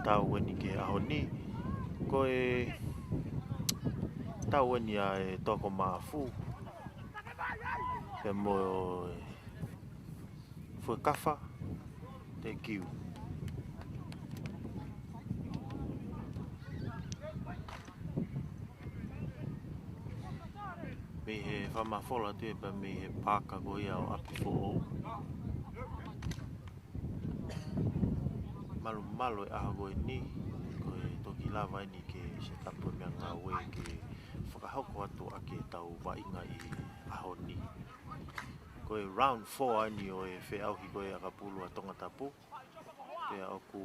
tau weni ke ahoni ko e tau weni a e toko mafu pe mo foi kafa te kiu me he whamafola tu e pa me he pāka ko ia o api fo o malu malo e aha koe ni ko e toki lava ni ke se tapu mea ngā we ke whakahoko atu a ke tau wainga i aho ni ko e round 4 ani o e whe auhi ko e akapulu a tonga tapu pe aku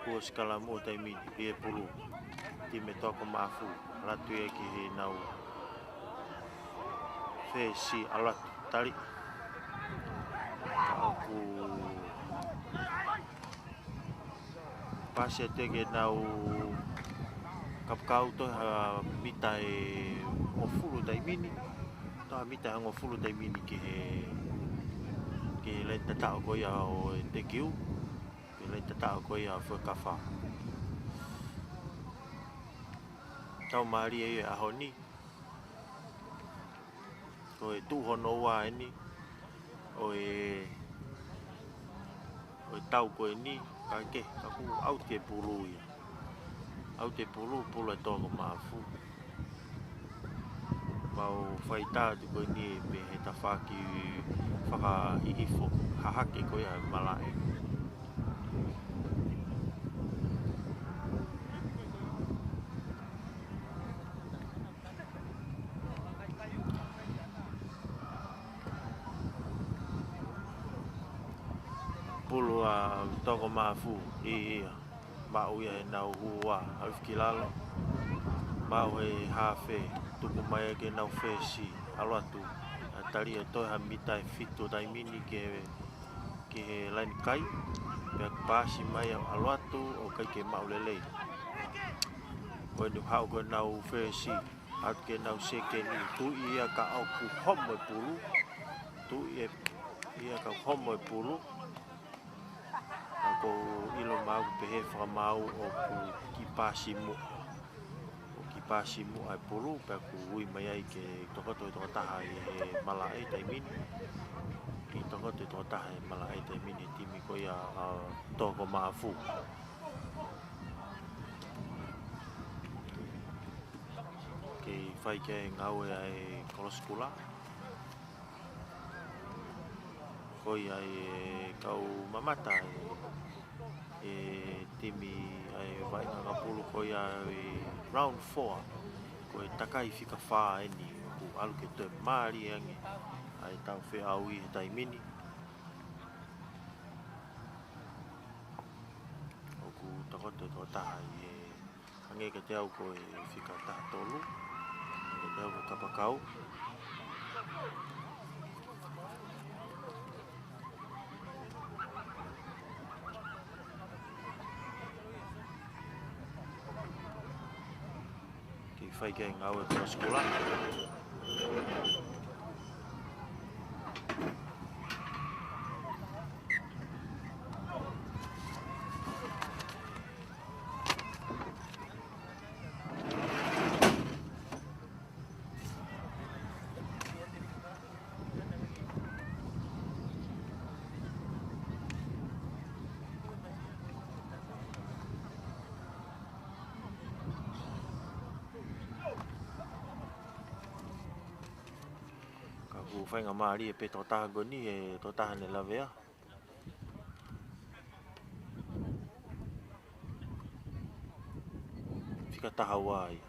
kua skala mo taimini e pulu ti me toko mafu ratu e ki he nau whe si alatu tari aku pasi atu e ke nau kapkau to ha mita e ngofulu taimini to mita ha ngofulu taimini ke le tatao ko ia o te kiu ke le tatao ko ia fo kafa tau mari e aho ni ko e tu hono wa ni o e tau ko ni ka ke ka ku au te pulu ia au te pulu pulu e toko mafu mau faita tu ko ni pe he tafaki whaka hihifo hahake ko ia malae pulu a toko mafu ia mau ia e nau hua alfkilalo mau he hafe tuku mai ke nau fesi alatu tari e toi ha mita e fitu taimini ke lain kai pe pasi mai alatu o kai ke mau lelei ko ni hau ko nau fesi at ke nau seke ni tu ia ka au ku homo pulu tu ia ka homo pulu ko ilo mau pe he mau o ku kipasi mu ai pulu pe ku ui mai ai ke toko taha e malai taimini ki toko taha e malai taimini timi ko ia toko mafu ke fai ke ngau e ai koloskula ko ia e kau mamata e timi ai vai nga pulu ko ia round 4 ko e takai fika fa ni ku alu ke te mari angi ai tau fe au I taimini o ku toko taha e ange ke te au ko e fika taha tolu ke te au ko kapakau fai ke ngau e kona skola fai ngā maari e pe tō taha goni e tō taha ne lawea. Whika taha wā ia.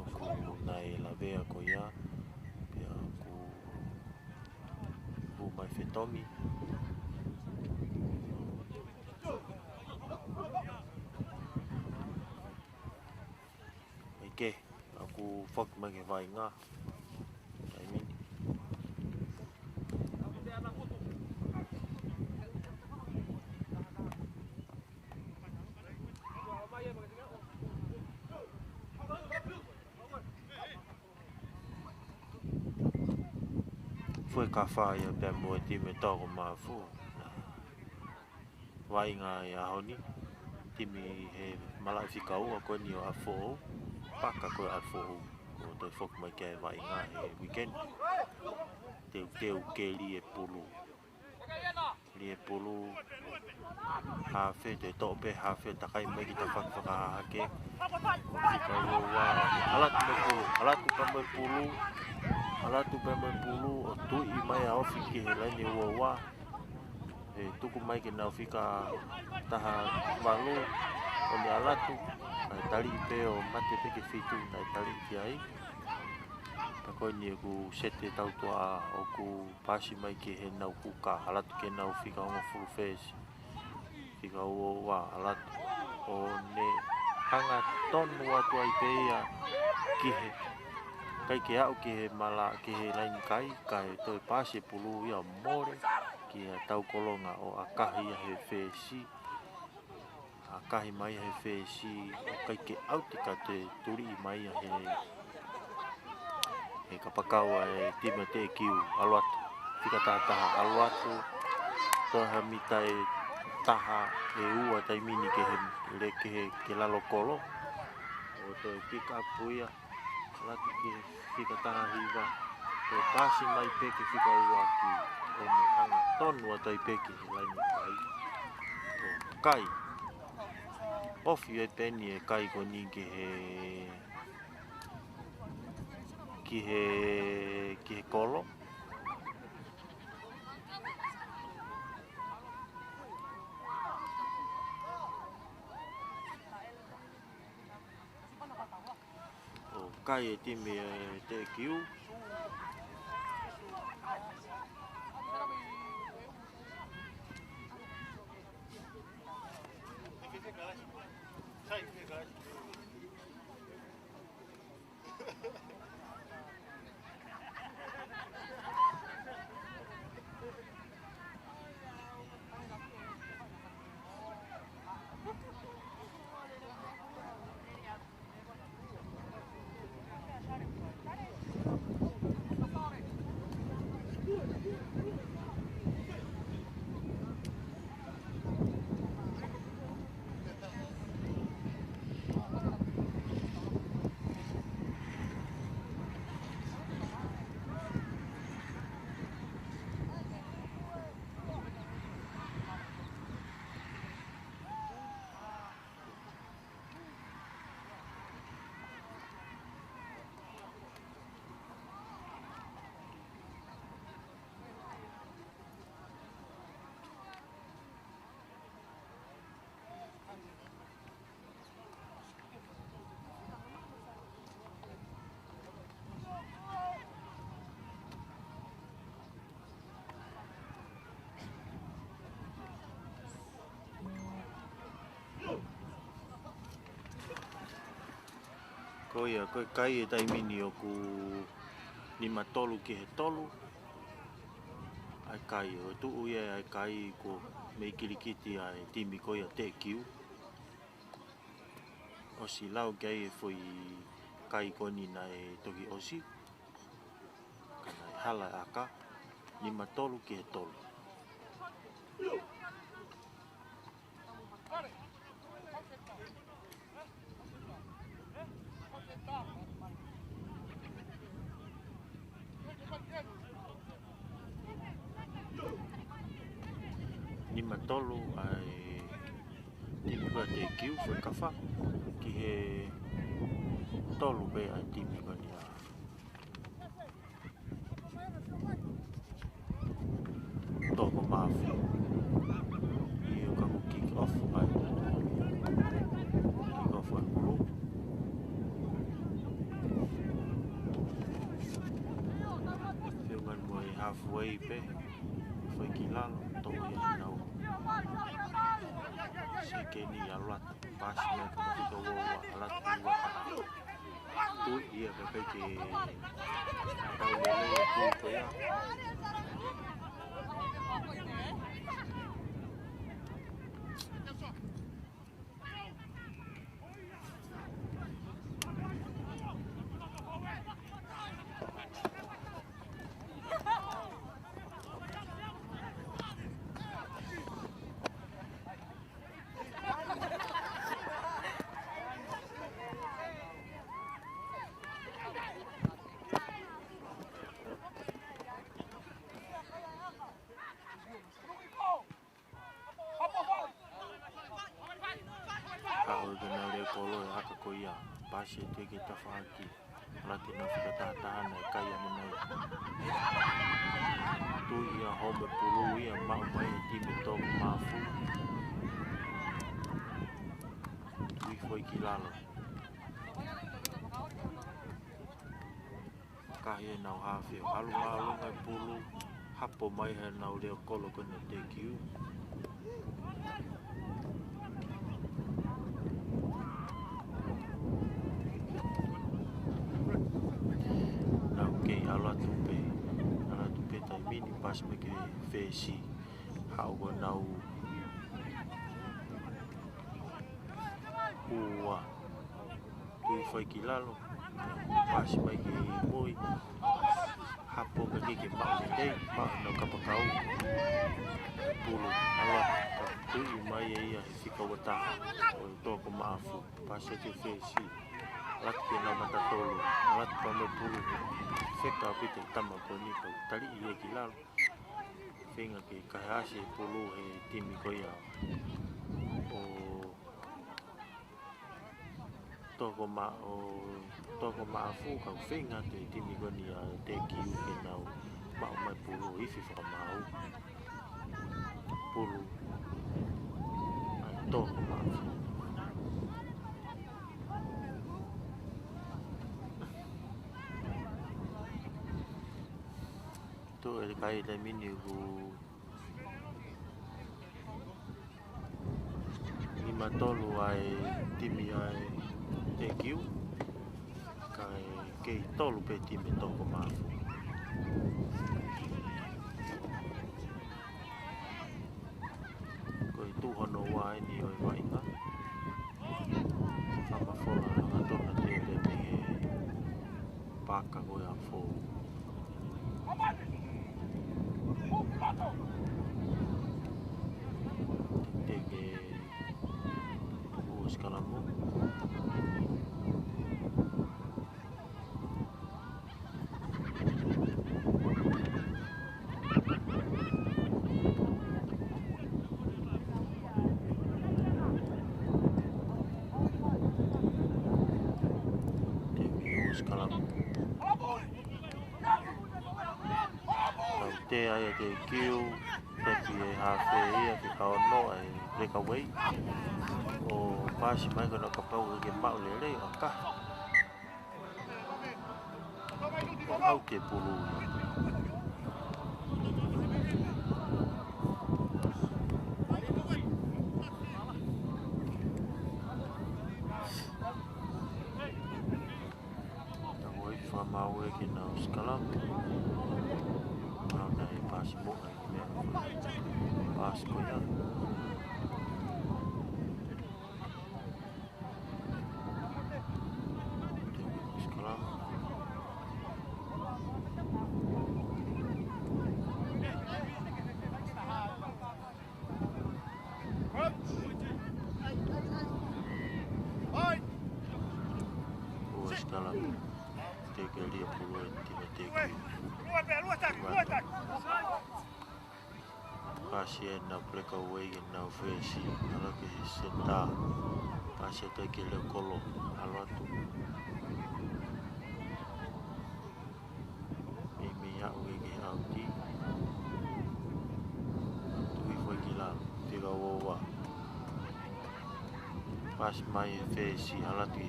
Oku nai lawea ko ia. Pea ku mai whetongi. Eke, aku whak mai ke vai ngā. foi ka whaia pia mo e time toko mafu. Wai ngā i ahoni, timi he malai whika ua koe ni o A4, paka koe A4, ko toi whoku mai kia wai ngā he weekend. Teu ke li e pulu. Li e pulu, hawhi, te tope hawhi, takai mai ki ta whakahake. Whika ua wā, alatu me pulu, alatu pa mai pulu, alatu pa mai pulu, o tui mai a ofi ki he laini ua wā. E tuku mai ke nau whika taha walu, o ni alatu, ai tali pe o mate peke whitu, ai tali ki ai. Ta koe ni e ku sete tautua o ku pasi mai ke he nau kuka, alatu ke nau whika ongo furu whesi. Whika ua wā, alatu o ne hanga tonu atu ai pe ia ki he. Kai ke au ki he mala, ki he laini kai toi pasi e pulu ia more, ki he tau kolonga o akahi a he whesi. Akahi mai he whesi, o kai ke au tika te turi mai a he kapakaua e tima te kiu, aluatu. Whika taha aluatu, toha mita e taha e ua taimini ke he le ke lalo kolo. O toi pick up puia, alatu ke whika taha hiwa. Toi pasi mai peke whika ua ki o ne hanga tonu atai peke he laini kai. O kai. Ofi e peni e kai ko ni ke he kolo. O kai e timi e te kiu. Koia, koe kai e taimini o ku lima tolu ki he tolu. Ai kai o tuu ia ai kai ko mei kirikiti ai timi koia te kiu. Osi lau kai e foi kai koni na e toki osi. Kana e hala aka, lima tolu ki he tolu. Lima tolu ai timi koia te kiu foi kawha ki he tolu be ai timi koni a toko mafu. I o kaku kick off ai kick off ai pulu. Whiungan mo e halfway pe foi ki lalo toko i nau. Seke ni aluatu pasi me ka whika ua alatu ua taha. Tui ia ka kai ke tau lele e tui koia. pasi te ke tafaki lati na whakatahana e kai ane nei. Tui ia home pulu ia mau mai e timi tōku mafu. Tui foi ki lalo. Kahi e nau hawhio. Alunga e pulu. Hapo mai he nau leo kolo kona te kiu. Nau kei ala tupe. Ala tupe tai mini pas me ke whesi. Hau ko nau ua. Tui foi ki lalo. Pas mai ke mui. Hapo ka ke mau ni dei. Mau no kapakau. Pulu. Ala tui mai e ia he whika wata. O tōku maafu. Pas e te whesi. Lati ke nau matatolu. Lati pa me pulu. Wheka pite tama ko ni kau. Tari i e ki lalo. Whenga ke kahase pulu he timi ko ia. O toko maafu kau whenga te timi ko ni a te kiu ke nau. Mau mai pulu ifi whakamau. Pulu. Ai toko maafu. To e kai te mini ku ima tolu ai timi ai te kiu kai kei tolu pe timi toko maafu. Koi tuhono wai ni oi wainga. Ama fola nga tona te te me he paka koe a fo. Teke uskalamu. Te ai te kiu, te ki e hawhe ia ki kao no ai reka wei. O pasi mai kono ka pau ke mau le rei o ka. O au ke pulu. Ta wei whamau e ki nau skalamu. Pas mo ai me pas ko ya sekolah sekolah tiga dia puluh tiga Pasien na break away na fesi ala ke senta pasien te ke le kolo ala tu mi ya we ke auti tu i foi ki la tira wa pas mai fesi ala tu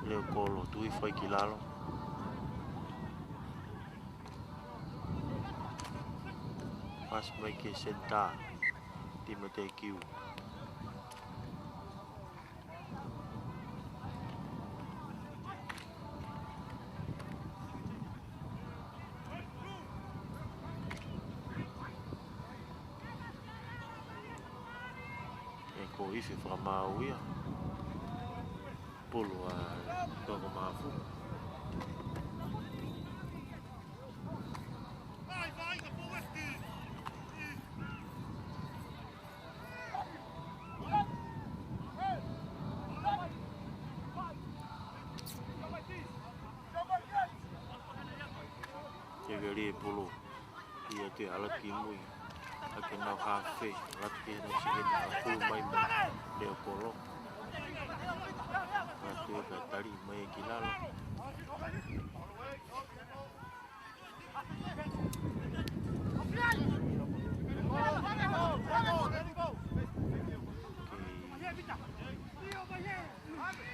le kolo tu i foi ki la lo pas mai ke senta di mate kiu eko ifi whamau ia pulu a toko maafu Tegari pulu ia te ala ki mui ake nau hawhe lati ke nau sige na pulu mai me leo kolo tuh ke tadi mai kilalo.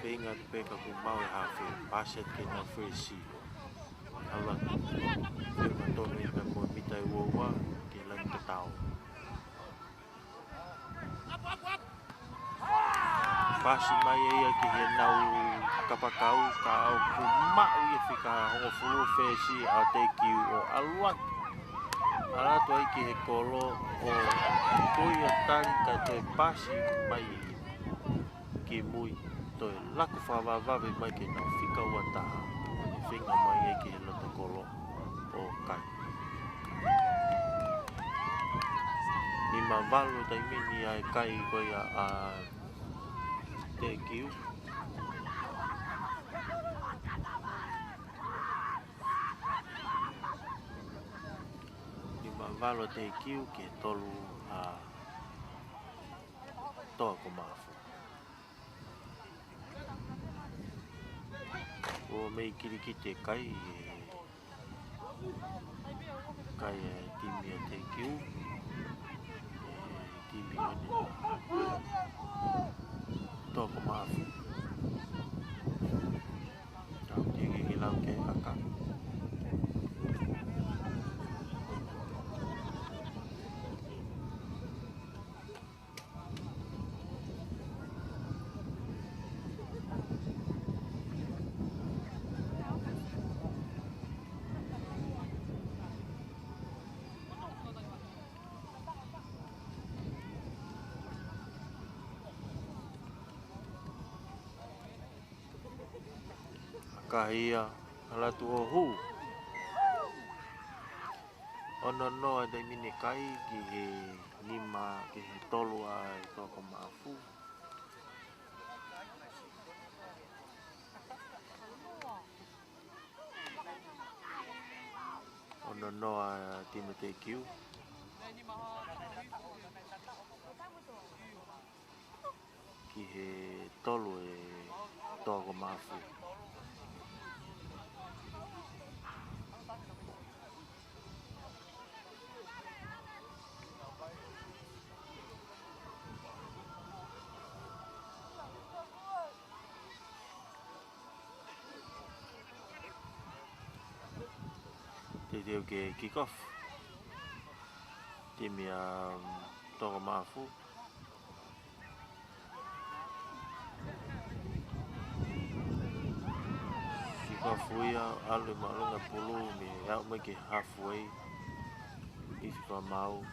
Penga peka ku mau hafe paset ke na fresi. Allah firma tonu ka mo mitai wowa ke lang tatao. Pasi mai ia ki he nau kapakau ka au ku mau ia fika hongo fulu fesi a te ki o aluat. Ala to ai ki he kolo o toia tari ka te pasi mai ki mui to laku whawawave mai ke nau fika ua taha. Whinga mai ia ki he loto kolo o kai. Ni ma walo tai mini ai kai koia a te kiu. Ni ma walo te kiu ke tolu a toa ko mafu. O mei kiri ki te kai kai timi a te kiu. Timi ane toa ko mafu. Tau tiki ki lau ke aka. Kahia ala tu o hu. Ono no ada mini kai ki he lima ki he tolu ai to ko mafu. Ono no timi te kiu. Ki he tolu e to ko mafu. Te ke kick off. Timi to ko mafu. Fuia alu malunga pulu me out make it halfway if I'm out.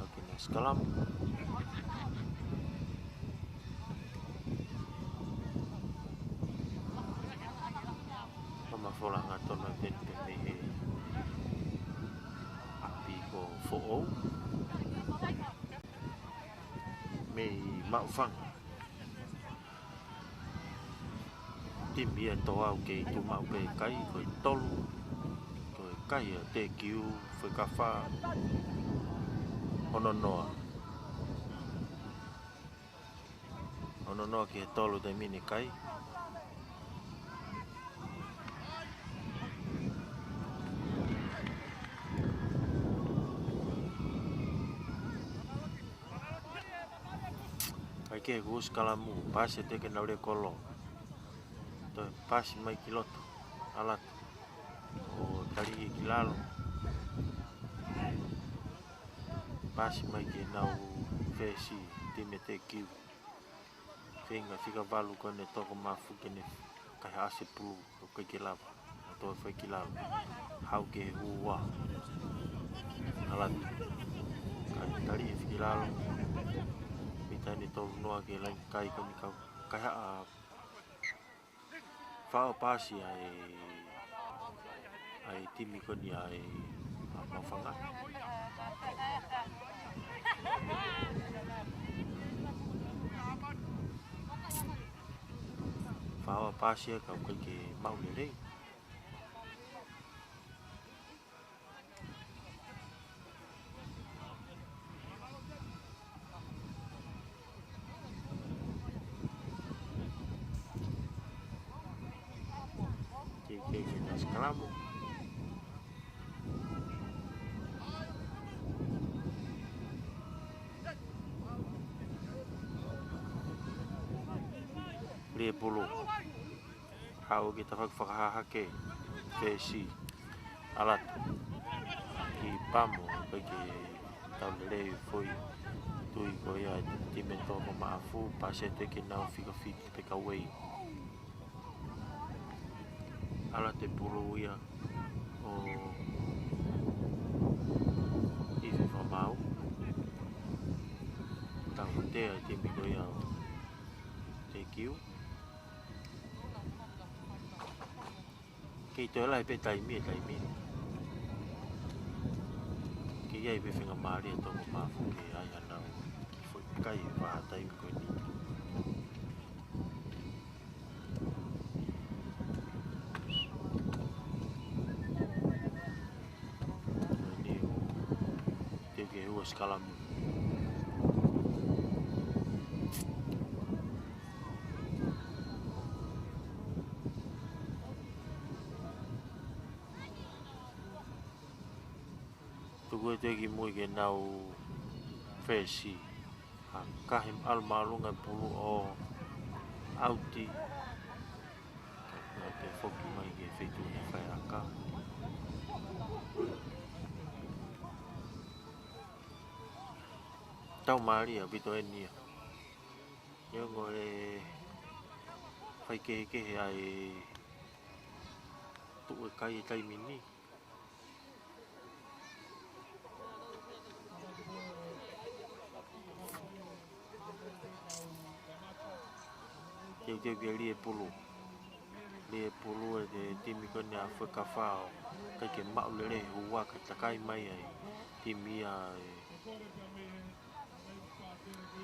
Okay, next kalam. Mama fola ngaton na ten me api ko fo'o. Me mau fang. Tim bia to au ke tu mau pe kai ko tolu. Ko kai te kiu foi ka fa. Ono noa ke tolu te mini kai. Ke gus kalamu pase te ke naure kolo to pas mai kiloto alat o tari kilalo pas mai ke nau fesi time te kiu finga fica valu kone toko mafu kene kai ase pulu ko kilalo to foi kilalo hau ke huwa alat kai tari kilalo tani to noa ke lai kai ko ni kau kai a fa pasi ai timi ko ni ai ma fanga fa pasi ka ko ke mau le Escalamo. Lie pulu. Hau kita whakahahake. Whesi. Alatu. Ki pamu. Peke tau lelei foi. Tui ko ia time toko maafu. Pase te ke nau whika whiki peka wei. Ala te pulu ia. O iwi whamau. Tau tea time ko ia o te kiu. Kei toi lai pe taimi. Kei iai pe whenga maari e tongo maafu ke ai anau ki foi kai wha taimi koe ni. Ni o te ke hua skalamu. Tuku e teki mui ke nau whesi. Ha kahim almalunga pulu o auti. Ka te whoki mai ke whetu ni whai aka. Tau maria bito e nia. Iongo e whai kehe ai tu e kai e taimi ni. Teu ke lie pulu. Lie pulu e te timi kone a whakawhao. Kai ke maulere hua ka takai mai ai. Timi a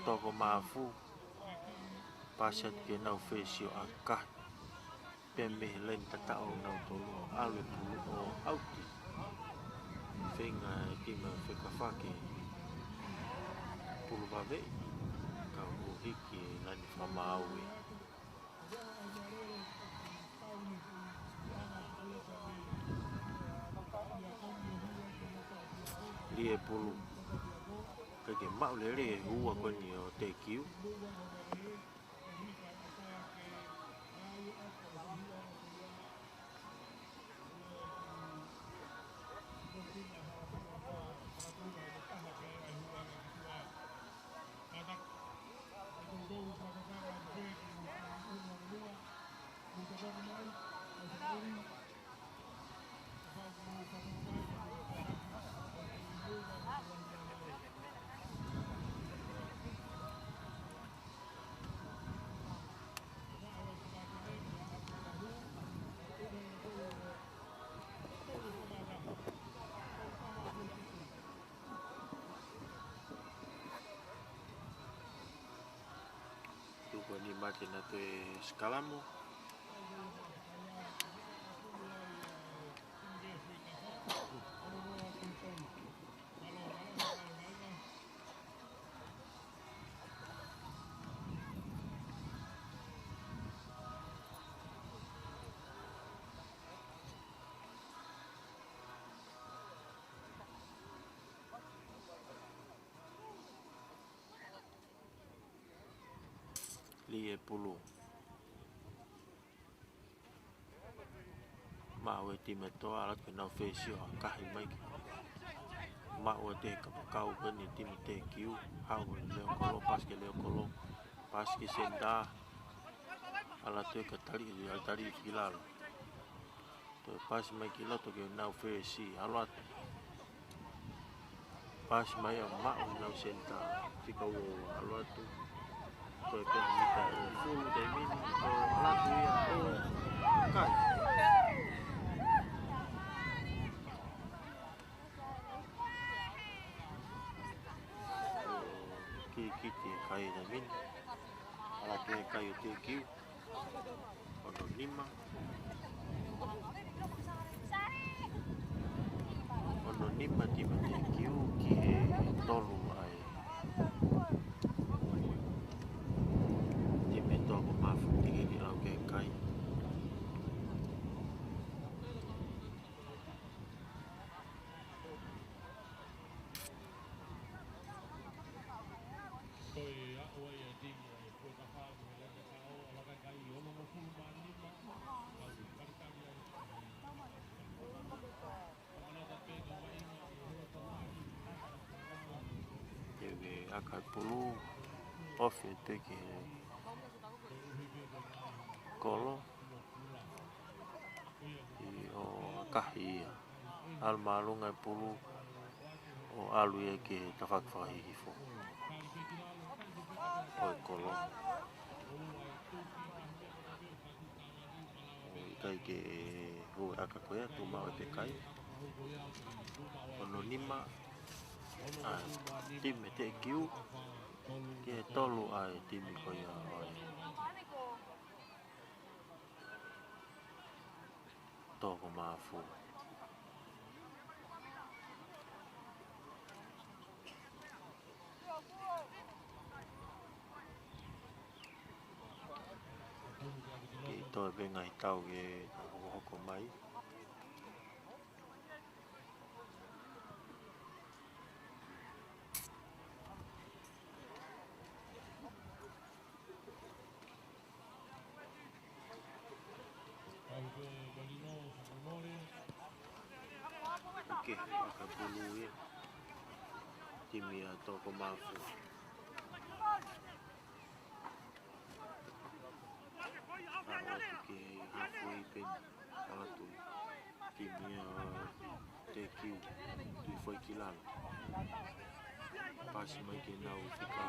toko maafu. Pasat ke nau whesi o a kahi. Peme len tatao nau tolu o alwe pulu o auti. Whenga e tima whakawhake. Pulu wawei. Ka hiki e nani whamau e. Lie pulu. Kai ke maulere hua koni o te kiu. Tuku ni mate na te Escalamo. Lie pulu. Mau e time toa alat ke nau whesi o a kahi mai ki. Mau e te kapakau kani time te kiu. Hau e leo kolo, paske leo kolo. Paske senda. Ala te ka tari filalo. To pas mai ki loto ke nau whesi. Alat. Pas mai o mau nau senda. Tika o alatu. To e pena mita o fulu te mini. O alatu ia o kai. Kiti e kai da mini. Alatu e kai o te kiu. Ono lima. Ono lima tima te kiu ki e tolu ai. Time toko mafu tiki ki lau ke kai. akai pulu ofi te ke kolo i o kahi al malunga pulu o alu e ke tawhakawhihi fo o e kolo o i kai ke hui aka koea tu mau e te kai ono nima ai time te kiu ke tolu ai timi koea oi toko mafu ke to e benga i tau e hoko mai ke aka pulu e timi a toko mafu a ke hafu i pen alatu timi a te kiu tui foi ki lalo pasi mai ke nau fika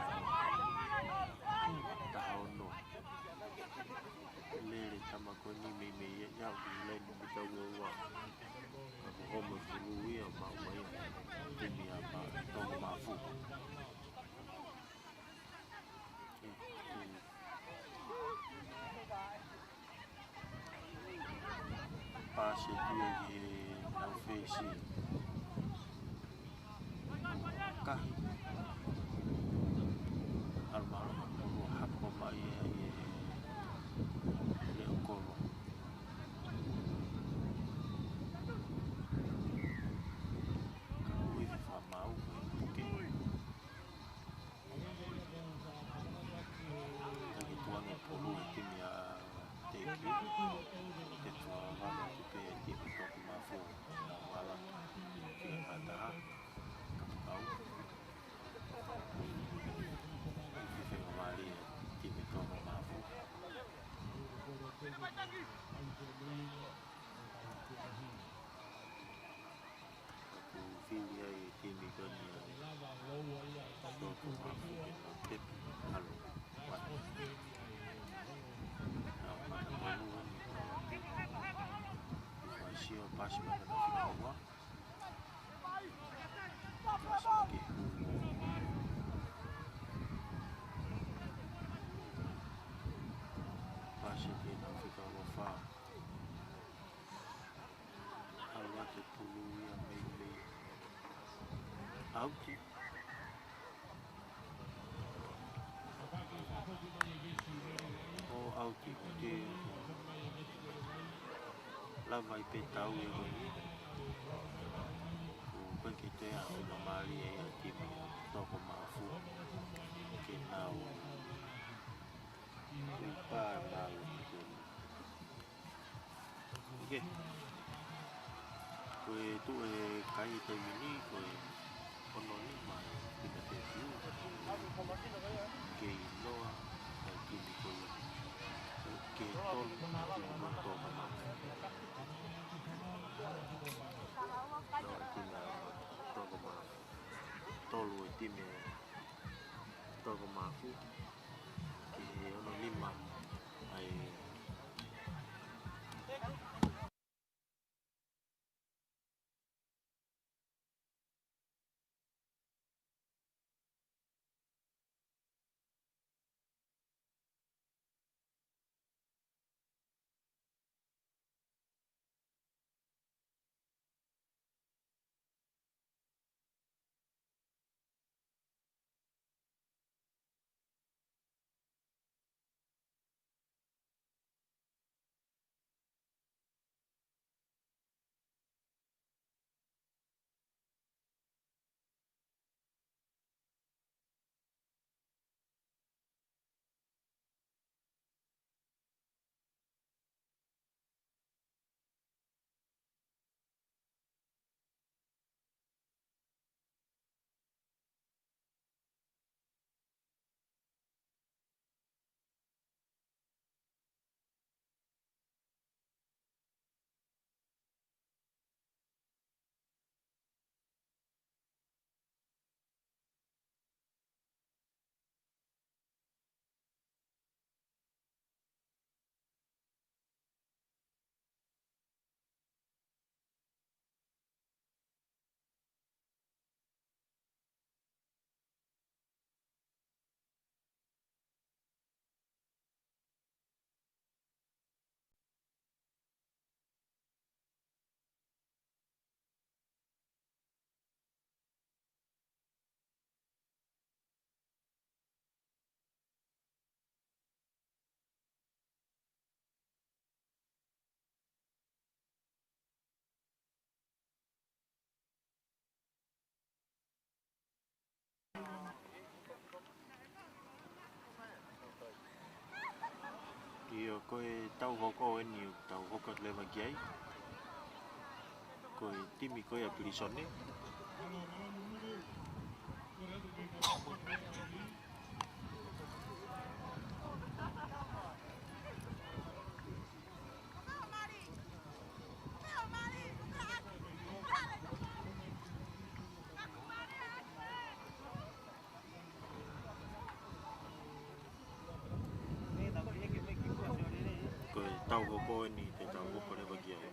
taha ono lere tamako ni me me iau ki lai ni mitau ua ako homo pulu ia mau mai timi a pa toko mafu pasi tue ke nau fesi kahi almarhum pulu hako mai le okolo ka ui whamau puke taki tuange pulu e timi a te ki te tua wama tupe e timi toku mafu na wala ke hataha kapukau Fifenga mali e timi toku mafu aku filia e timi kani toku mafu ke no tepi halo wani na mana malu Sio pas mana na finawa pas lagi pas lagi na finawa fa halwa te pulu ia mei mei auti o auti te lava i pe tau e goni koe ki te a whina mali e a timi toko mafu ke nau i pā mau ki goni ike koe tu e kai te mini koe ono ni mai pina te tiu ke i noa e timi koe ke tolu timi koe toko mafu no e timi a toko mafu tolu e timi toko mafu ke ono lima ai Io koe tau hoko e niu tau hoko le magiai. Koe timi koe a pilisone. Koe tau hoko e ni te tau hoko le magiai.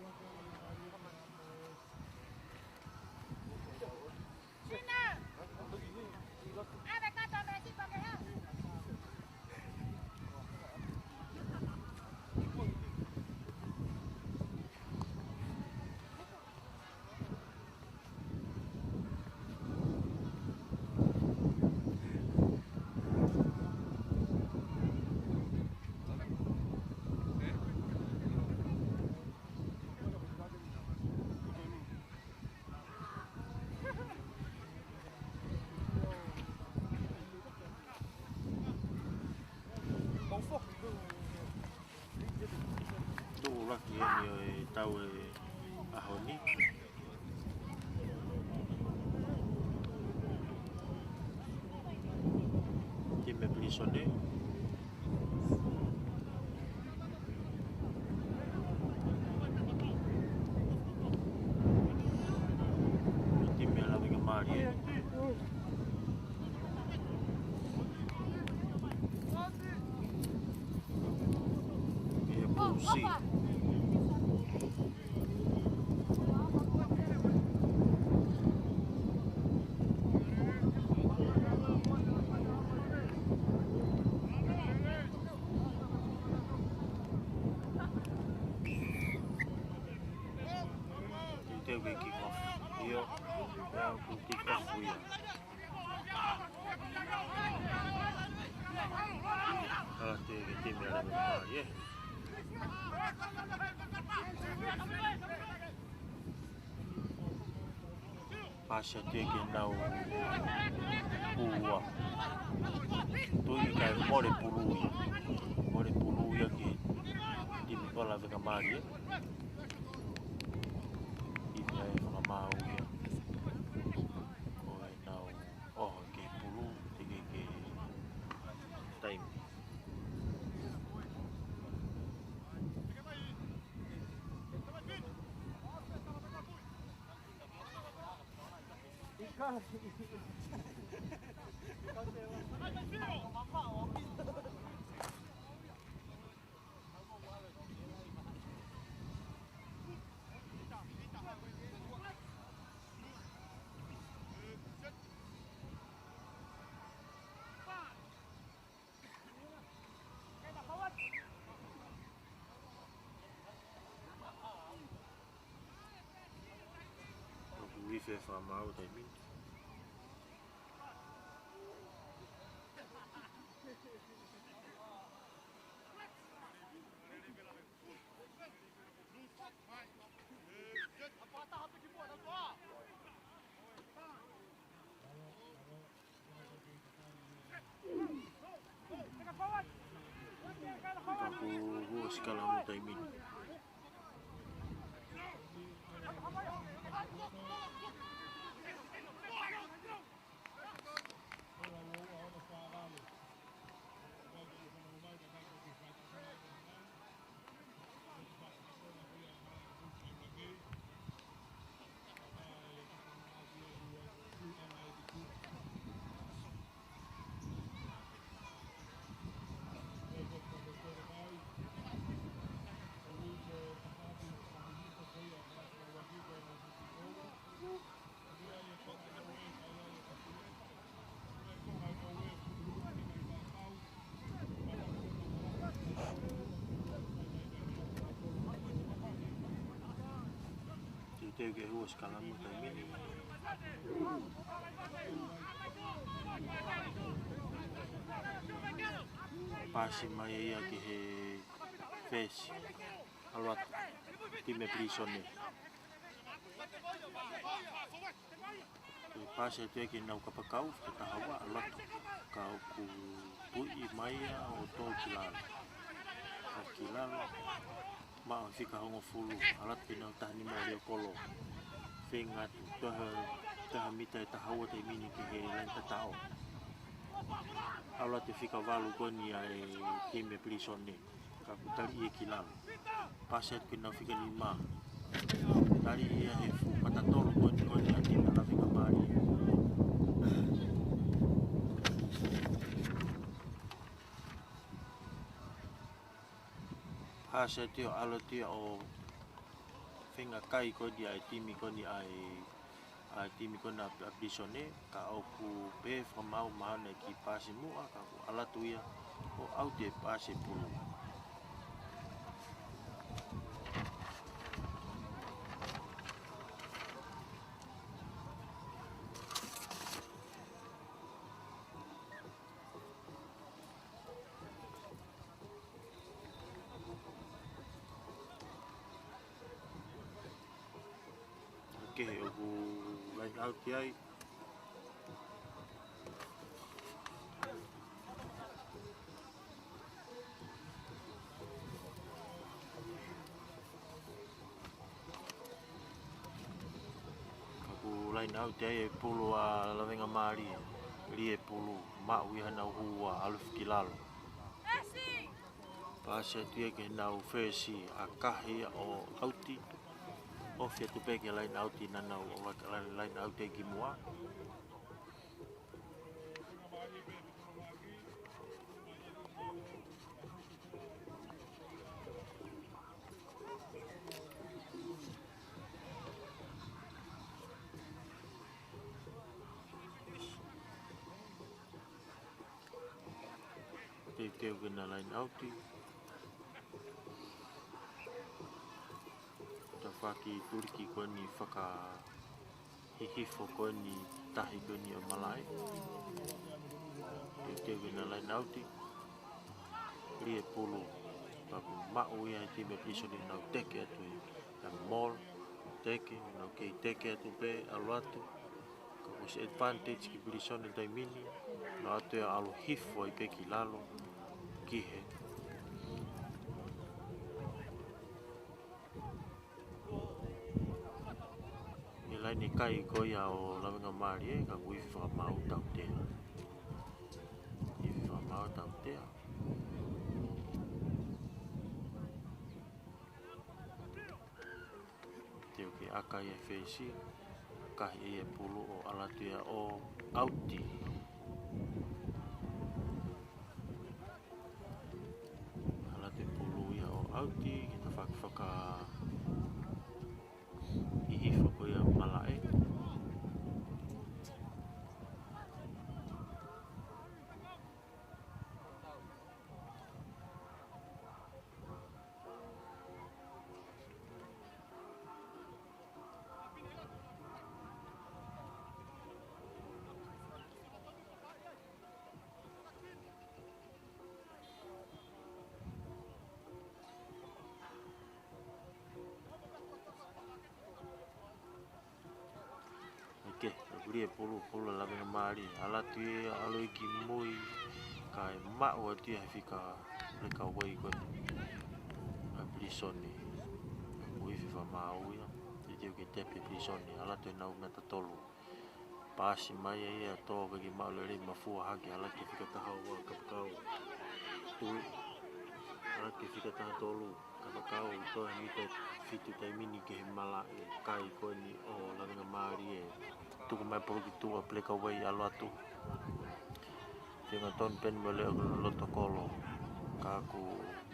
Tō raki e ni o e tau e ahoni. Time pilisone. Time ala venga mari e. E pulsi. Teu ke kick off. Io ku kick off wia. Ala te ke time ala venga mari e. Pasha te ke nau ua. Tui kai more puruia. More puruia ki time kola venga mari e. Time ai venga mau ia. Koe nau oho ke puru te ke time. We feel from out, I mean. Aku sekali muda ini. Teu ke hua sekala muda ini. Pasi mai ia ki he fesi. Aluat time pilisone. Pasi tu ki nau kapakau ke tahawa aluat kau ku pui mai o tō kilala. kilalo ma o fika hongo fulu alat pina tahani mai o kolo finga taha mita tahawa te mini ke he lan tatao alat fika valu koni ai time prisone ka kutali e kilalo paset pina fika lima dari ia he fu matatolo koni ati na fika mari paset tio alotio o finga kai koni ai timi koni ai timi kona prisone ka au ku pe famau mana ki pasi mu ka alatu ia o au te pasi pulu ke o lain au ti ai lain au te ai pulu a lavenga mari lie pulu ma ui hana hua aluf kilalo pase tia ke nau fesi a kahi o auti o fia tu peke lain auti nana o lain auti ki mua te kena lain auti ta faki turki koni faka hihifo koni tahi koni o malai te kena lain auti lie pulu paku mau ia ti me piso ni nau teke atu ya mall teke nau kei teke atu pe aluatu ka was advantage ki bilisone dai mini no atu ya alu hifo i peki lalo kihe ilai ni kai ko ia o lawenga mari ka kui fa mau tau te i fa mau tau te te o ke aka ia fesi kahi ia pulu o alatu ia o auti alatu pulu ia o auti kita faka ihifo ko ia malae ke rie pulu la me mari ala tu alo ki moi kai ma o tu fika le ka wei ko a prisoni moi fa ma o ya te ke te prisoni ala tu na una tolu pasi mai ia to ke ma le ma fu ha ke ala ke fika ta hawa ka ka tu ala ke fika ta tolu ka ka o to ni te fitu tai mini ke mala kai ko ni o la me mari tuku mai polo ki tua pleka wei alo atu tinga ton pen mele loto kolo kaku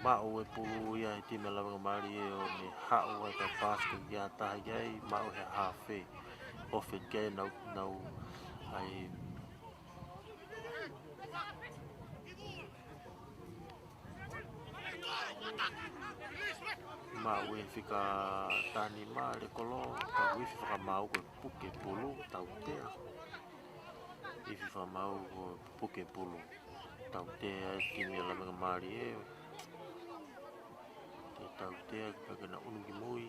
mau e pulu ia e time lawenga mari e o ni hau e ka paske ia taha iai mau he hafe ofe ke nau ai mau e fika tani ma le kolo ka wifi faka mau ko puke pulu tau tea ifi fa mau ko puke pulu tau tea kimi la menga mari e te tau tea ka kena unungi mui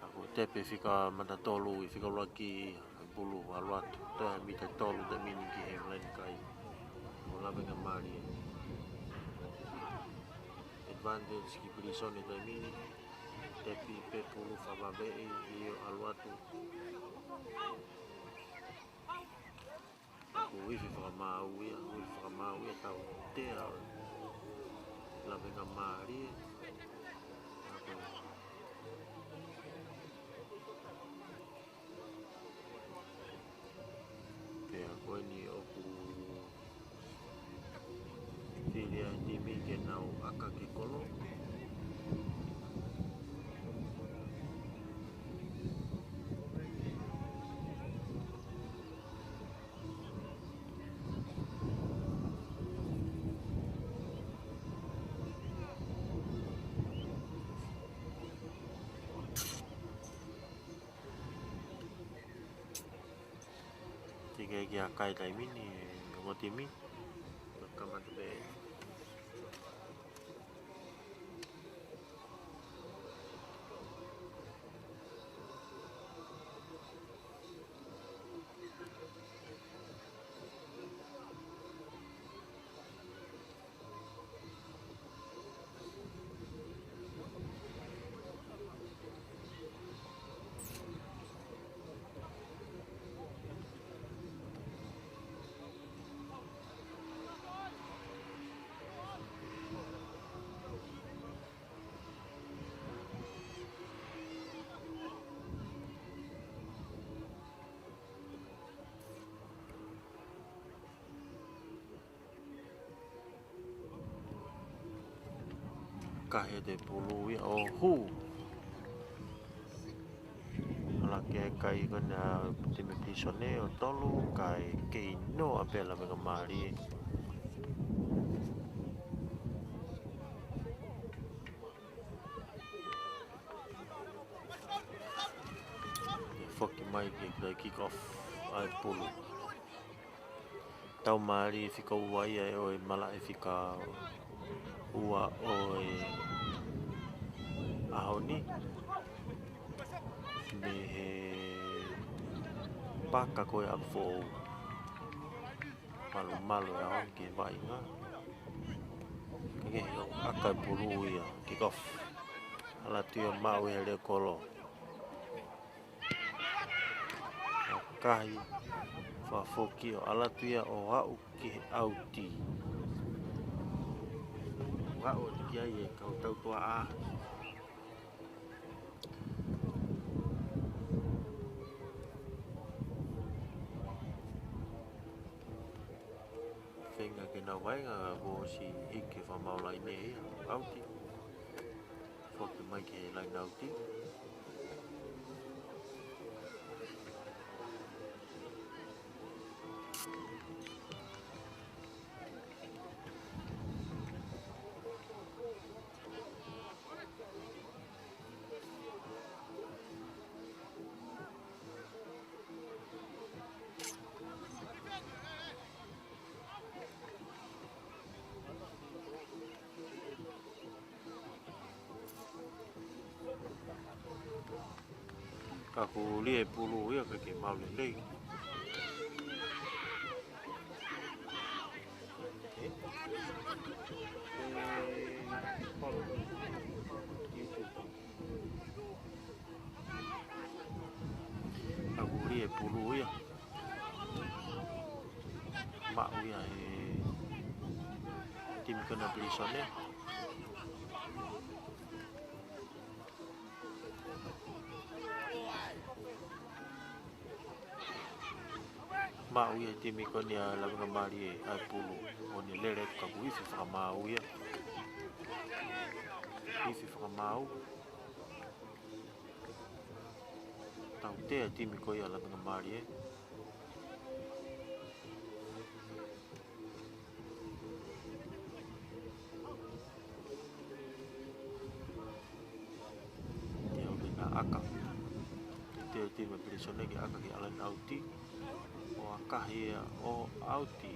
ako tepe fika mata tolu fika laki pulu aluatu ta mita tolu da mini ki he len kai o la venga mari advantage ki brisone da mini tapi pe pulu fa va ve io aluatu ko wifi fa mau ia tau te la venga mari ni oku filia di mike nau akaki kolo tiga gia kai tai mini ngotimi kamat be kahe de pulu ia o hu ala ke kai kana timi pisone o tolu kai ke no apela venga mari foki mai ke kick off ai pulu tau mari fika uai ai o mala e fika ua o ahoni me he paka koe a fo malo e ahoni ke vai nga ke he akai pulu ia kick off ala tio mau e le kolo akai fa foki o ala tia o au ki auti wa o ti ai e kau tau tua a venga ke na vai nga bo si hiki fa mau lai ne auti foki mai ke lai na auti aku lie pulu ia ke mau le aku lie pulu ia mak ia tim kena beli sone mau ia timi konia la ngamari ai pulu oni lele ka wifi fra mau ia wifi fra mau tau te timi ko ia la ngamari dia udah aka te timi persone ke aka ke alan auti o kahia o auti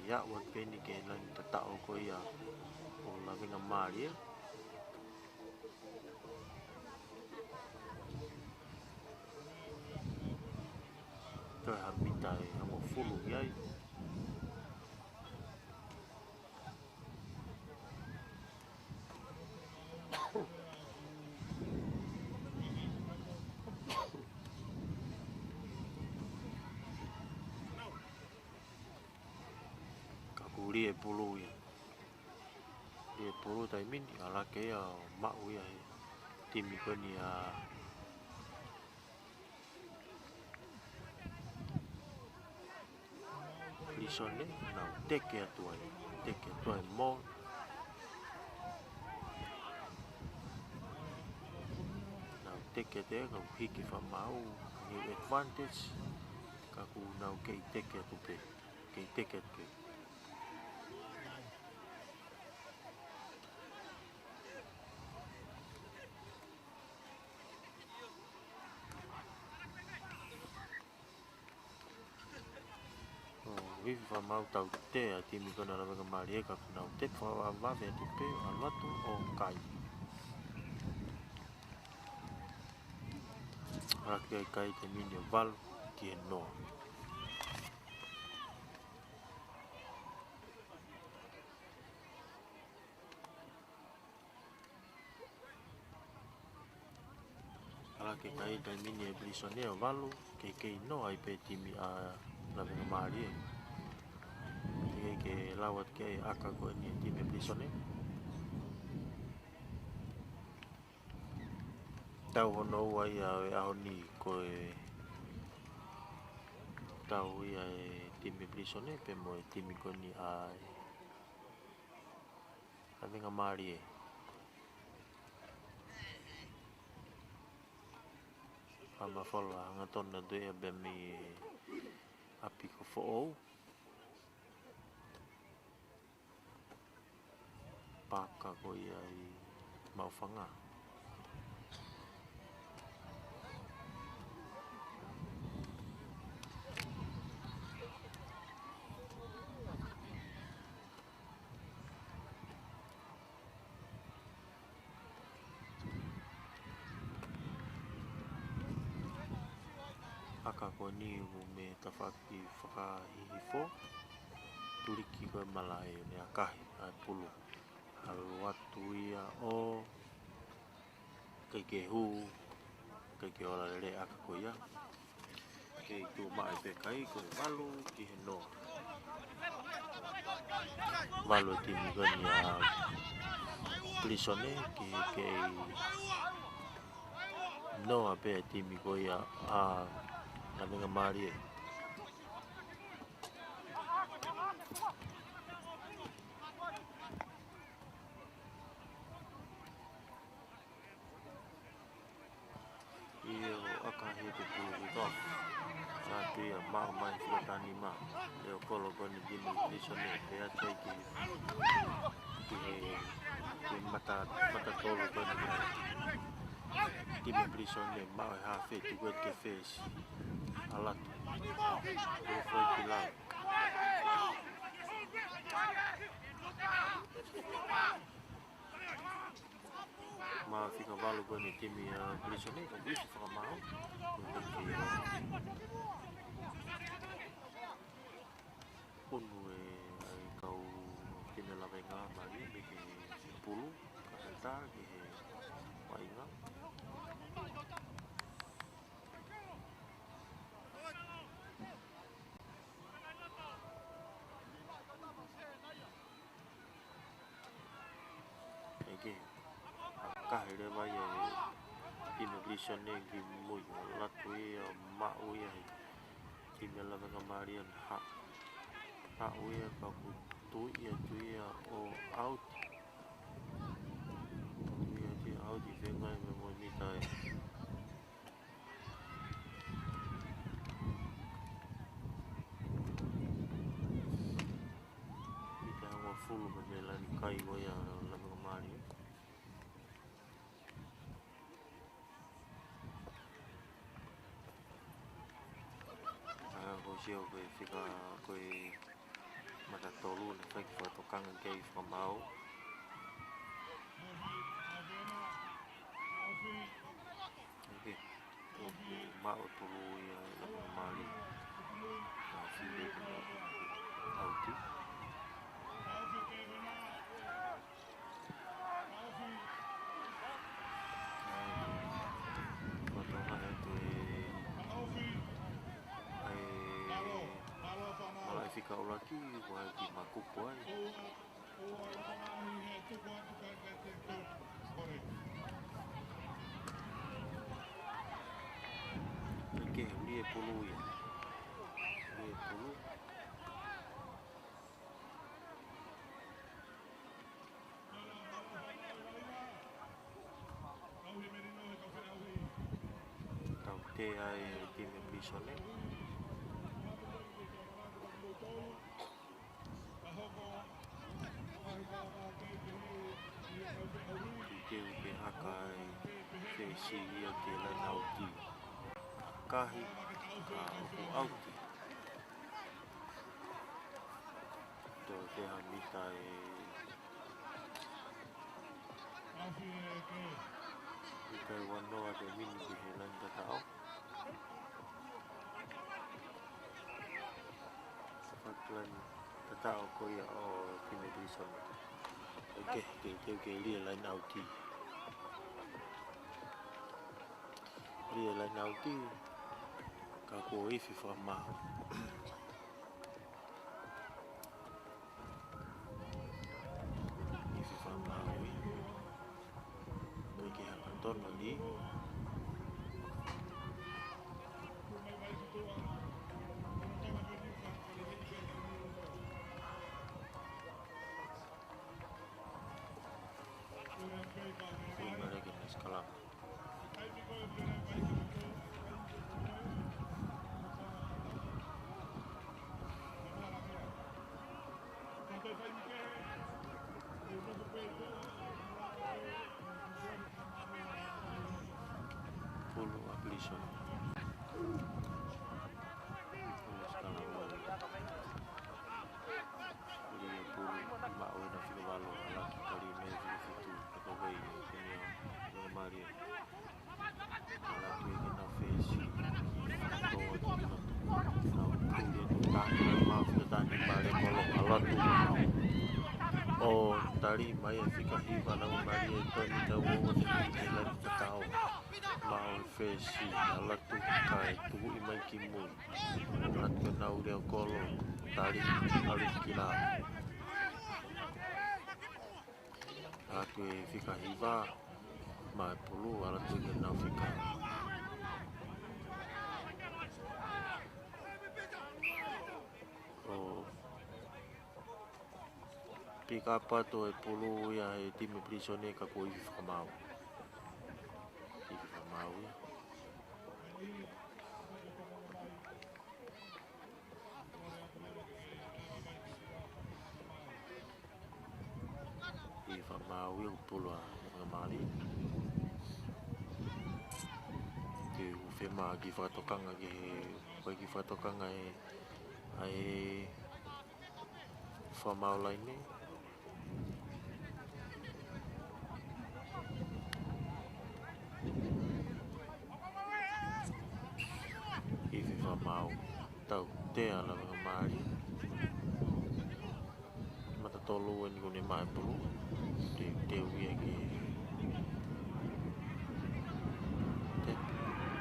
ia wat peni ke lan tatao ko ia o la venga mari iai. Kakuri e pulu ia. E pulu tai mini ala ke ia mau ia timi koni a Lisone na teke atua mo na teke te ka hiki fa mau ni advantage ka ku na ke teke atu pe ke teke ke vivi fa mau tau te a timi kona la ka mari ka ku na te fa va ve tu pe alatu o kai Rake kai te mini val ki no. Rake kai te mini e brisone o valu ke no ai pe timi a la ka mari ke lawat ke aka ko ni timi brisone. Tau hono ai a honi ko e tau ia e timi brisone pe mo e timi ko ni ai a venga mari e ama fola nga tona de be mi api ko fo paka ko ia i maufanga aka ko ni me tafaki whaka hihi fo turiki ko malai ne akahi ai pulu halu watu ia o ke hu ke ola le aka ko ia ke tu mai pe kai ko valu ki no valu ti mi ko ni a plisone ke no ape ti mi ko ia a na venga mari io aka he te pulu ko sa tu ia ma mai flotani ma le kolo ko ni di plisone pe a tai ki mata kolo ko ni ti mi plisone ma ha fe tu ke face alat ko foi pilar ma fica valu ko ni timi plisone ko bisu fa mau punu e kau timi la venga mari me ke pulu ka sentar ke wainga ege kahire vai timi plisone ki muy la tui ma uia timi la venga mari ha uia ka ku tui o out ia out di venga me mo mi tai ita wa full me la ni kai go ia la venga mari Io che fica coi matatolu ne fai che tocang che fa mau ok mau tulu ya la mali file ke na auti. Kotoha tu malah fika ulaki wa ki makupu ai. Oke, dia pulu ya. Dia pulu. Tau te ai time Brisone. Ke hakai fesi ia ke la nauti. Kahi ka uku auti. To te hamita kai wanoa te mini ki he lan tatao. Faklan tatao ko ia o time Brisone. Oke, ke lia lain auti. Lia lain auti ka ko ifi whamau. Ifi whamau i. Noi ke haka tono li. Kumare ke na skalam. Pulu application. Pulu skalam. Dia pulu mau na fika valo ala kali me fitu ko vai kini o Maria. Ala ke na fesi. Tani male kolo alatu o tari mai fika hiva na Maria to ni ta wo ni ela tao mau fesi alatu kai tu imai kimu alatu na ure kolo tari alif kila atu fika hiva mai pulu alatu na fika Tika apa tu pulu ya time Brisone ka ko ifi whamau. Ifi whamau ya. Ifi whamau ya pulu a mga mali. Ke ufema ki whatokanga ke pai ki whatokanga ai whamau laine. Ifi whamau tau te ala mga mali. Mata tolu ni kone mai pulu. Te uia ke te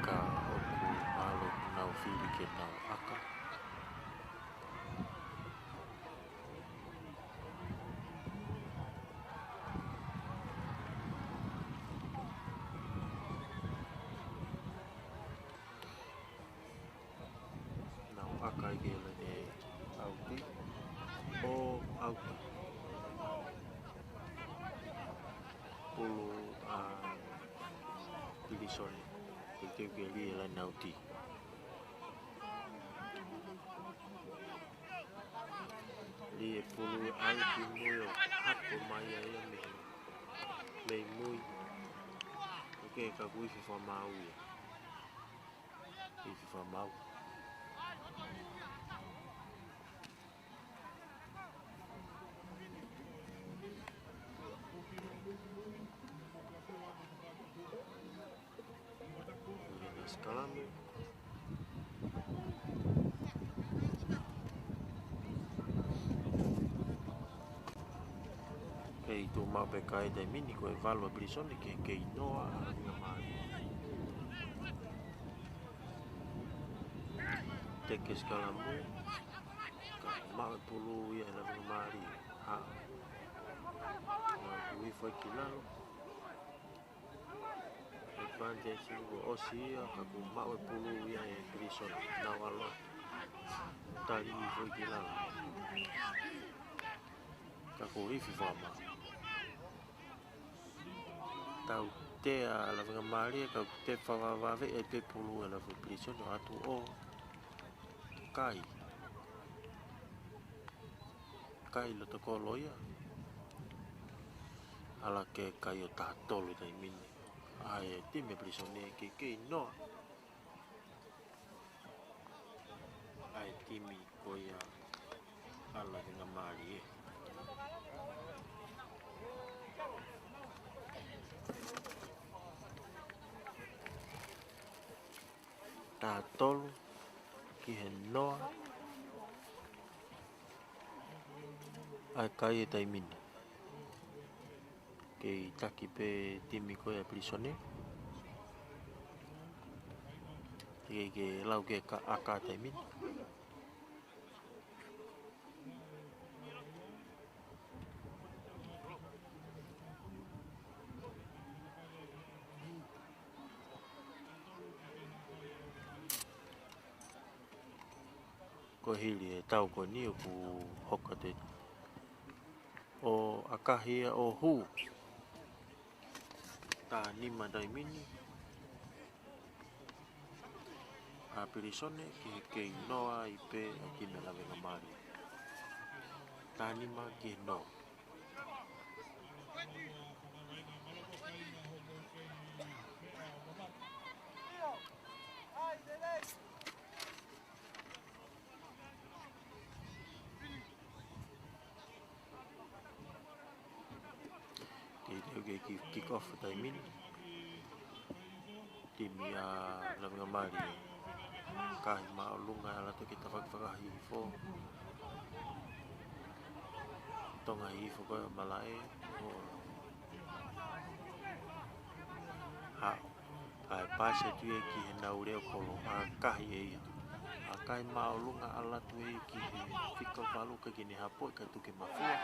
ka oku malo nau fili ke nau aka. Nau aka ke la ne auti o auta. Pulu a Brisone ke lia la nauti. Lia pulu ai ki muyo hapo mai ai me mui. Oke ka kui fi whamau ya. Ifi whamau. Skalam mau pe kai dai mini ko e valo prisone ke inoa nga mai te ke skalamu ka mau pulu ia na nga mari ha wi foi kilalo e pante si go osia ka ku mau pulu ia e prisone na walo tali foi kilalo ka ko rifi fama tau te a la nga mari ka te whawawave e pe pulu e la foi prisone atu o kai lo to koloia ala ke kai o tatolo dai mini ai ti me prisone ke no ai ti mi koia ala nga mari tatolo ki he noa ai kai e dai mini ke taki pe timi koia prisone ke lau ke ka aka dai mini ko hili e tau ko ni o ku hoka te o akahia o hu ta nima dai mini a prisone ke noa i pe a ki me la venga mari ta nima ki no ke kick off dai mini timi a la venga mari kai ma lunga la to kita whakahi fo tonga i fo ko malae o ha ai pase tu e ki na ure ko lo a kai e a kai ma lunga ala tu e ki fika valu ka kini hapo ka tu ke mafua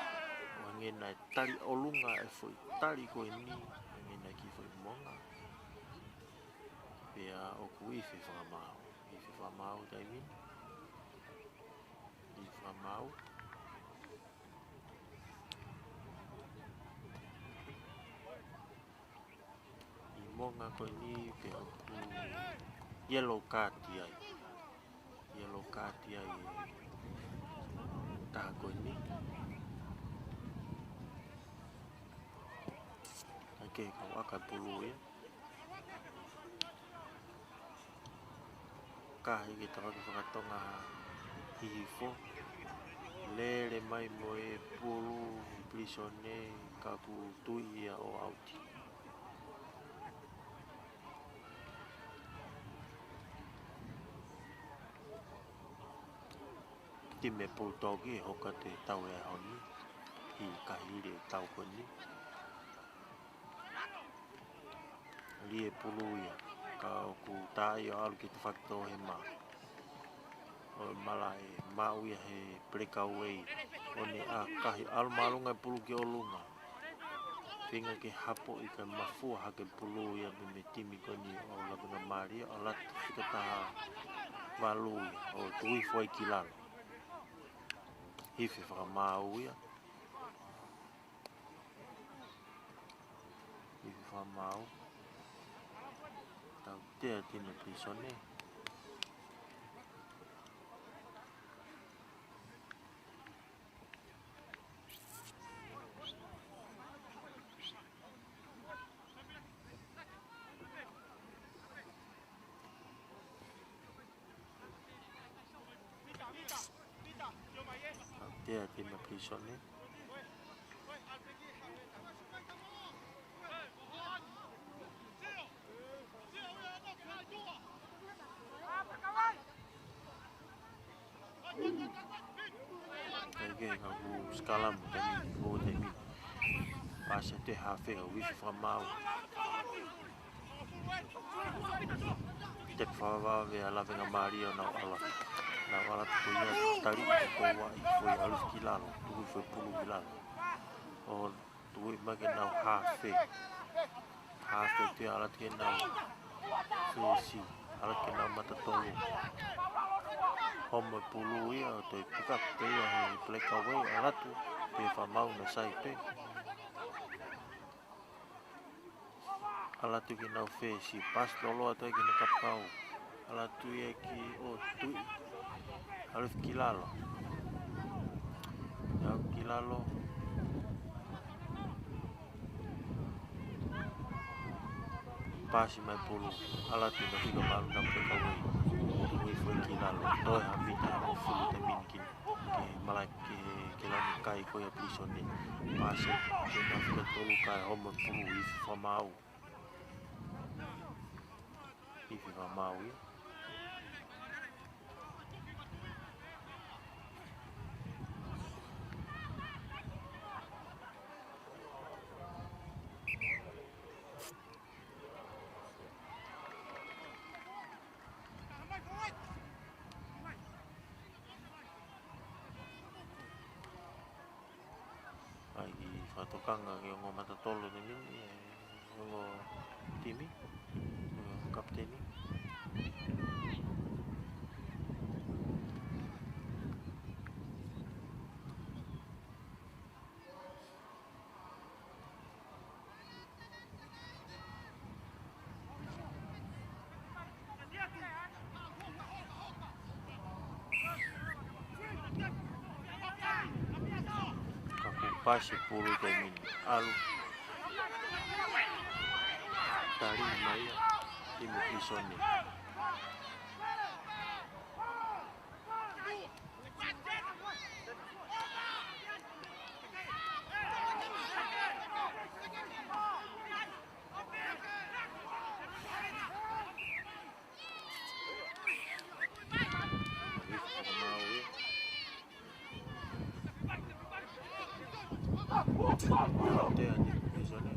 o ngena tali o lunga e foi tali ko ni ngena ki foi monga pea o kui fi whamau dai mini i whamau i monga ko ni pe o ku yellow card ai ta ko ni ake ka waka pulu e ka hiki ta whakatonga hifo lere mai mo e pulu prisone ka ku tuia o auti ti me putogi hoka te tau e honi i ka hiri tau koni li e pulu ia ka o ku tai o alu ki te whakto he ma o mala e mau ia he breakaway o ne a kahi alu malunga e pulu ki o lunga Pinga ke hapo i ka mafua hake pulu ia me timi koni o labinga maria o latu fika taha walu ia o tui foi ki lalo hifi whakamau ia hifi whamau tau tea tine prisone tea tine prisone kage ngaku skalam tani mo tani pase te hafe o wifi whamau. Te whawa ve a lavenga Maria nau ala. Nau ala tuko ia tari ko wa I foi alus ki lalo, tuku foi pulu ki lalo. O tuku I mage nau hafe. Hafe te ala ke nau fesi, ala ke nau matatolu. Homo pulu ia o toi puka pe ia he pleka wei alatu pe whamau na sai pe. Alatu ki nau fesi, pas lolo atoi ki na kapau. Alatu ia ki o tui. Alus ki lalo. Iau ki lalo. Pasi mai pulu. Alatu na figa malu na pleka wei. Tui foi ki lalo. Toi hamita o fulu te minkin. Ke malai ke lani kai ko ia prisone. Pasi ke na figa tolu kai homo pulu ifi whamau. Ifi whamau ia. Ai whatokanga ki o ngō matatolo ni mini, o ngō timi, o ngō kapteni. Pasi pulu te mini, alu. Tari mai timi prisone. Te ani prisone.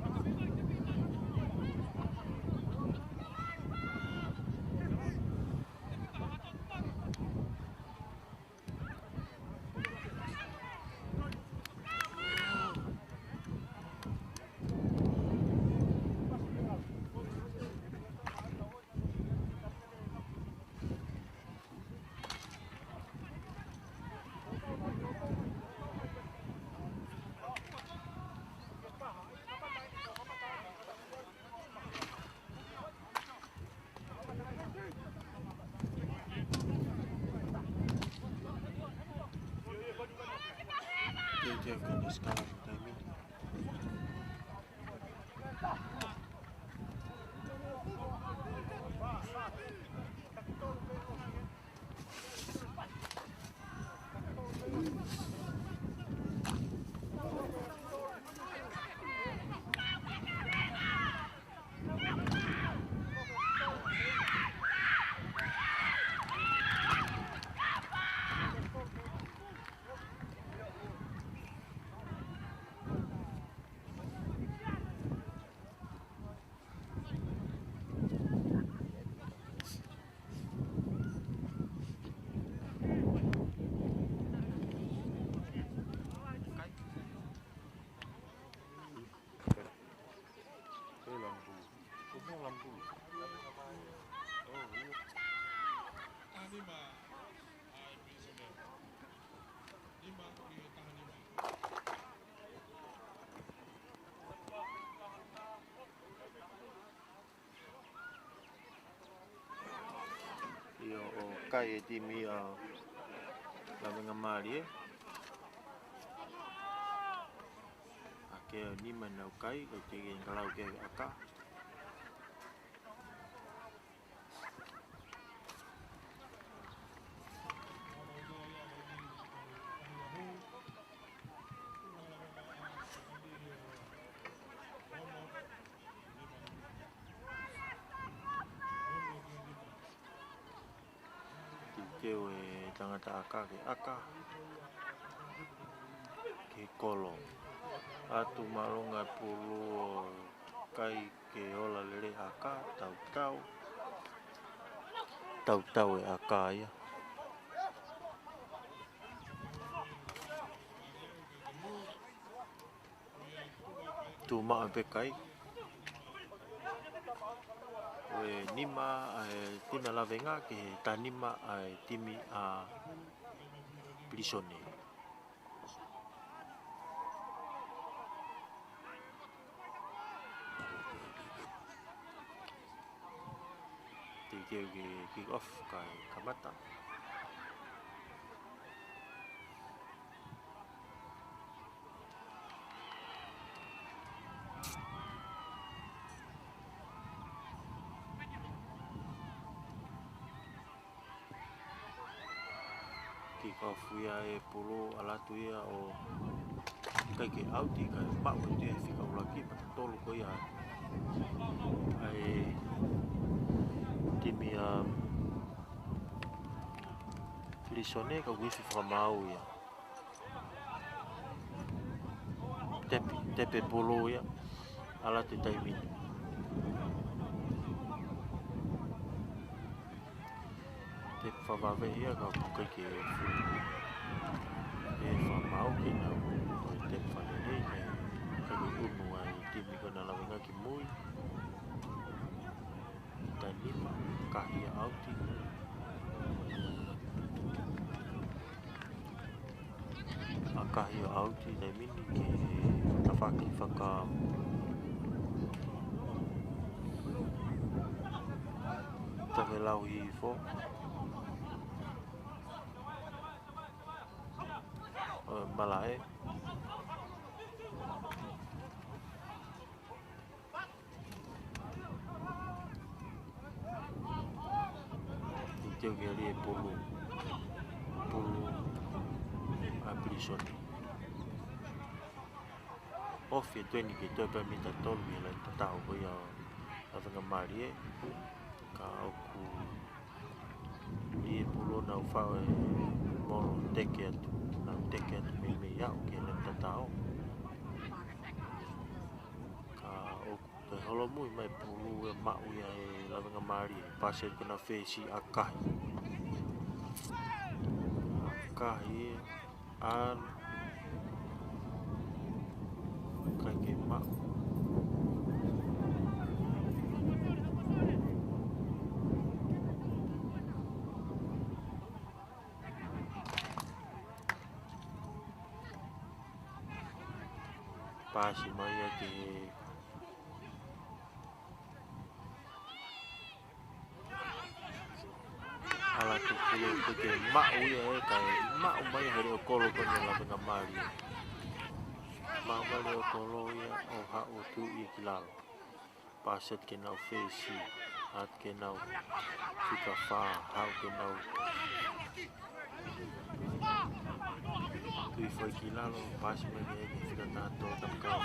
Dia kena sekarang timing. Io o kai e timi a lavenga Maria. Ake ni mana o kai o te ngalau ke aka. Teo e tangata aka ke kolo. atu malonga pulu kai ke ola lele aka tau e aka ia. Tu maa pe kai. We nima ai tina la venga ke tanima ai timi a prisone. Ke kick off kai kamata. Kick off ia e pulu alatu ia o kai ke auti kai mau te fika ulaki pa tolu ko ia ai timi a prisone ka wifi fra mau ia tepe pulu ia alatu taimi te whawave ia ka kai ke e whamau ki nau o te whanere me kai unu ai timi kona lawenga ki mui tanima kahia auti a kahia auti nei mini ki na whaki whaka tange lau hi fo malae teu ke ali e pulu a prisone ofi tueni ke toi pa mita tolu mi la tatau ko ia a whanga marie ka oku i e pulu na ufau e moro teke atu na teke atu me iau ke le tatau ka oku te holo mui mai pulu e mau ia e la whanga marie pase kuna whesi a kahi an kai ke mau pasi mai ia ke ala tu pulu ke mau ia e kai mau mai hari o kolo kona la whanga marie mau mai o kolo ia o ha o tu i ki lalo paset ke nau whesi at ke nau fika wha hau ke nau tui foi ki lalo pasi mai ke fika tato tamkau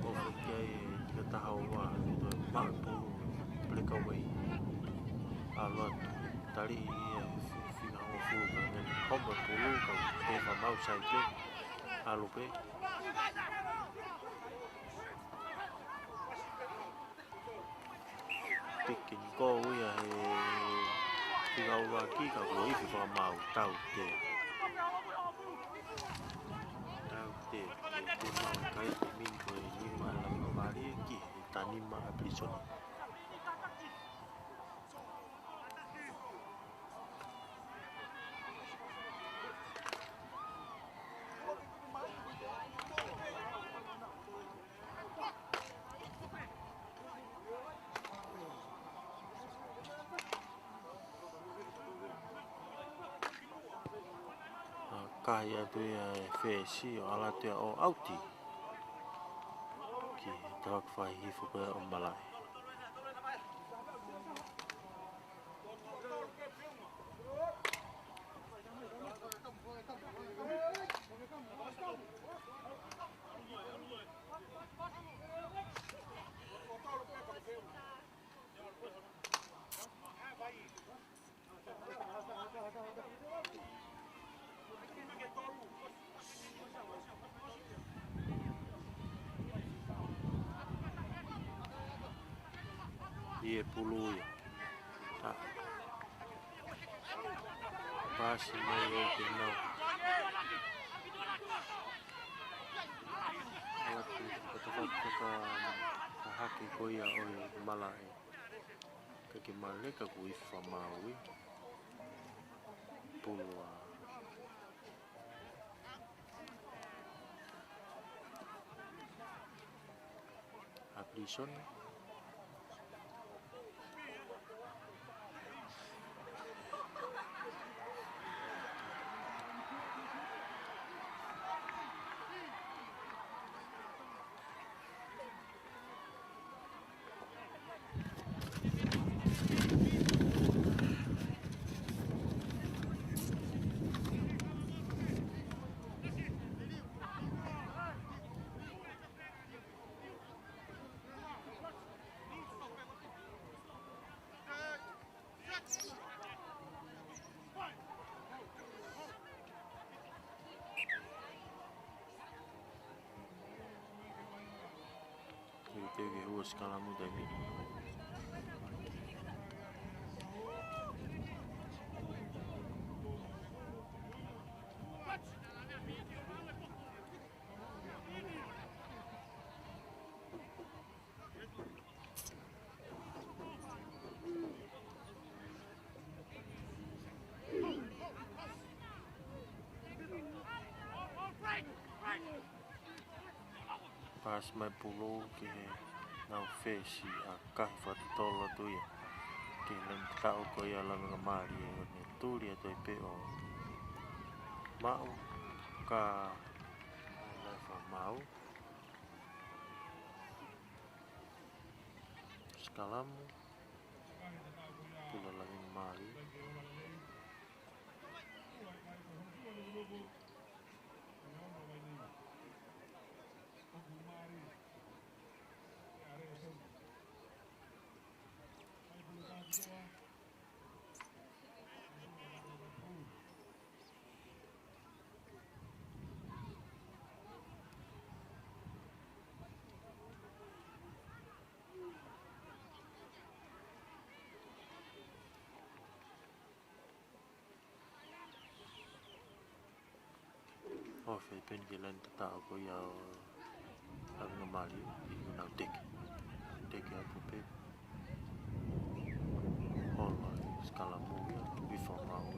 o fika e tika tahau wa to mau pulu pleka wei alo tari ia fika o fulu ka ngani komba pulu ka te wha mau sai pe alo pe pikin ko ia he fika o aki ka ko i fika mau tau te te mau kai te min ko e nima la mari ki tanima a prisone kai atu ia e whesi o ala tua o auti ki tawak whai hifu koe o malai e pulu ia. Pasi mai o ke nau. Watu patapataka haki koia oi malai. Kaki maleka kui whamaui. Pulua. Aplison. Teve rua escala muda aqui. Pas mai pulo ke nau fesi a kai whatola tuia. Ke len tau ko ia langa mari e ne turi atoi pe o mau ka lefa mau skalamu pula langa mari. Oh, pen ke len tau ko ia langa mari i nau teke aku pe. Hola, skala muia, bifo mau.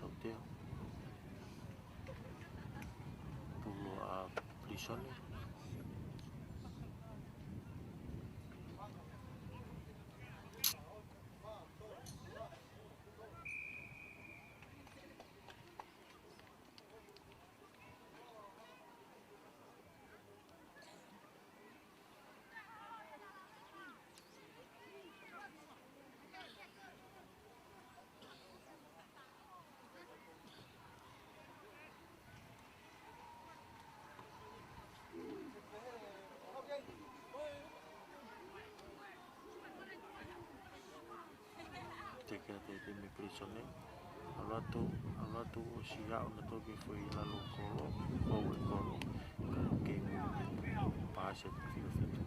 Tau teo. Pulo a plisone. Teke te me plisone. Alatu si au na toki foi la lokolo, o kolo. Ke pase fio fito.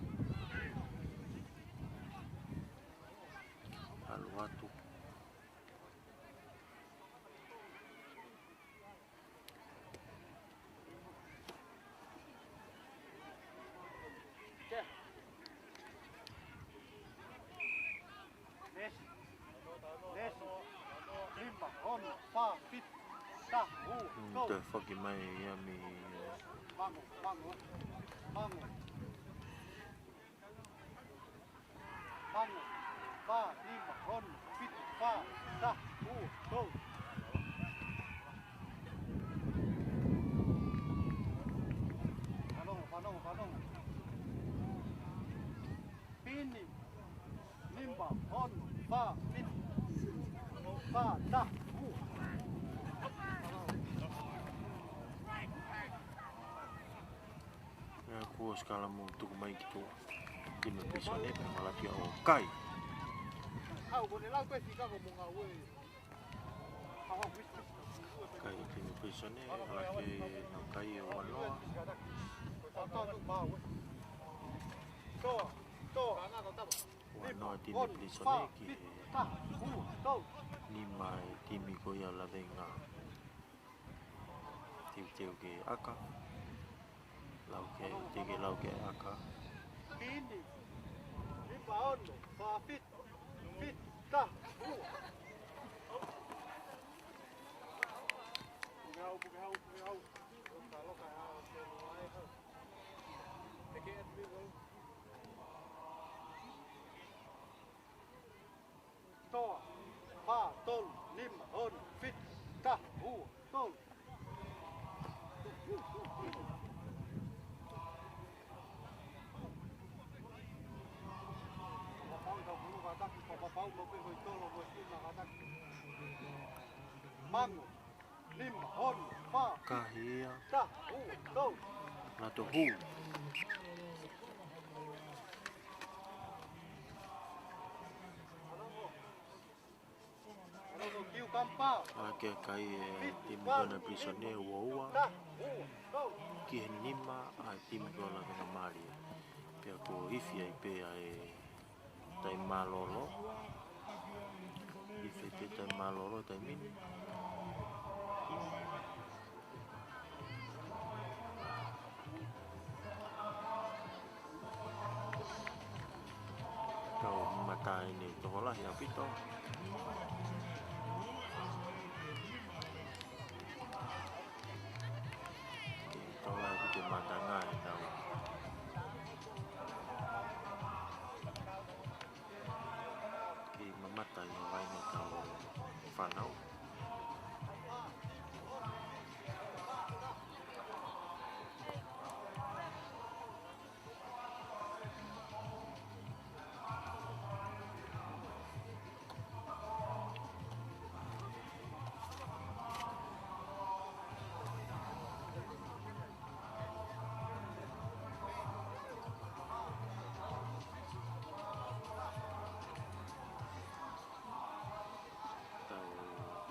Alatu the fucking Miami. Mango. Fa, lima, on, fit, fa, da, do. Panong. Pini, limba, on, fa, fit, fa, da, Aku skala mutu mai gitu. Di me plisone pe malaki o kai. Kai di me plisone malaki no kai o wanoa. Kawa tini hon, plisone fa, ki fit, ta, hu, tol. ni mai timi ko ia la venga. Tiu ke aka. Lau ke aka. Kini. Limpa hon, fa, fit, ta, hu. Pugau. Lokai hau, kelai hau. Tekee et viivol. Toa, fa, tol, lim, hon, fit, ta, hu, tol. Mango, lim, hon, fa, Kahia. ta, hu, tol. Na to hu. Ano kiu kampau. Ake kai timi ko na plisone ua. Ta, hu, tol. Ki he nima a timi ko la venga mari. Pea ko ifi ai pea e tai malolo. Ifi te tai malolo tai mini. Kau mata ini toko lahi a pito. Toko lahi pito mata ngai tau. Ki mamata i vaine tau whanau. Tau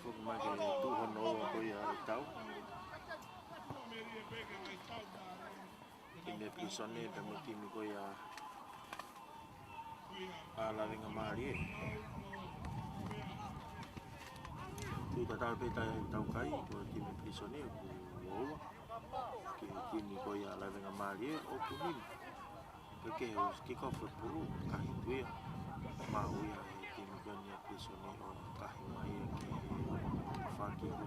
Fuk mai ke tu hono ko ia tau. Kimi pisone da mo kimi ko ia ala venga mari. Tu tata pe tau kai ko kimi pisone ko kimi ko ia ala venga mari o kunim. Porque os que cofre pulu carro tu ia mau ia kimi ko ia pisone o carro mai que faki ko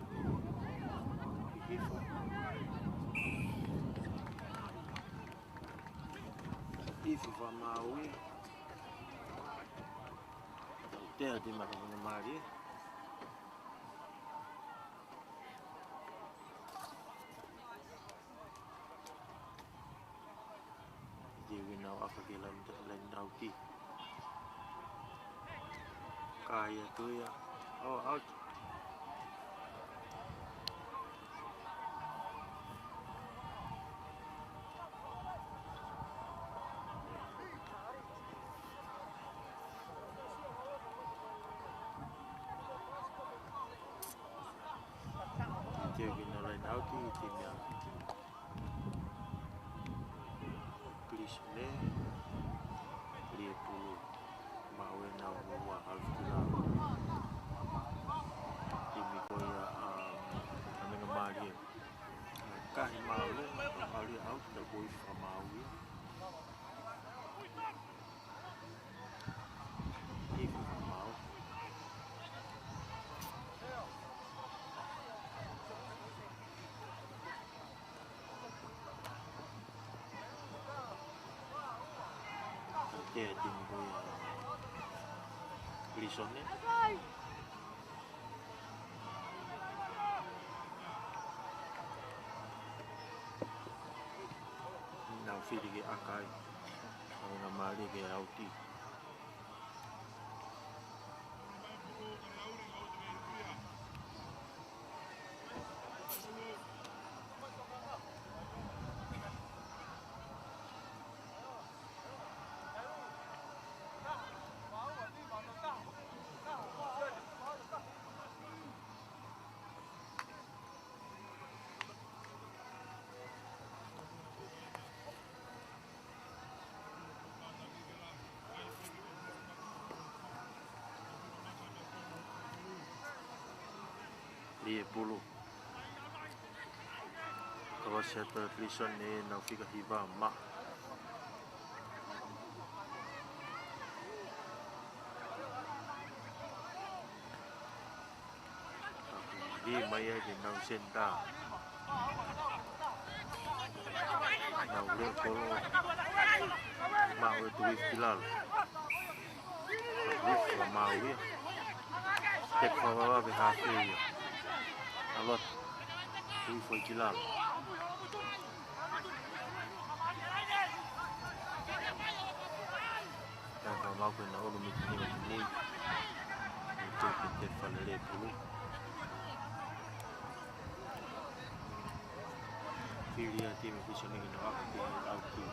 Ifi fa maui. Te ati maka na mari. Di winau apa kilam lain dauti. Kaya tu ya. Oh out. Dia gina lain dauti timnya. Please ne. Dia pulu mau na wa alfila. Timi ko ya kami ngamari. Kahit mau ali out da boy from Maui. Ifi mau. Dia tim ko ya Lisone. Now feeding it akai. Ang mali ke auti. Dia pulu. Kalau saya terlisan ni nak fikir hiba mak. Dia maya je nak senda. Nak boleh kalau mak itu istilal. Nak mau ya. Tek bawa berhasil. Alot, ini foi kilal. Dan kalau mau kena orang ini, itu kita falele pulu. Filia tim bisa ni kena waktu auti.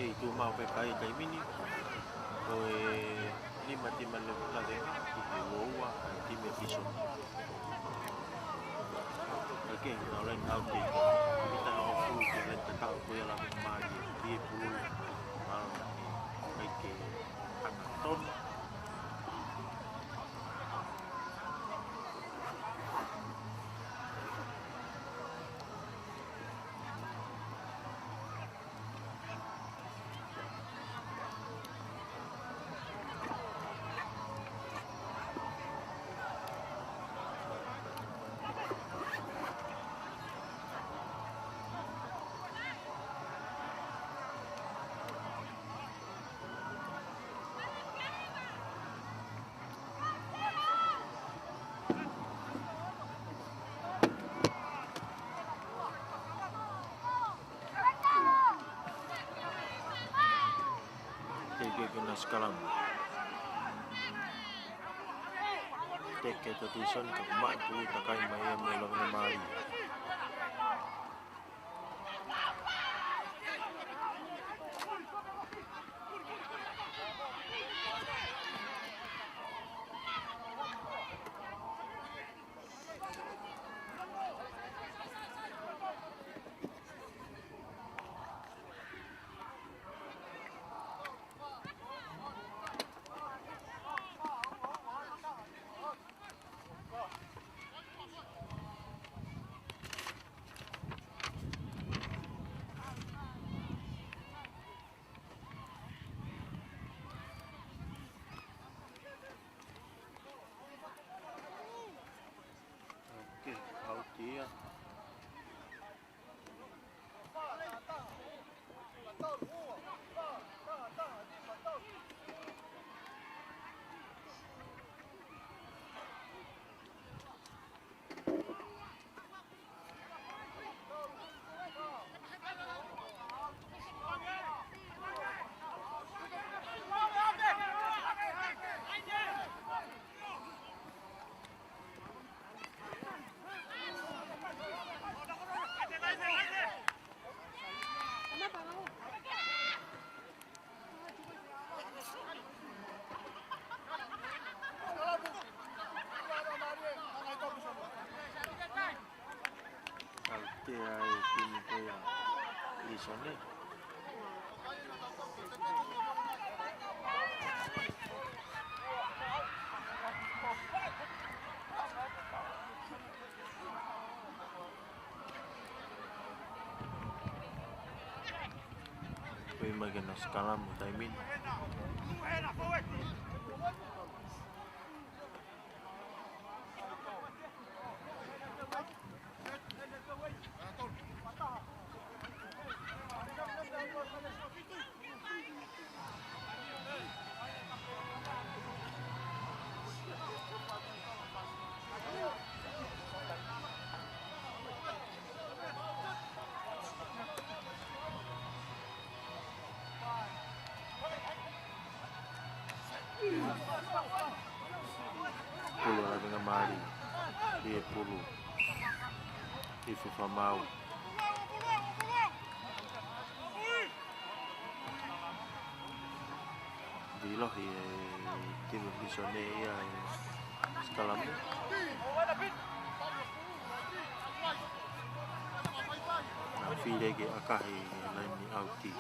Itu mau PKI kayak ini, koi lima tim lagi, itu wawa, tim episode. Oke, orang tahu deh, kita nak offer kita tahu koi lagi maju, dia pun baik ton. Kena sekalam. Tek kita tulisan ke mak puluh takai maya melong mari. Okey, Auti ya. Auti ai tim ko ya. Di sana. Koi magana sekalam taimin. Puluh lagi ngemari. Dia puluh. Di FIFA mau. Di loh ya tim bisone ya sekalam. Nah, file ke akahi lain ni Auti.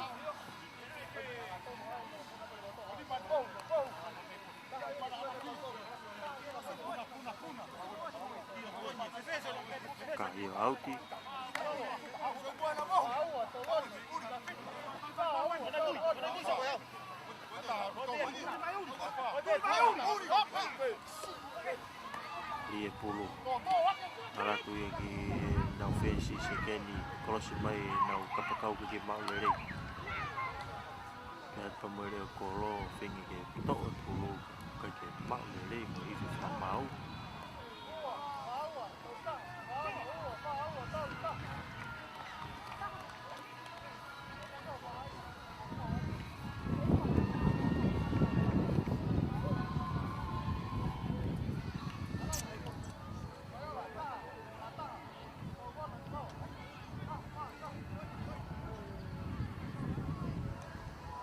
Akahi Auti. Dia puluh. Ara tu yang ki nau fancy sekali. Kalau si mai nau kapakau ke mau lele. Dan pemere kolo fengi ke tok puluh ke mau lele ko ifu mau.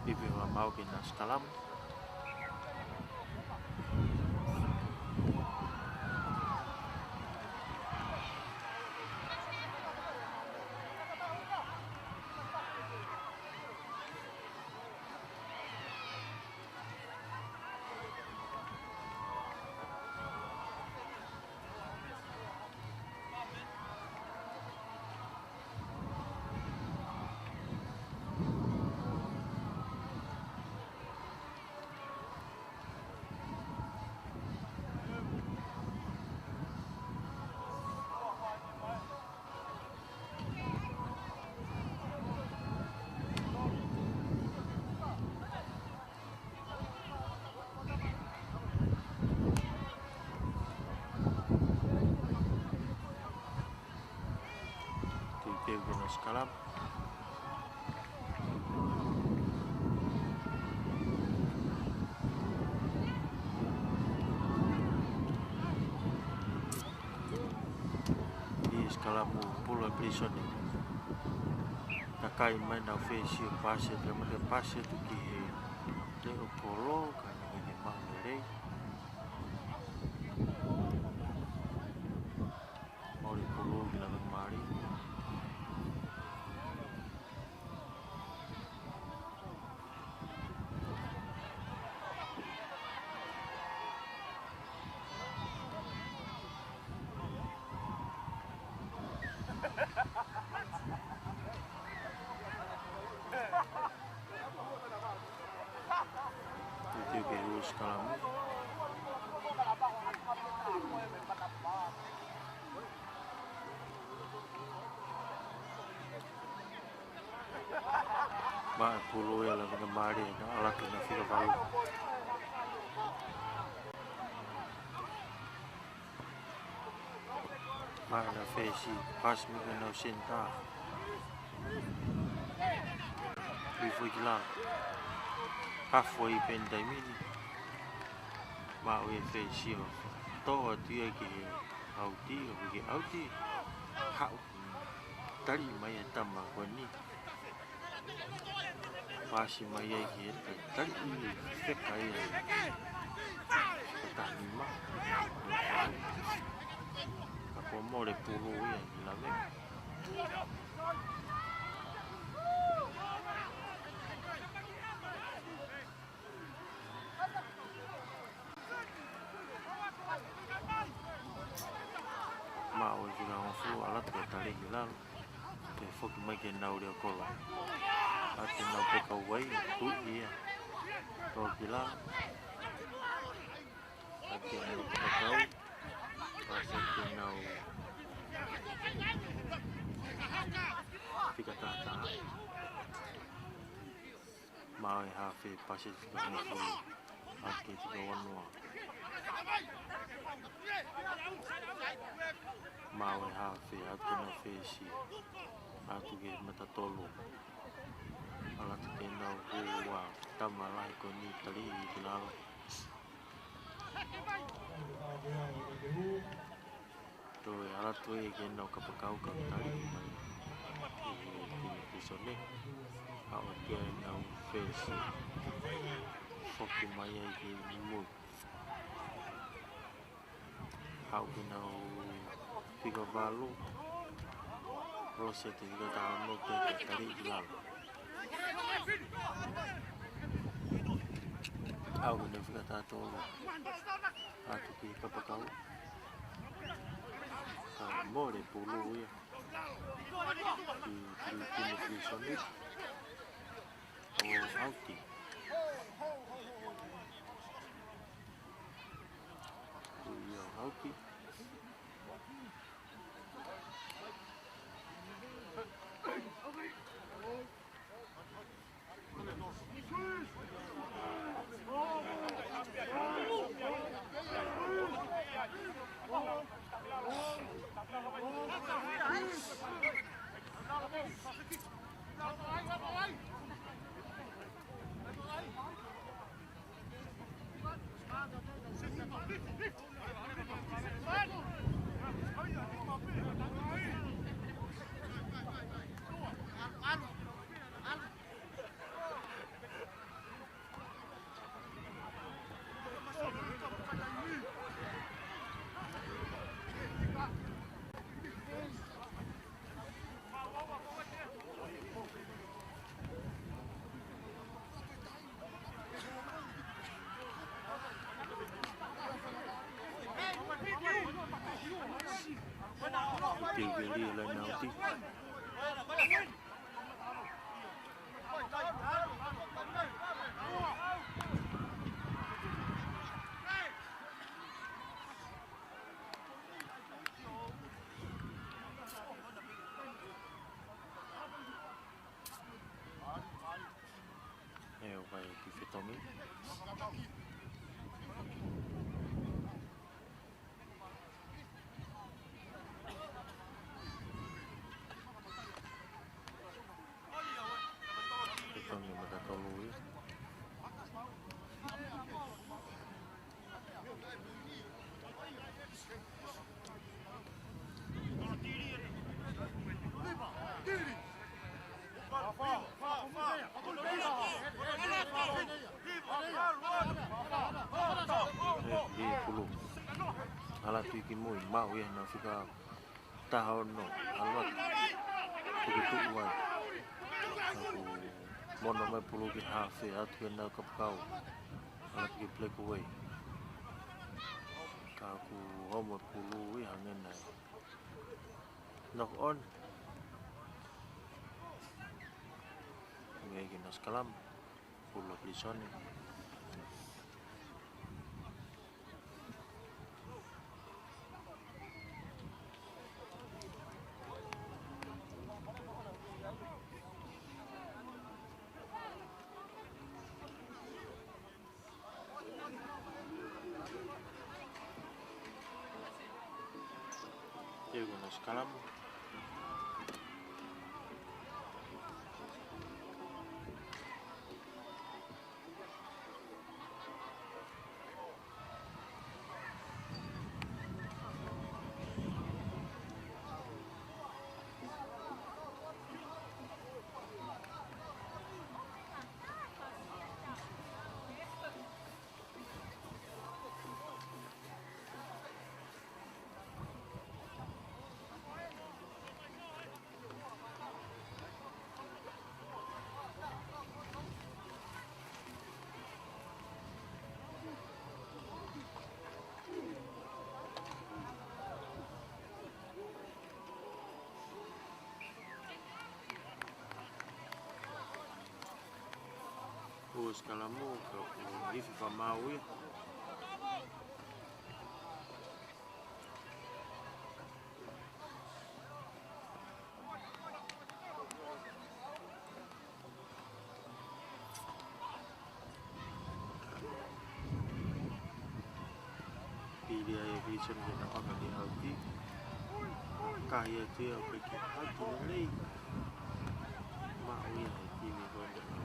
Ibu mau ke nas kalam. Kalam. kalamu pulo prisone. Takai mai na fesi pase te pase tu ki he te o polo ka ni mangere. Ori polo ki la mari. Itu ke urus kalamu. Ma polo ya la mari na ala ke na fika balu. Ma na fesi pas mi na senta. Foi de lá. Foi pendai mini. Ma o e fesi o. To tia ki auti o ki auti. Hau. Tari mai e tama ko ni. Pasi mai e ki tari i feka e. Ta ni ma. Ka po more pulu e ni la me. Ma o jina o fu ala te tari hilal. Te foki mai ke nau rea kola. Ate nau peka uai, tu ia. Tō ki la. Ate nau peka kau. Ase te nau fika tata. Ma e hawhi pase fika nau ake tika wanua. Ma e hawhi ate nau fesi. Atu ke matatolo. Ala te ke nau hua tama lai ko ni tari i kinalo. Toi ala toi ke nau kapakau ka tari mai. Kini pisone. Ao ke nau fesi. Foki mai ai ke mui. Ao ke nau fika valu. Rose te fika tāno te tari i kinalo. Au ne fika tātolo. Atu ki kapakau. Ka more pulu ia. Ki kini pisone. O auti. Ia auti. Tigeli la nauti. Vai que fitomi. mau ya na fika tahu no alot begitu uai aku mono mai pulu ki hafe atu na kapkau alat ki plek away kaku homo pulu wi hangen nai knock on ngai ginas kalam pulu prison ginas kalam os kalamu ka ifi fa mau ya pilih ayah vision kita akan dihati kaya dia pergi hati lagi mau ya ini kau dia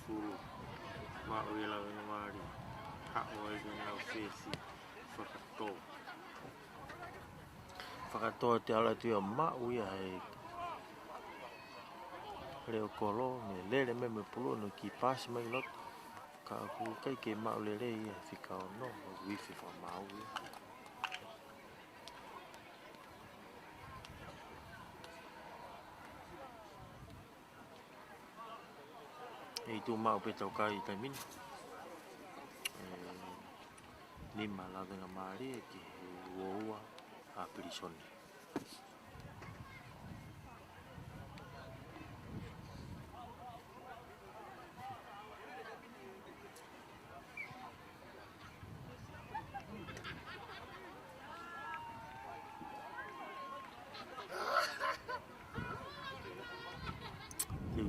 puluh mau ya lawan mari hak woi dengan fesi fakato tiala tu ya mau ya leo kolo lele me puluh no kipas mai lot ka aku kai ke mau lele ya fikau no wifi fa mau itu mau petau kai tamin lima la dengan mari ke woa a prison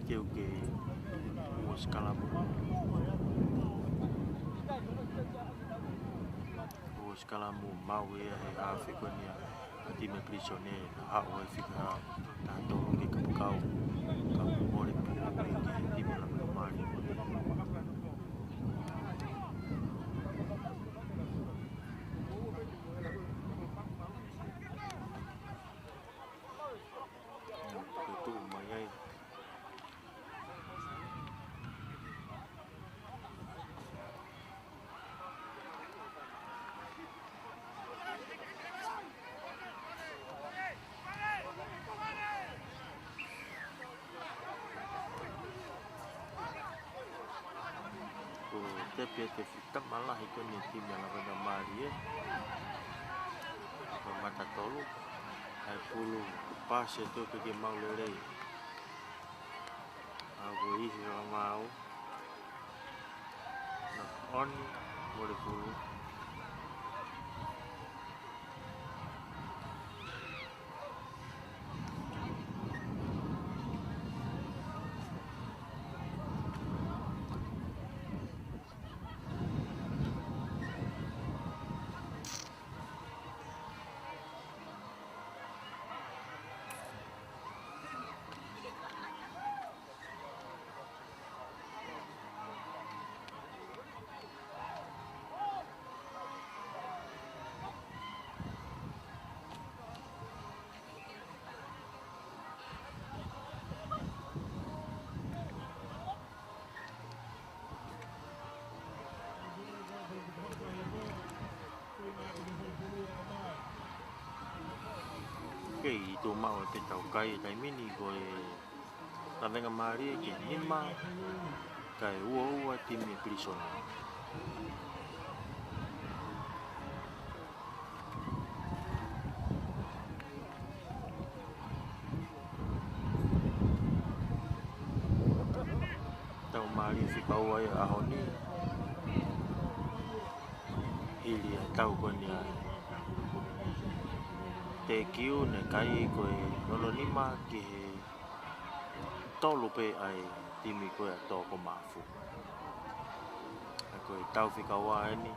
que os kalamu mau ya Afrikania di me prisioner hak wa fica tanto que kau boleh di dalam lemari itu mayai tapi te fitam malah ikut tim yang ada Maria mata tolu hai pulu pas itu ke mau lele aku isi mau on boleh pulu kei I tō mau e te tau kai e taimini ko e na venga maari e ke nima ka e ua timi e Prisona. Tau maari e whikaua e ahoni ili e tau koni ai. Te kiu ne kai ko e nono nima ki he tolu pe ai timi ko e tōko mafu. Ko e tau whikaua e ni.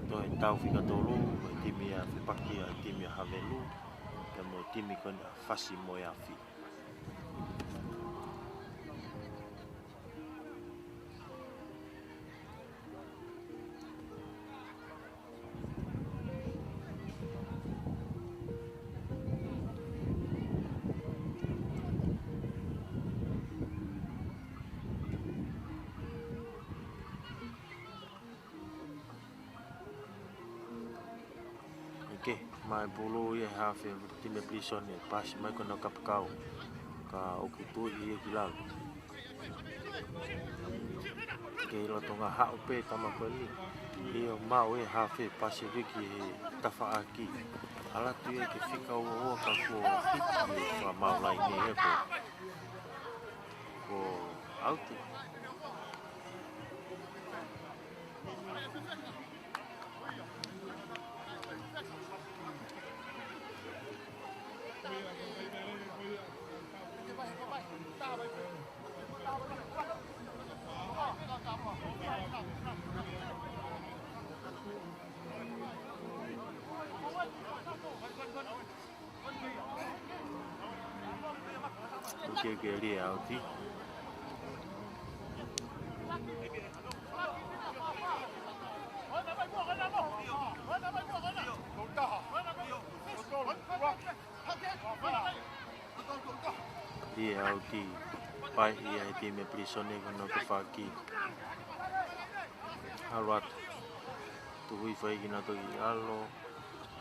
To e tau whikatolu ko e timi a whipaki a timi a havelu. Ke mo timi ko ni a whasi mo e awhi. Okay, mai bulu ia hafe time Prisona e pas mai kona kapakau ka okutu I ki lalu. Ke ilo tonga hau pe tama koni Io mau e hafe pas e wiki he tafa aki. Ala tu e ke whika ua ka ko hiki e mau lai ne e ko auti. Ke lia auti. Ia auti pai ia e time Prisona kono ke whaki. Aluat tuhui whai kina toki alo.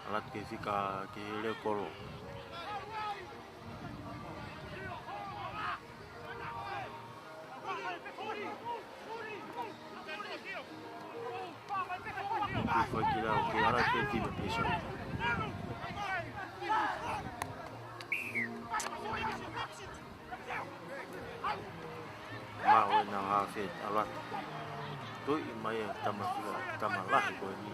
Alat ke whika ke hele kolo. Foi que lá o que ela tem time Prisona. Mau na hafe alat. Tu mai tama lah ko ni.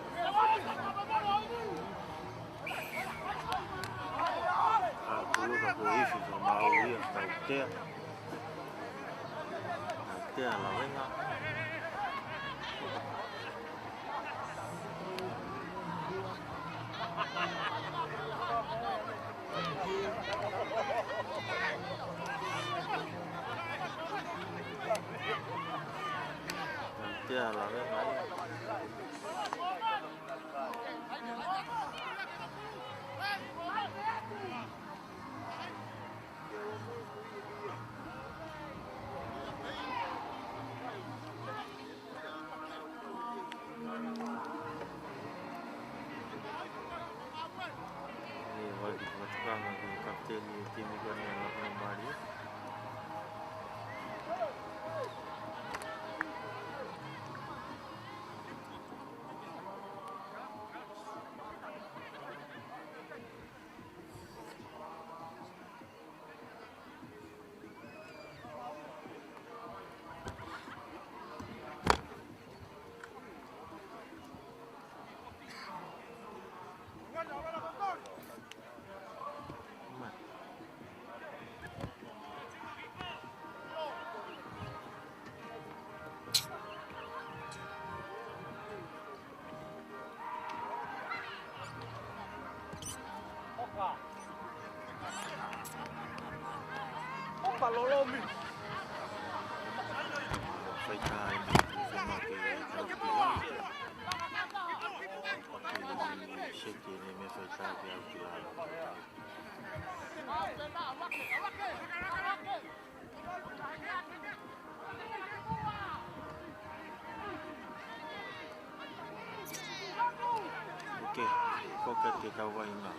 Dulu ka ko ifi ko mau ia ka te. Te la venga. Te la venga. Kapten tim ko ni ang Mario. Palolomi. Foi time. Shake ni me foi time ya kilala. Koke te tau wainga.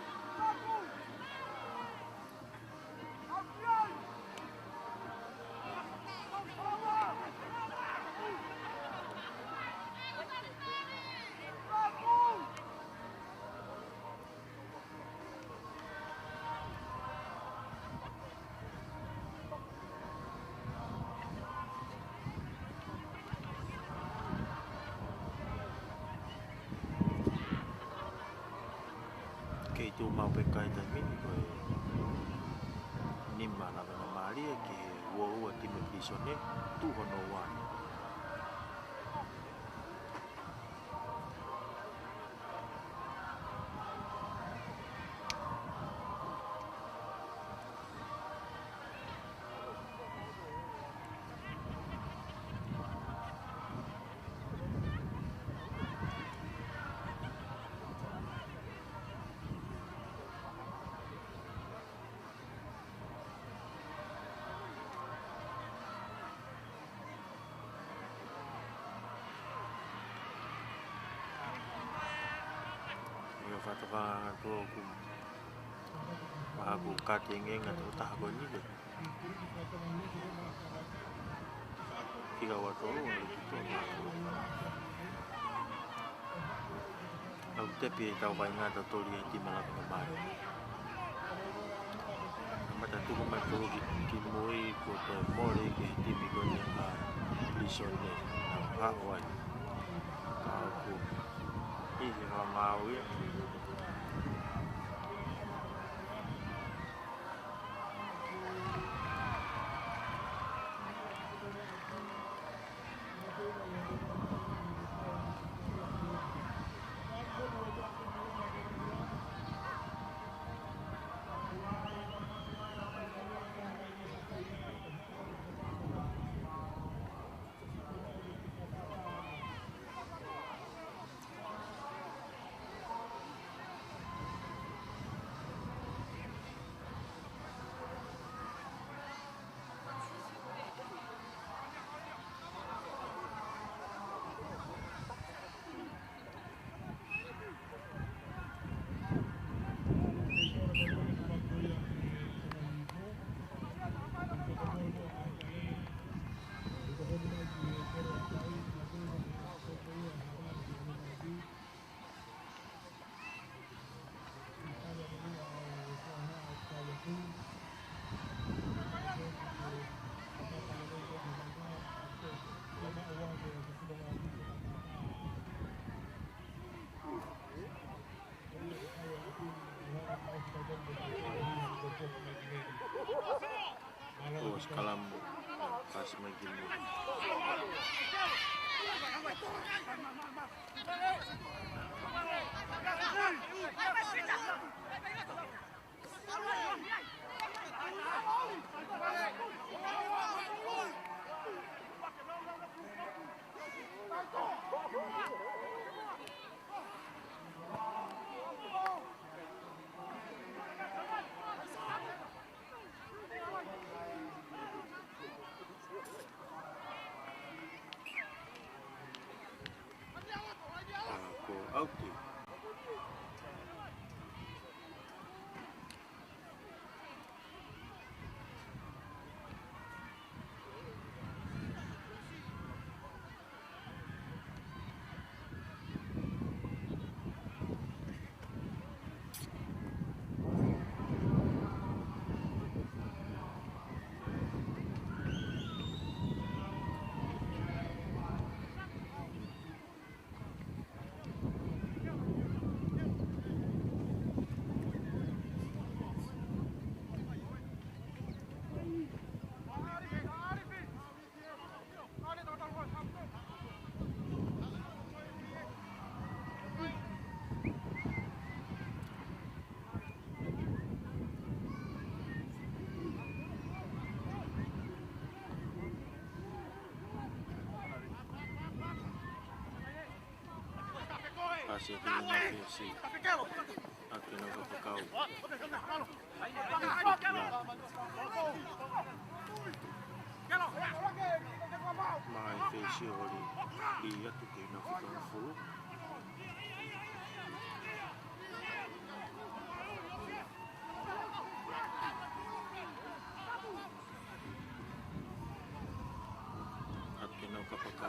Kei tū mau pe kai tai mini koe nima na vena maalia ki ua ua time pisone tūhono wani. Whatawanga tō ku aku kati ngenga tō taha koe nile. Tika wato ua ki tō mātua. Au tepi e tau vai ngata tori e timala kona mai. Mata tuku mai tō ki moi ko te mori ki timi kone a lisone na Hawaii. Ka aku ihi ha mau ia. Os kalambo pas magilmo. Okay. Así que no me sí. Aquí no lo tocao. Mai fez ori e atu que não fica no fogo.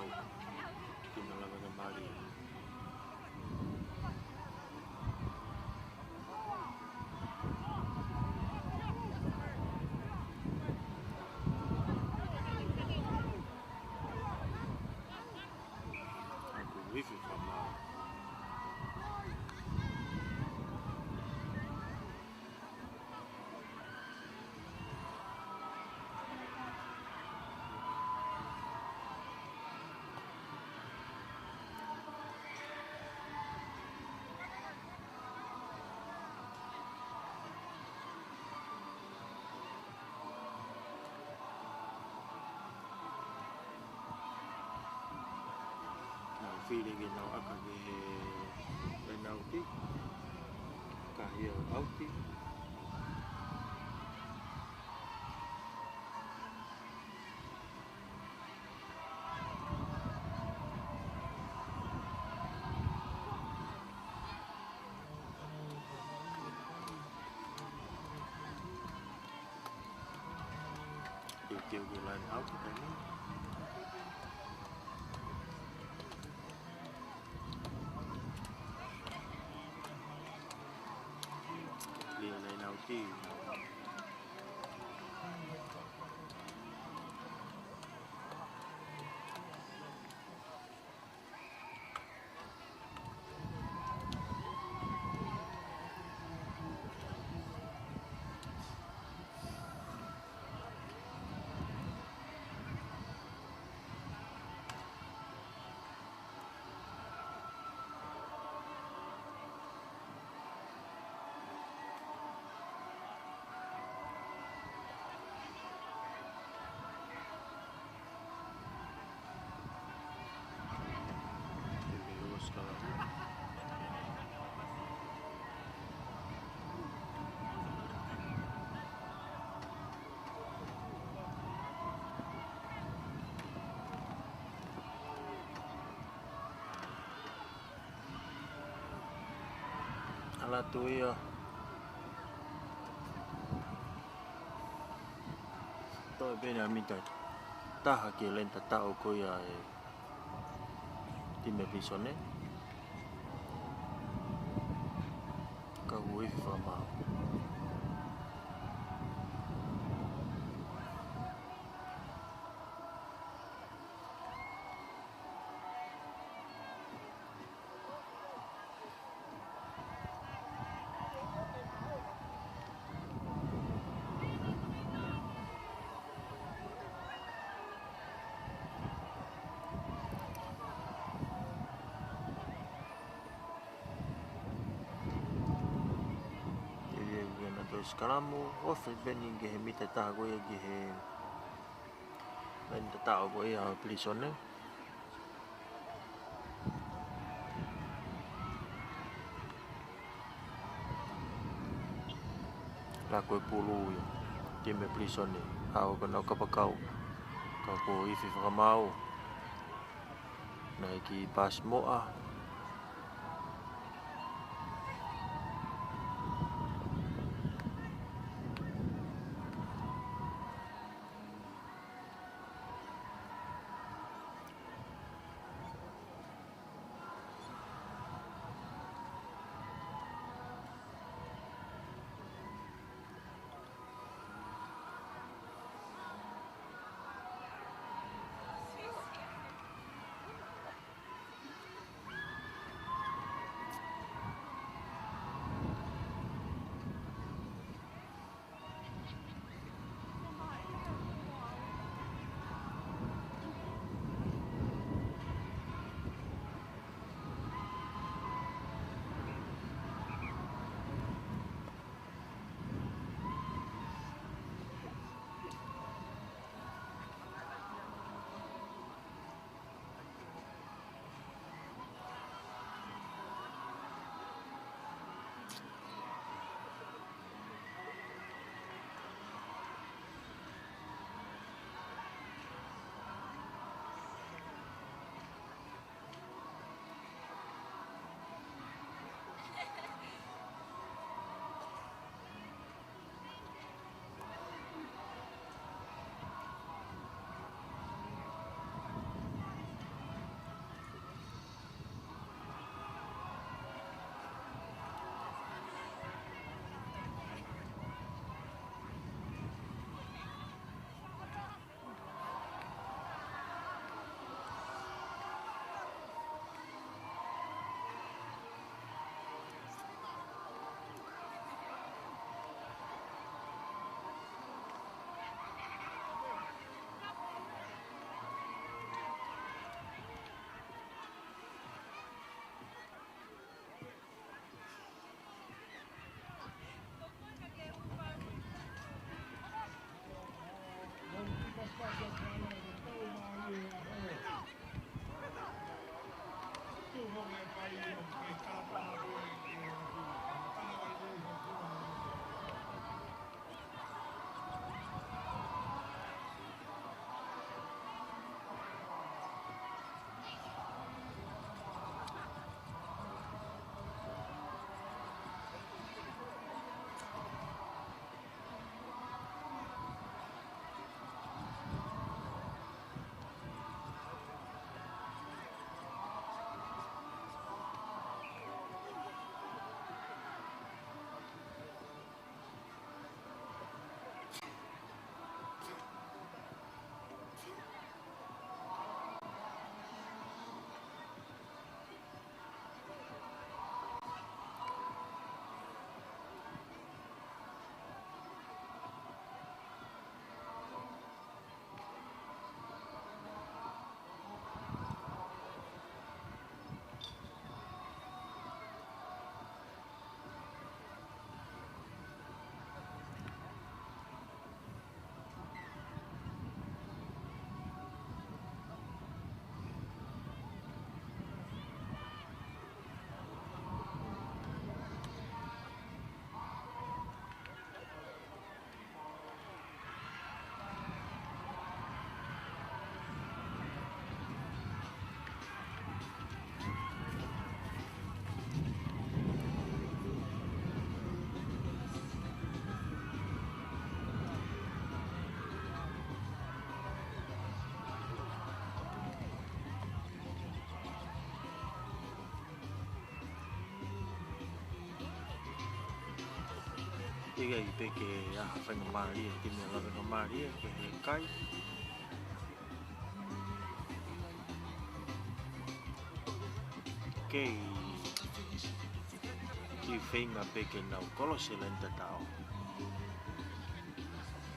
nau kina lava ke mari. Aku wifi sama nau fili ke nau aka ke he nau ti kahia auti. Kêu ke lain auti tadi. Dia lain auti. Ala tu ia toi bene minta taha ke lenta tau ko ia e time pisone ka wifi fama Sekalamu office bening ke mita taha ko ia ke lenta tau ko ia pisone la ko pulu ia time pisone au ko no kapakau ka ko ifi famau na ki pas moa Tiga ipe ke whenga Māori e te mea la whenga Māori e ke he kai. Ke i whenga pe ke nau kolose len te tau.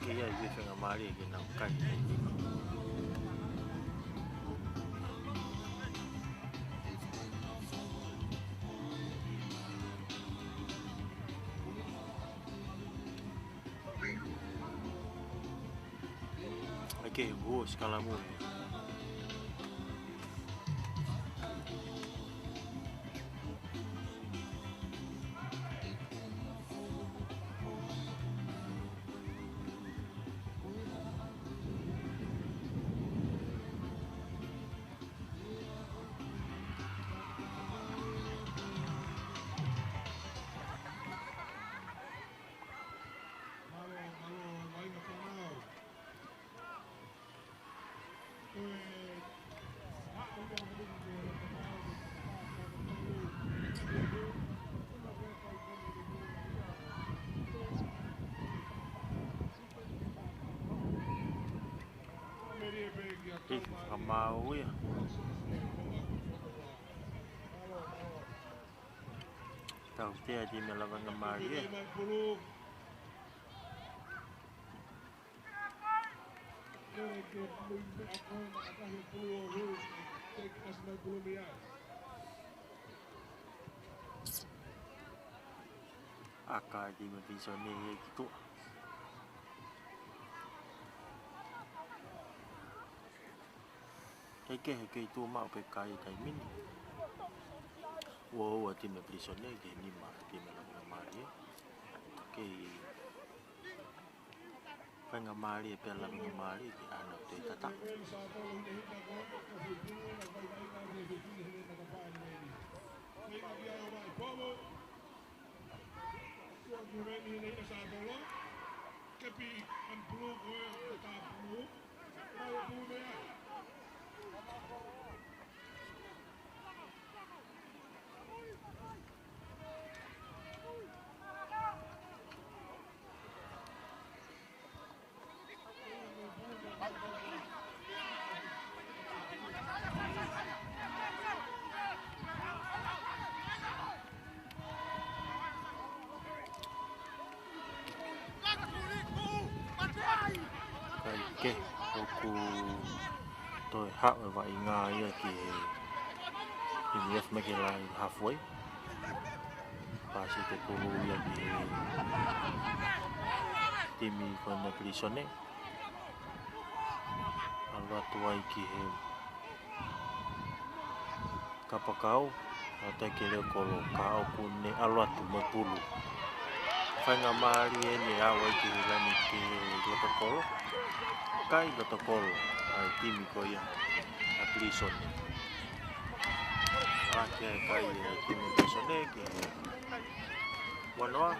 Ke ia i whenga Māori e ke nau kai. Ke ho skala mo. Maui tau te di me lava nga Māori e aka di me visone e ki tu ke tu mau pe kai tai mini wo ti me visone ke ni ma ti me lava nga Māori ke whenga Māori e pe lava nga Māori ke ana te tata ke oku toi hak wa inga ia ki me ke lai halfway pasi te kuru ia ki timi kona prisone alwa tuai ki he kapakau o te ke leo kolo ka o kune alo atu me pulu. Whainga maari e ne awa i ke lani ke lota kolo. Kai lota kolo ai timi ko ia a prisone. Ake ai kai e timi prisone ke wanoa.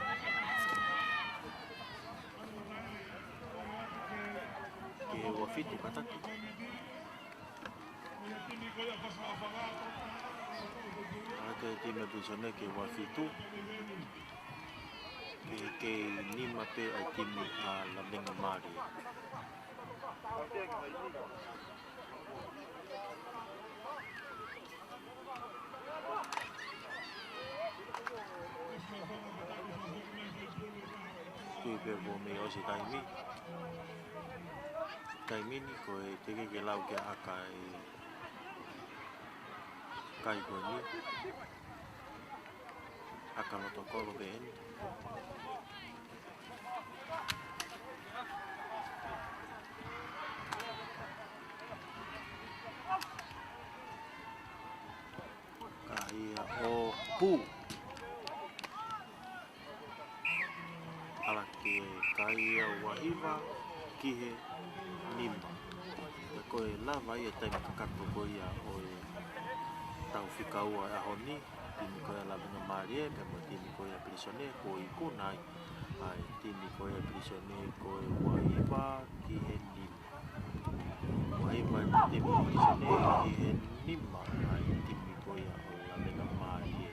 Ke wafitu kataki. Ake timi prisone ke wafitu. Ke nima pe ai timi a la menga maari. Kui pe po me o se taimi. Taimi ni ko e teke ke lau ke aka e kai ko ni. Aka loto kolo pe eni. Kahia o pu. Ala ke kahia wahiva kihe nima. E koe lava ia taimi kakato ko ia o e tau whika ua e aho ni. Timi koe la minga maari e, pe mo timi koe a prisone ko i kunai. Ai timi koe a prisone ko e wahiva kihe nima. Wahiva e timi prisone kihe nima. Ai timi koe a o la minga maari e.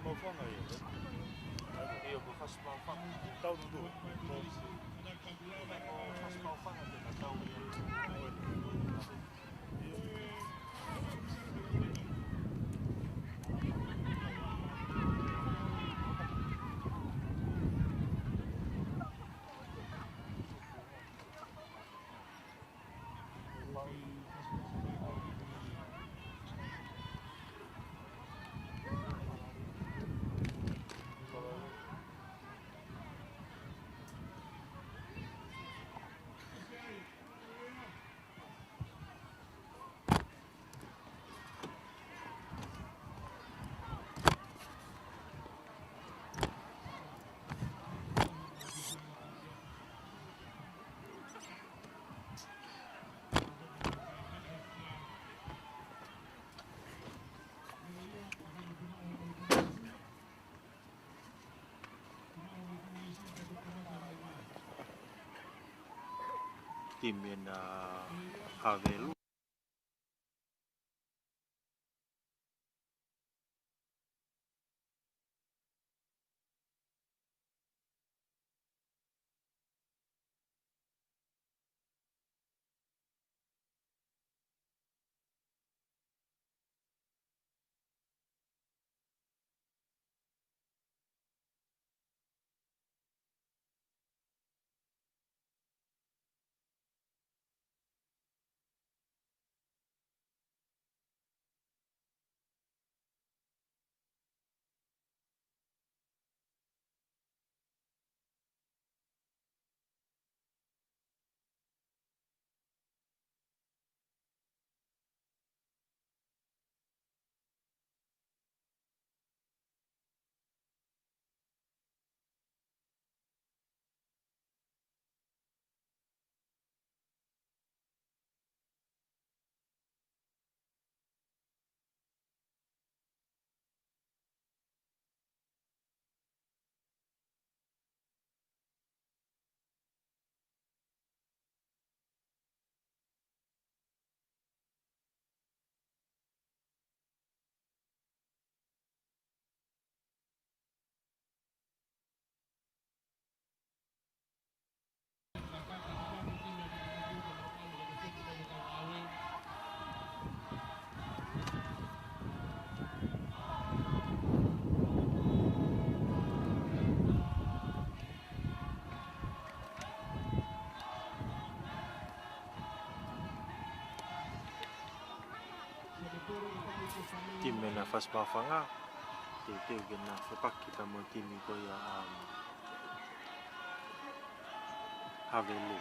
Mauwhanga ia, ia ko fas mauwhanga, tau no dua. Ko fas mauwhanga te ka tau ia. Timena Havelu. mena fas mawhanga. Te gana whapaki ka mo timi ko ia Havelu.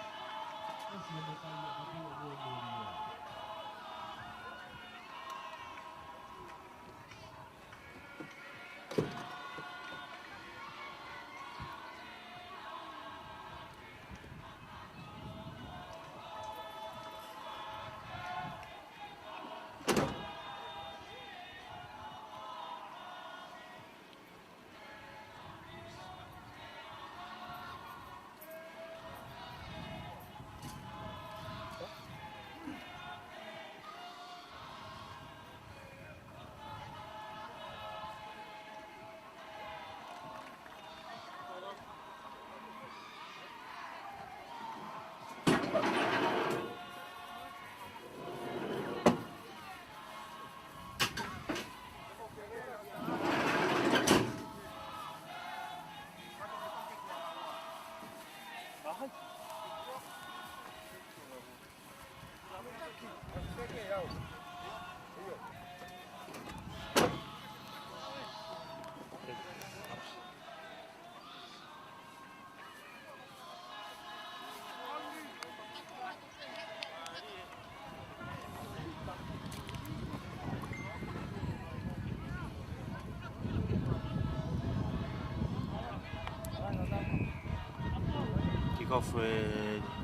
Kickoff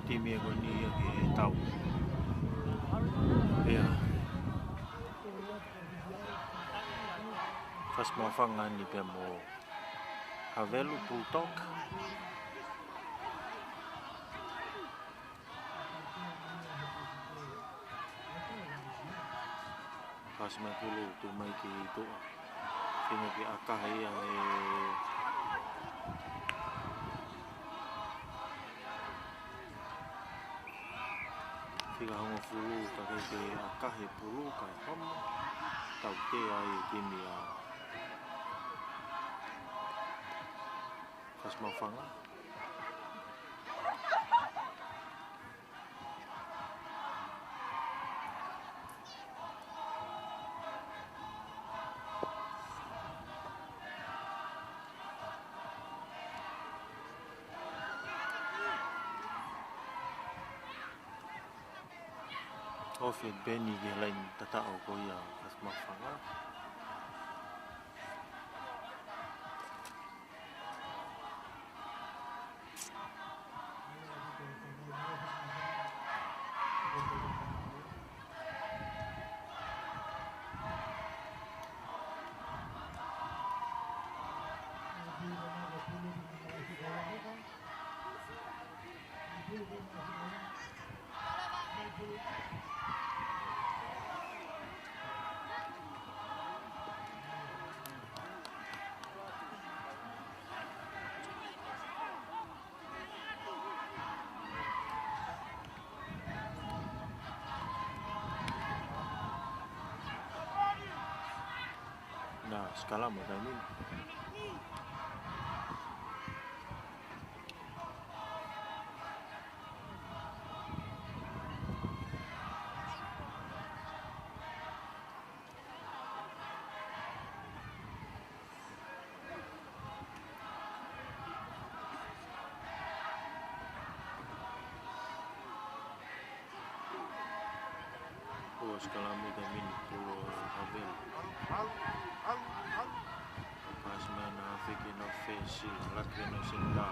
timi e koni ke tau. Ia. Fas mawhanga ni pe mo Havelu Bulldog. Fas mai pulu tu mai ki tu. Kini ki akahe ia Figa hongo fulu ka ke akahe pulu ka homo. Tau te ai timi a Fas mawhanga. Ofi Benny ke lain tatao ko ia Fas mawhanga. Nah, skala mo dami. Skala mo dami pulo Havel. Pasmana fikin ofesi Latvia Sinda.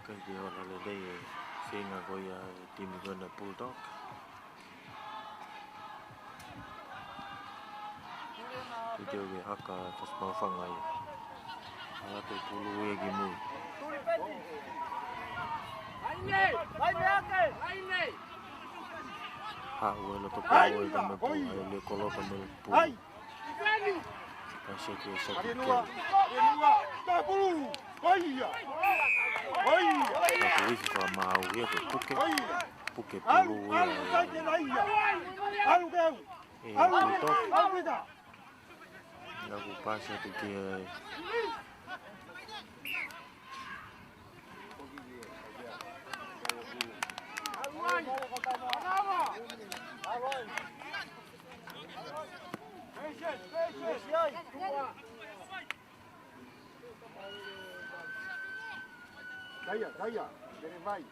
Cái gì gọi là đây khi ngà coi tìm gần là Bulldog. Thì chơi về hắc phát mau phăng này. Ala tu pulu lagi mu. Ha, uelo tu pulu também pu, ele coloca no pulu. Pensei que ia ser pequeno. Mas o wifi foi mal, ia que porque pulu Bulldog. Lagu pasal tu dia. Daya, jadi baik.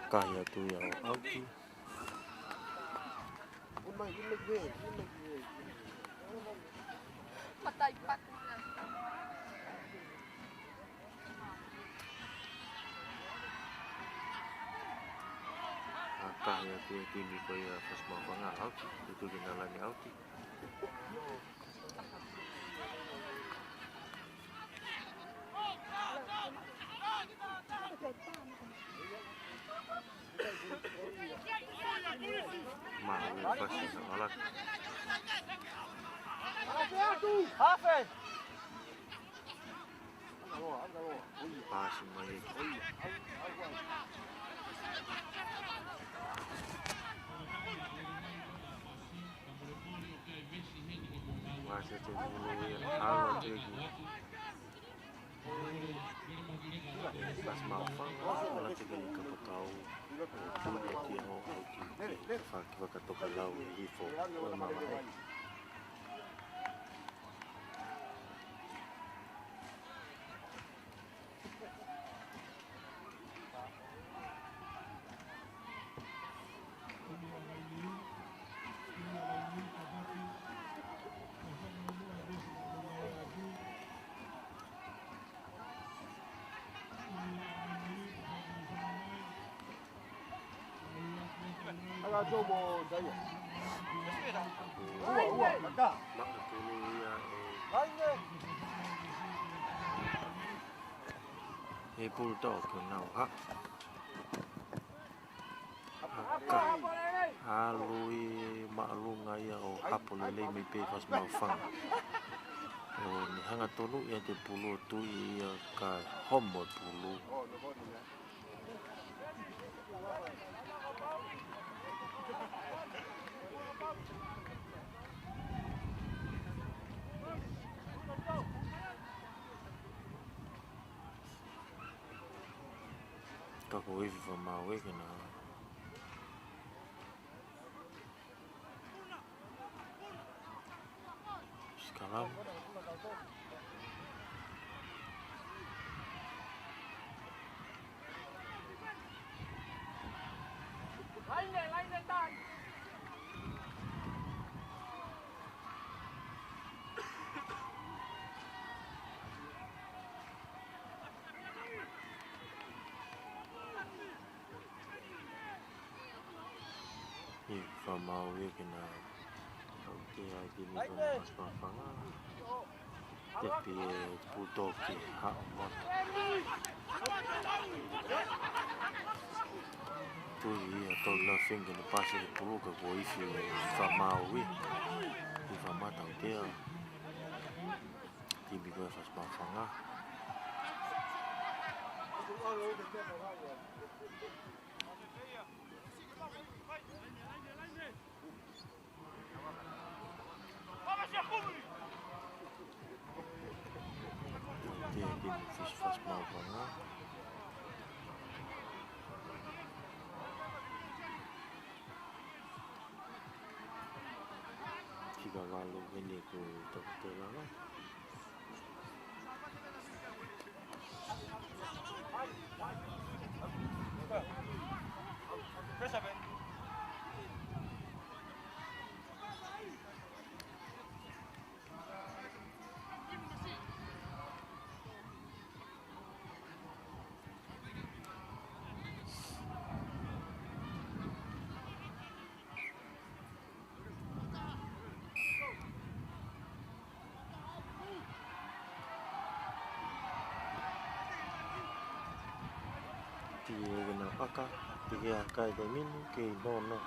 Kaya tu ya auki. Patay pat. Kaya tu timi ko ya pas mau banga auki. Itu kenalan ni auki. Mahal pasti alat. Hafiz. Pasi mai. Masih tu dulu yang alat lagi. Pas mau fang, alat juga ni kau tahu. Tu dia dia mau auki. Fakir fakir tu kalau info, memang ada. Agak coba daya. Maka. Mak dulu ya. Bulldog kenal hak. Haka. Halui malu ngaya o hapolele mi pe pas mau fang. Ni hanga tolu ya te pulu tu ia ka homo pulu. Kako hivi va maweke na sekarang va maweke na oke lagi ni mas pafanga tapi Bulldog hak mot tu ia tol la finga no pase de pulu ka ko ifi va mawi va mata o dia tibi ko fas pafanga dia fish fast mau banget. Jika lalu ini ku tertelangan. Tiga na aka, tiga kai de minu ke no.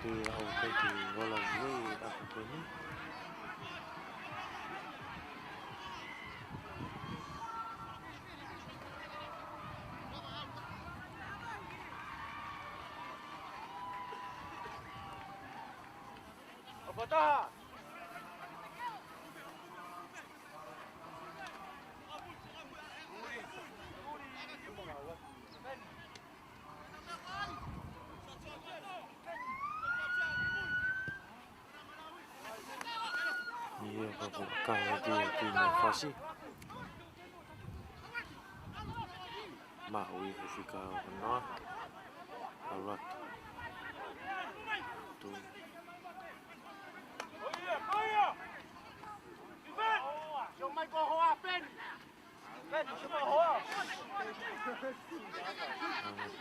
Di auto di wala way ako ko ni Abataha. iya ako kaya di nafasi maui fika no alright tu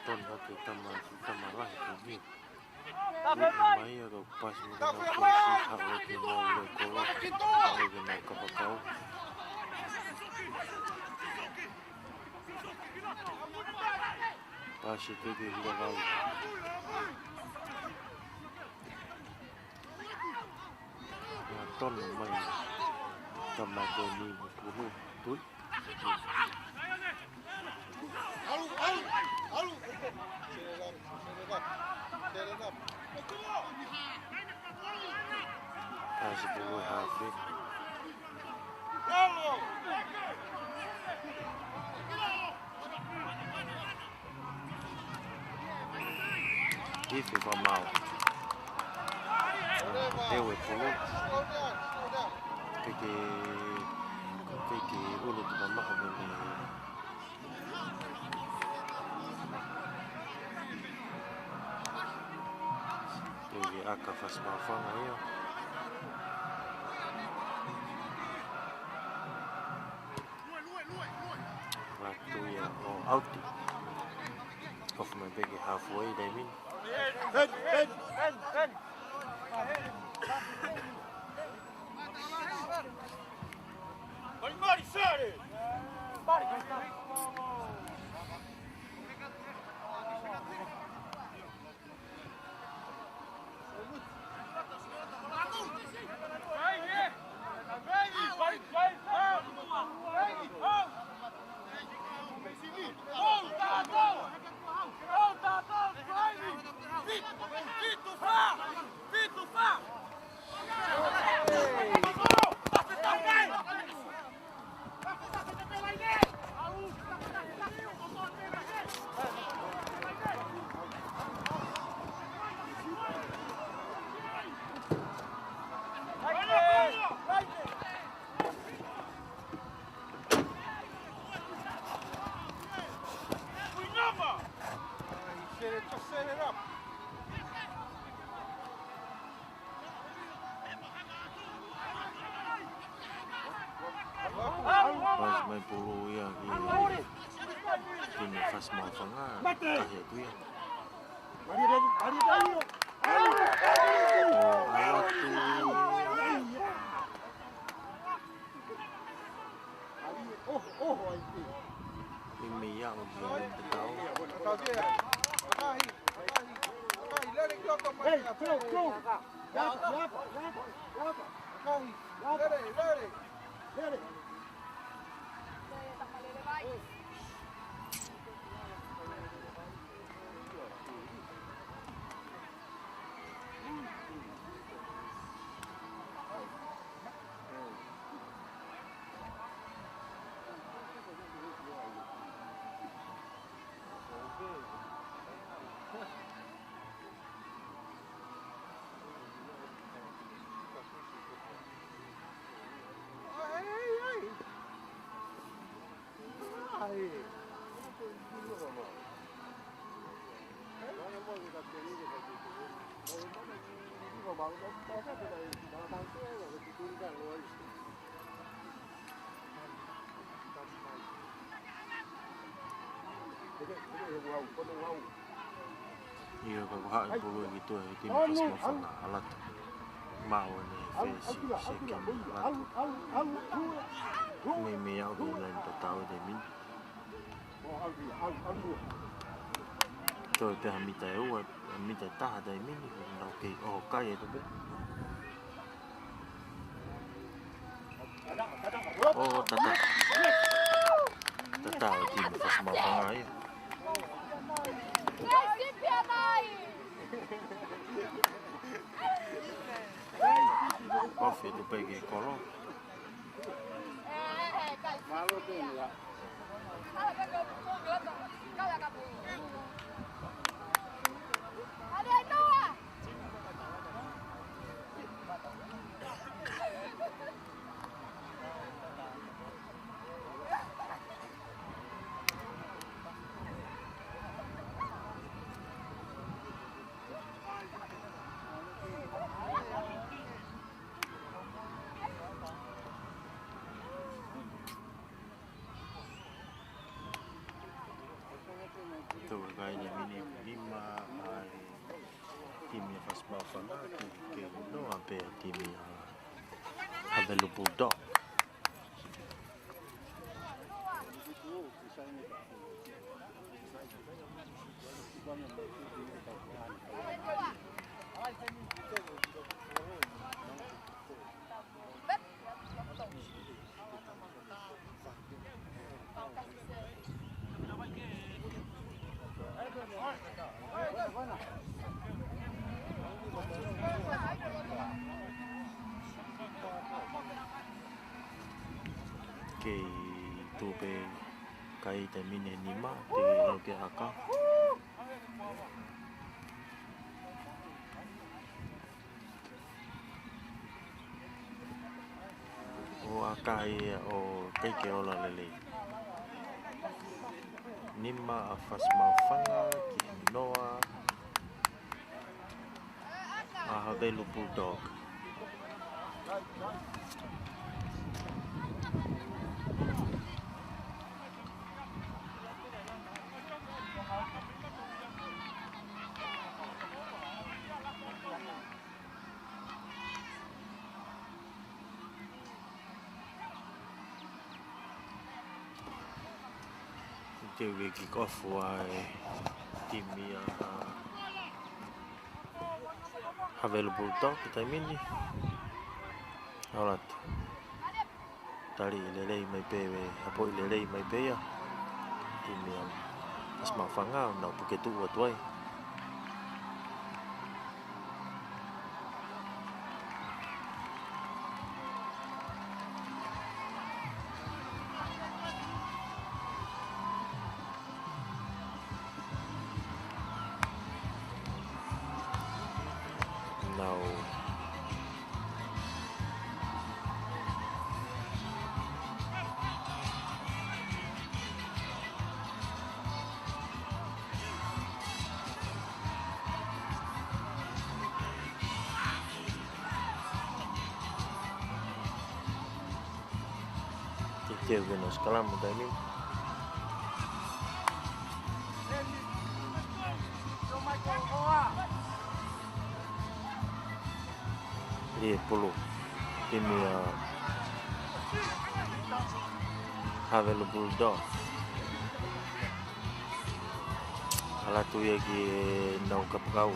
ton hati tamalah kami mai ako pas mo na ko si hawak ni mo ko lagi na kapakaw pas itu di luar ton mai tamai ko ni puluh tu Kasih puluh Hafid. Isso vai mal. Eu é puluh. Que ulu tu mama ni. Ele aka faz mafang ayo. Waktu ya out of my bag halfway I mean Set it up. pas main puluh ya ini fast mafang kahya tu ya ini yang belum tahu Ia ka hai pulu gitu e tim pas mau fanga alat mau ne fesi seken alat me au ko len tau de min to te hamita e o hamita ta da min no ke o kai e to be oh tata o tim pas mau fanga ia Coffee tu pergi kolong. Malu tu ya. Ada itu ah. Tu kai de mini lima ai timia faz mal fanga que não a pé timia havelo bulldog que tu pe kai te mini nima te lo ke aka o aka o te ke ola lele nima a fas mafanga ki noa a havelo bulldog te we kick off wai timia havelo bulldog kita mini alat tali lelei mai pe apo lelei mai pe ya timia asma fanga na porque tu tuai now que nos calamos também e polo ini havelo bulldog ala tu ia que não capau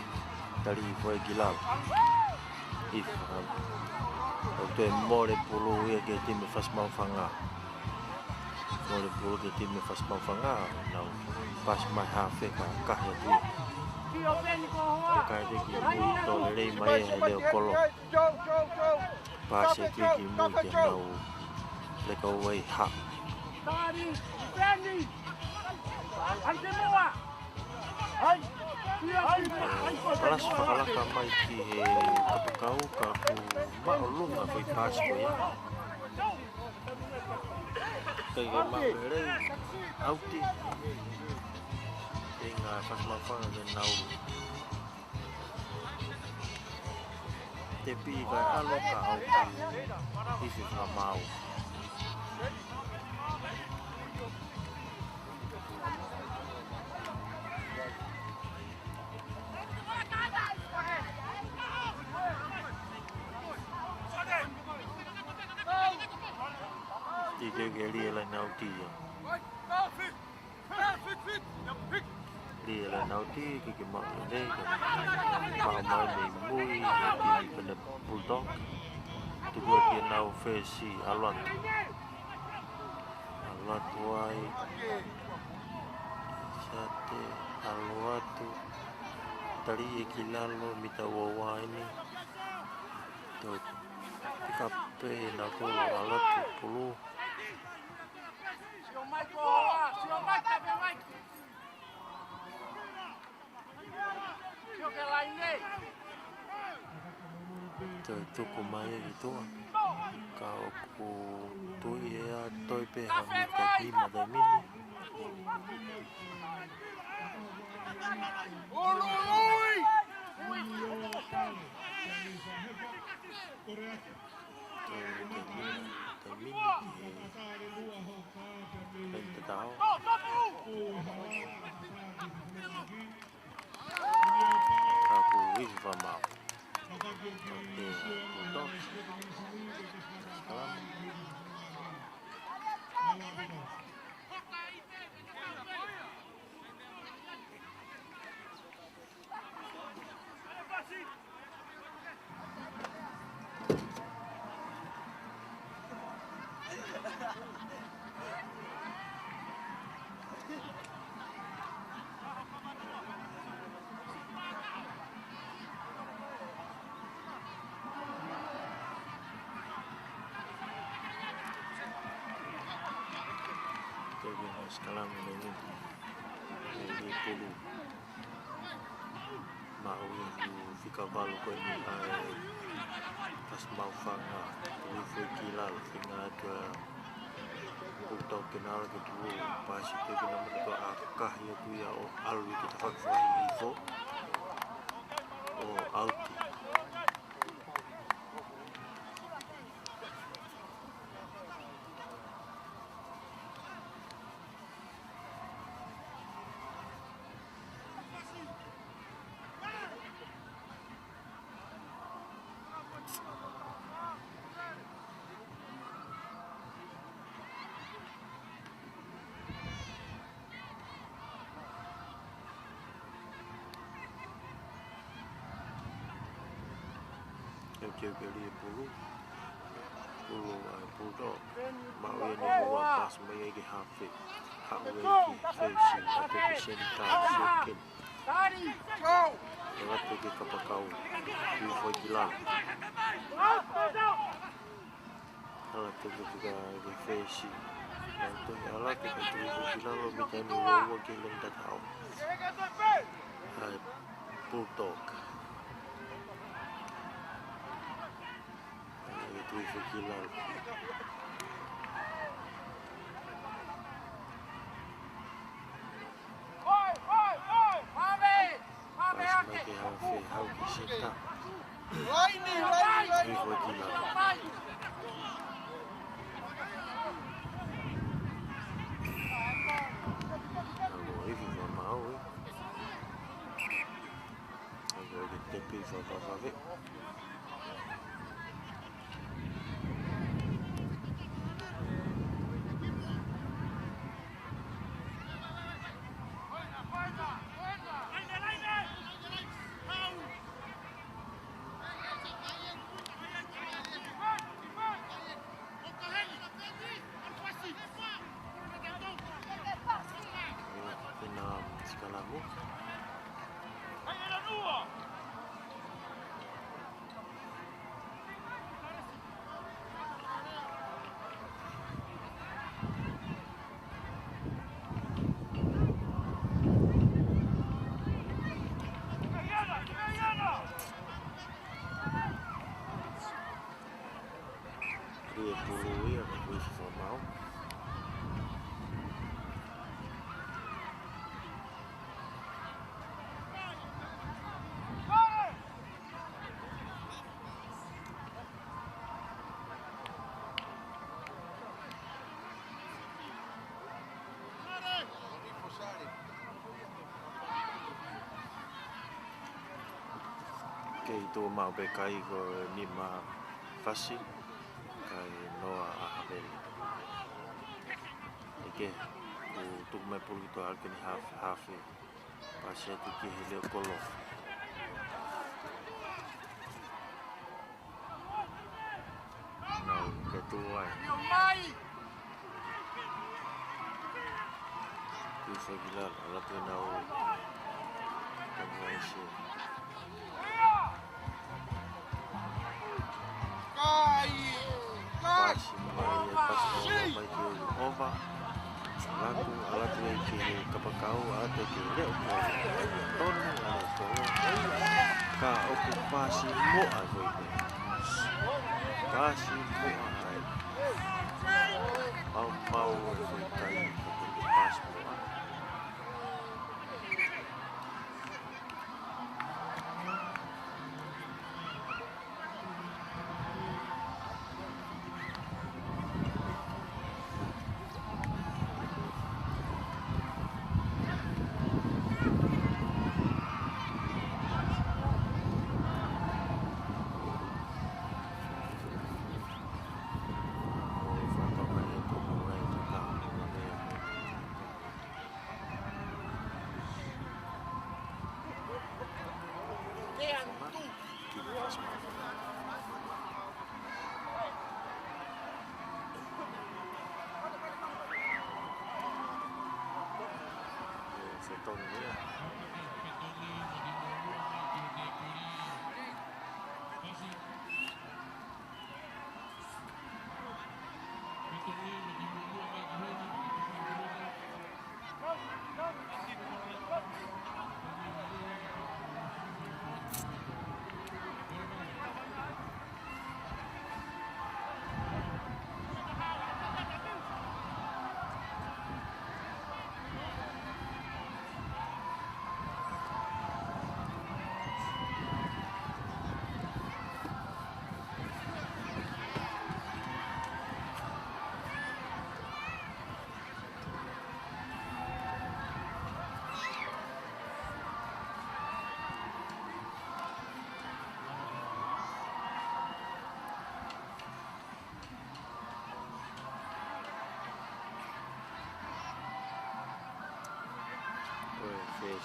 tali foi gilal if o te more polo ia que time faz mal fanga more polo que time faz mal fanga não pas mais hafe ka ya tu kai de ki to le mai de polo pase ki mu que não le ko wai ha Alas pakalah kamay ki kapakaw kaku maulung na ko'y pasko ya. Kaya mamere auti inga pas mafanga ke nau tepi ka alo ka auti isi mau tiga kali lah nauti ya dia lah nauti ke mak ni mama ni mui di pada bulldog tu buat dia nau fesi alwat wai sate alwat tu tadi kilalo mita wawa ini tu kape nak tu alwat puluh tu kumaya itu kau ku tu ya toi pe kami kaki madamini tahu aku wis mau sekarang ini puluh mau fica balu ko ni pas mau fanga tu fikila finga ke untuk kenal kedua pas itu kena menentu akah ya tu ya alwi kita fakfa info auti Kecil kali puluh mau ini buat pas menjadi hafid hak menjadi fashion atau kesentar sekin lewat pergi ke pakau di Fajilan alat pergi juga di fashion nanti alat pergi di Fajilan lo bisa nilawa kilim tak tahu bulldog itu Fajilan how kisita ke I tō mau pe kai ko ni ma fasi kai noa a haveli. Ike ku tuk mai pulu to alke ni hafi pashe tu ki hele kolo. Nau ke tu ai. Tu so gilal ala tu nau kamai si. Pasi mai mai ki ova. Laku ala tu ki kapakau ala tu ki leo ko. Tonu ala tu. Ka oku pasi mo a voi. Pasi mo ai. Au mau voi kai ko pasi mo.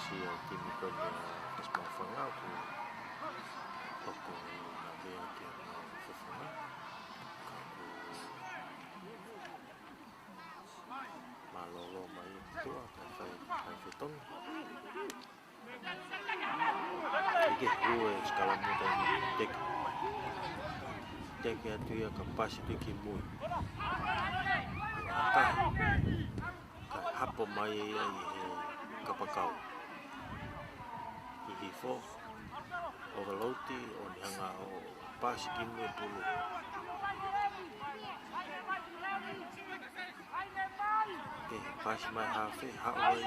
Si timi ko niya mas mafanga ko ako nabia kaya mafanga ako malolo mai itu akan saya fitong ike gue skala muda ni tek ya tu ya capacity ki mui hapo mai kapakau Hifo overloadi o hanga o pasi kimwe pulu pasi mai hafe haoi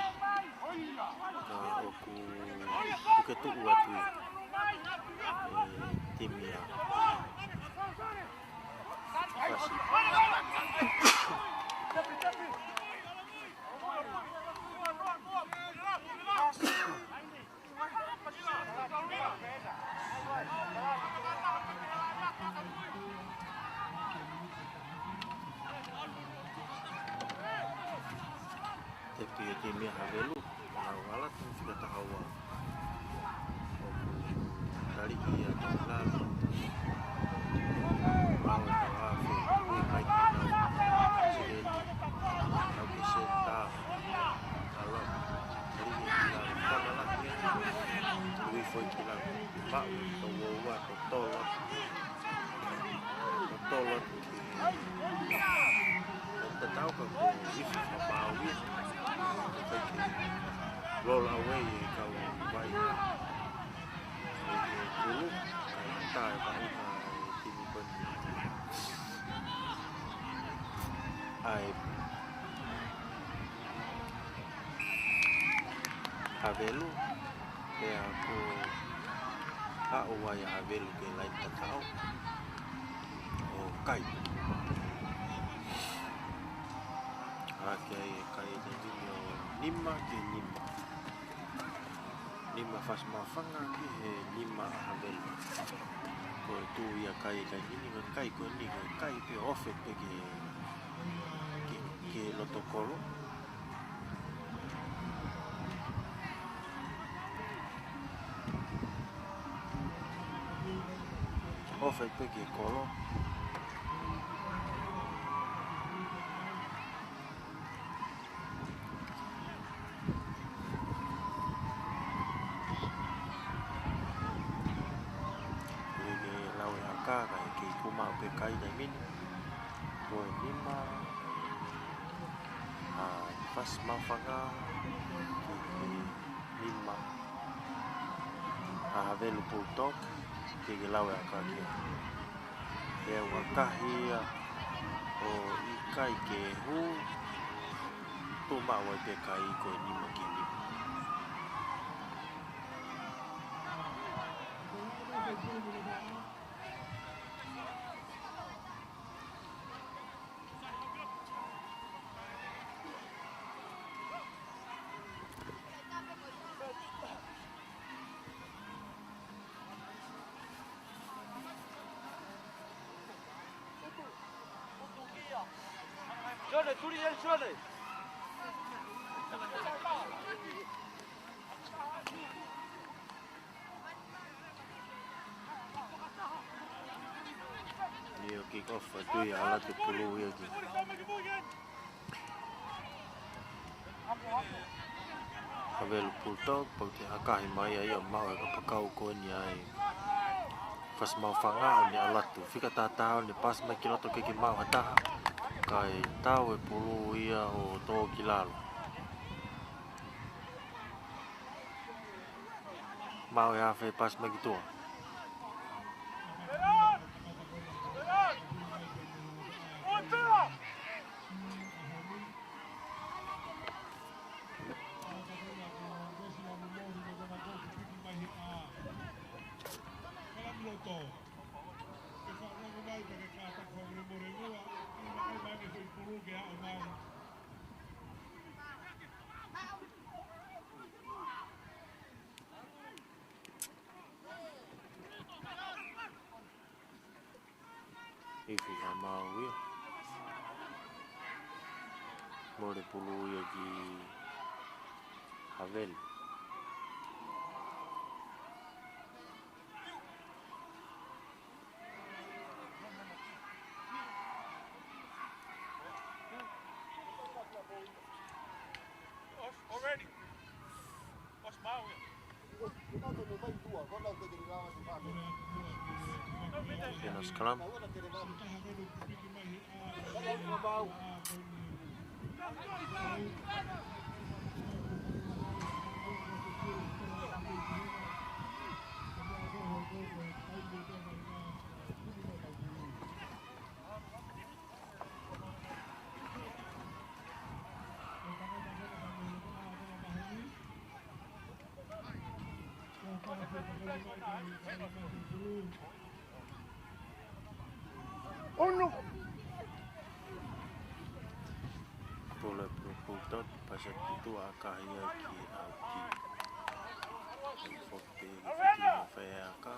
ka oku tuketu uatu timia pasi Tapi timnya havelu alat sudah tahu dari iya lalu mau tahu baik sini tapi seta kalau dari iya kalau lagi lebih fokus pak tahu tolong tahu kalau itu mau roll away kalau baik dulu tak baik tim pun Havelu kayak aku ya Havelu ke lain tak tahu kai kai jadi lima ke lima lima fas mafanga ki he lima havel ko tu ia kai kai ini ko kai ko ni ko kai pe ofe pe ke lotokolo ofe pe ke kolo kaka ke kuma pe kai da mini ko lima fas mafanga ke lima havel bulldog ke lawe akake e wakahia o ikai ke hu tuma wa pe kai ko lima ke lima Johnny, tulis yang Johnny. Io kick off tu ya ala tu pulu ya ki Havel bulldog pagti hakai mai ya mau ka pakau ko ni ai fas mau fanga ni ala tu fika tata ni pas mai kiloto ke mau hata kai tau e pulu ia o to kilalo mau ya fe pas mai gitu Ifi mau ya Mole pulu ya ki Havel Already. What's my way? Kena skram Oh no! Pula bulldog pasal itu akahia ki auki fote ki feaka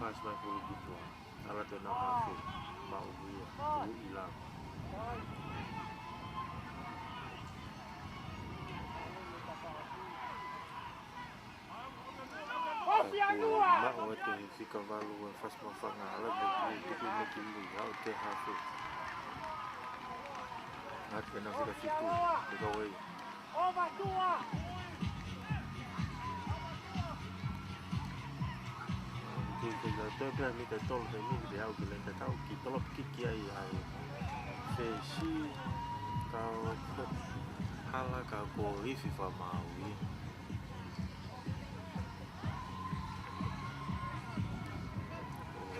pas mai pulu gitu. Ala tu na hafe mau dia tu hilang. Mak wate fica valor faz uma fangala de que me quilho ao ter hafe. Hat na fica fitu de gawai. Thì giờ tôi bây giờ tôi tol cái mình để ao cái lên tao kỹ tolop kiki ai fesi kau hala kau ko ifi fa maui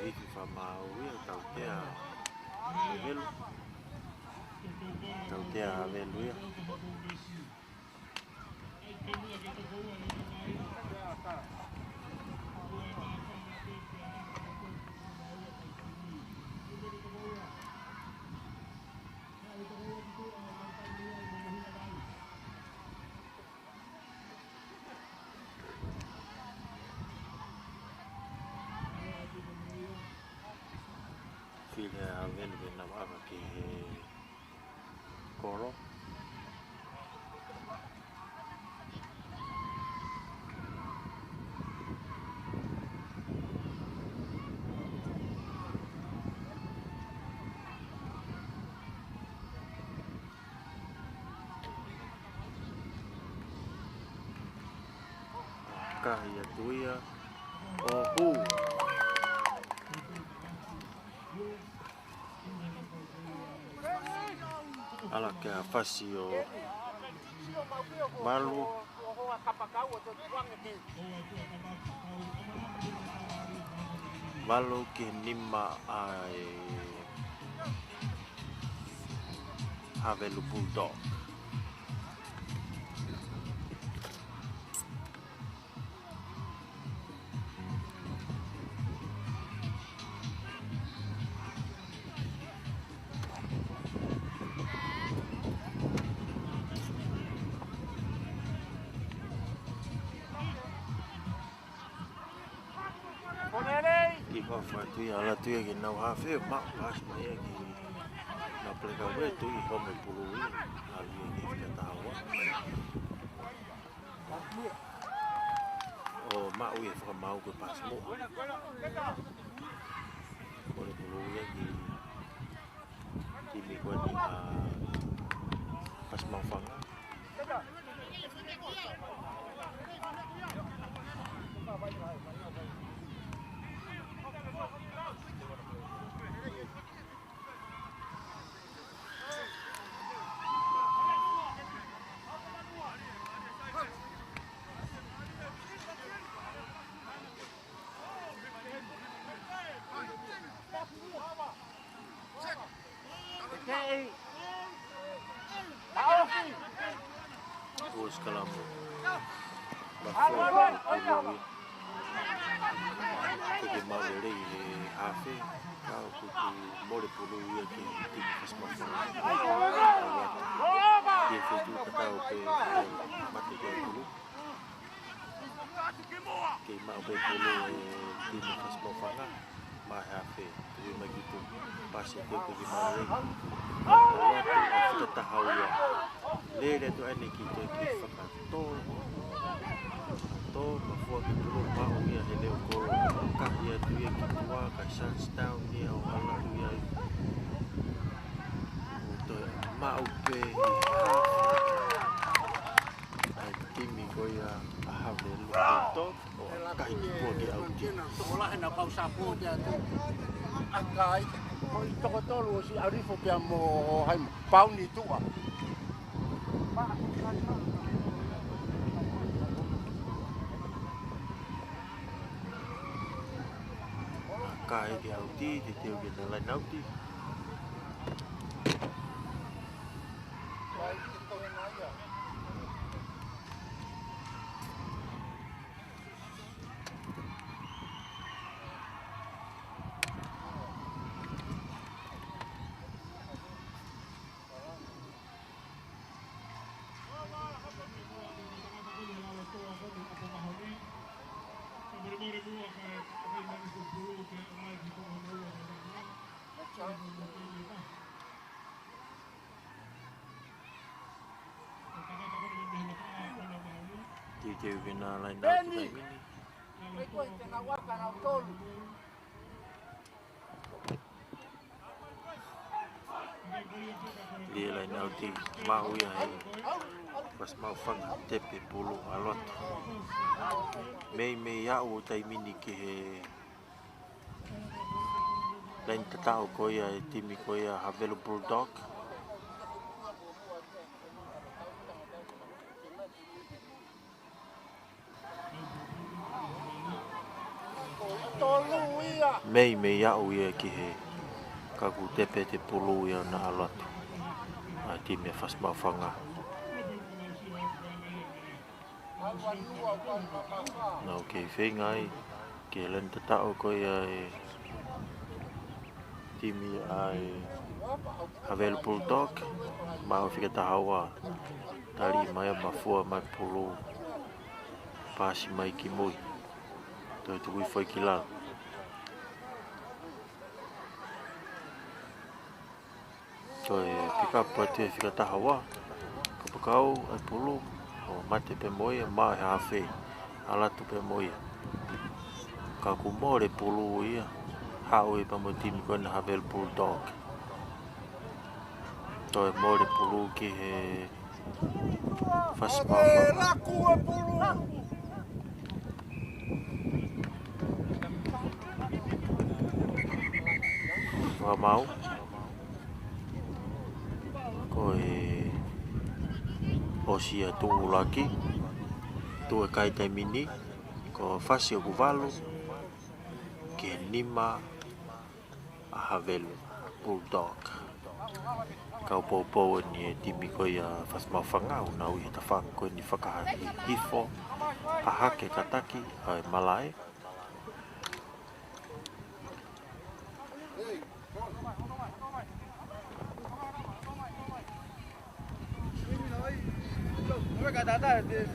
ifi fa maui tau te a velu ya filha a velu na ava que coro kahia tuia ohu ala que a facio malu malu que nima ai havelu bulldog fa tu ala tu que não hafe ma pas mai que na plega we tu I home pulu ali ni fica tawa o ma ui fa mau que pas mo pole pulu ya que me quando pas mau fanga Os calamo que mau le hafe kau tu mole pulu ia que ti faz mau dia feito kau pe mate que pulu que mau pe pulu ti faz mau fanga mai hafe tu mai gitu pas que mau le kita tahu ya le tu ani kita que fakatol to mafua que pulu mau ia hele ko kahia tu ia kitua ka sundown dia ala tu ia to mau pe ai timi ko ia have lu to kai ni ko dia au dia sekolah na pausa po dia tu akai ko to to lu si arifo pe mo hai pau ni tu kai dia uti di teu dia lain uti Everybody move up, man. Dia vina lain au Beni. tu mini. Mai koe tēnā waka nau tolu. Dia lain au ti mau ia he. Pas mau whanga tepe pulu alotu. Mei au o tai mini ki he. Lain tatao ko ia e timi ko ia Havelo Bulldog. Tolu ia. Mei au ia ki he. Kaku tepe te pulu ia na alotu. A timi fas mau whanga. Na okay, whengai. Ke len tatao ko ia e timi ai Havelo Bulldog. Mau whika tahawa. Tali mai mafua mai pulu. Pasi mai ki mui. Toi tu ui foi ki lau. Toi pick up te whika tahawa. Kapakau ai pulu. O mate pe moia mai hawhi. Alatu pe moia. Ka ku more pulu ia. Hau e pamotimi ko na Havelo Bulldog. Toi more pulu ki he fasmafa. Raku e pulu. Wa mau. Ko e osia tu laki. Tu e kai tai mini. Ko fasi o kuvalu. Ke nima a Havelo Bulldog. Kau pou ni e timi ko ia fasmafanga una ui ta whako ni whakahahi hifo. Pahake kataki ai malai.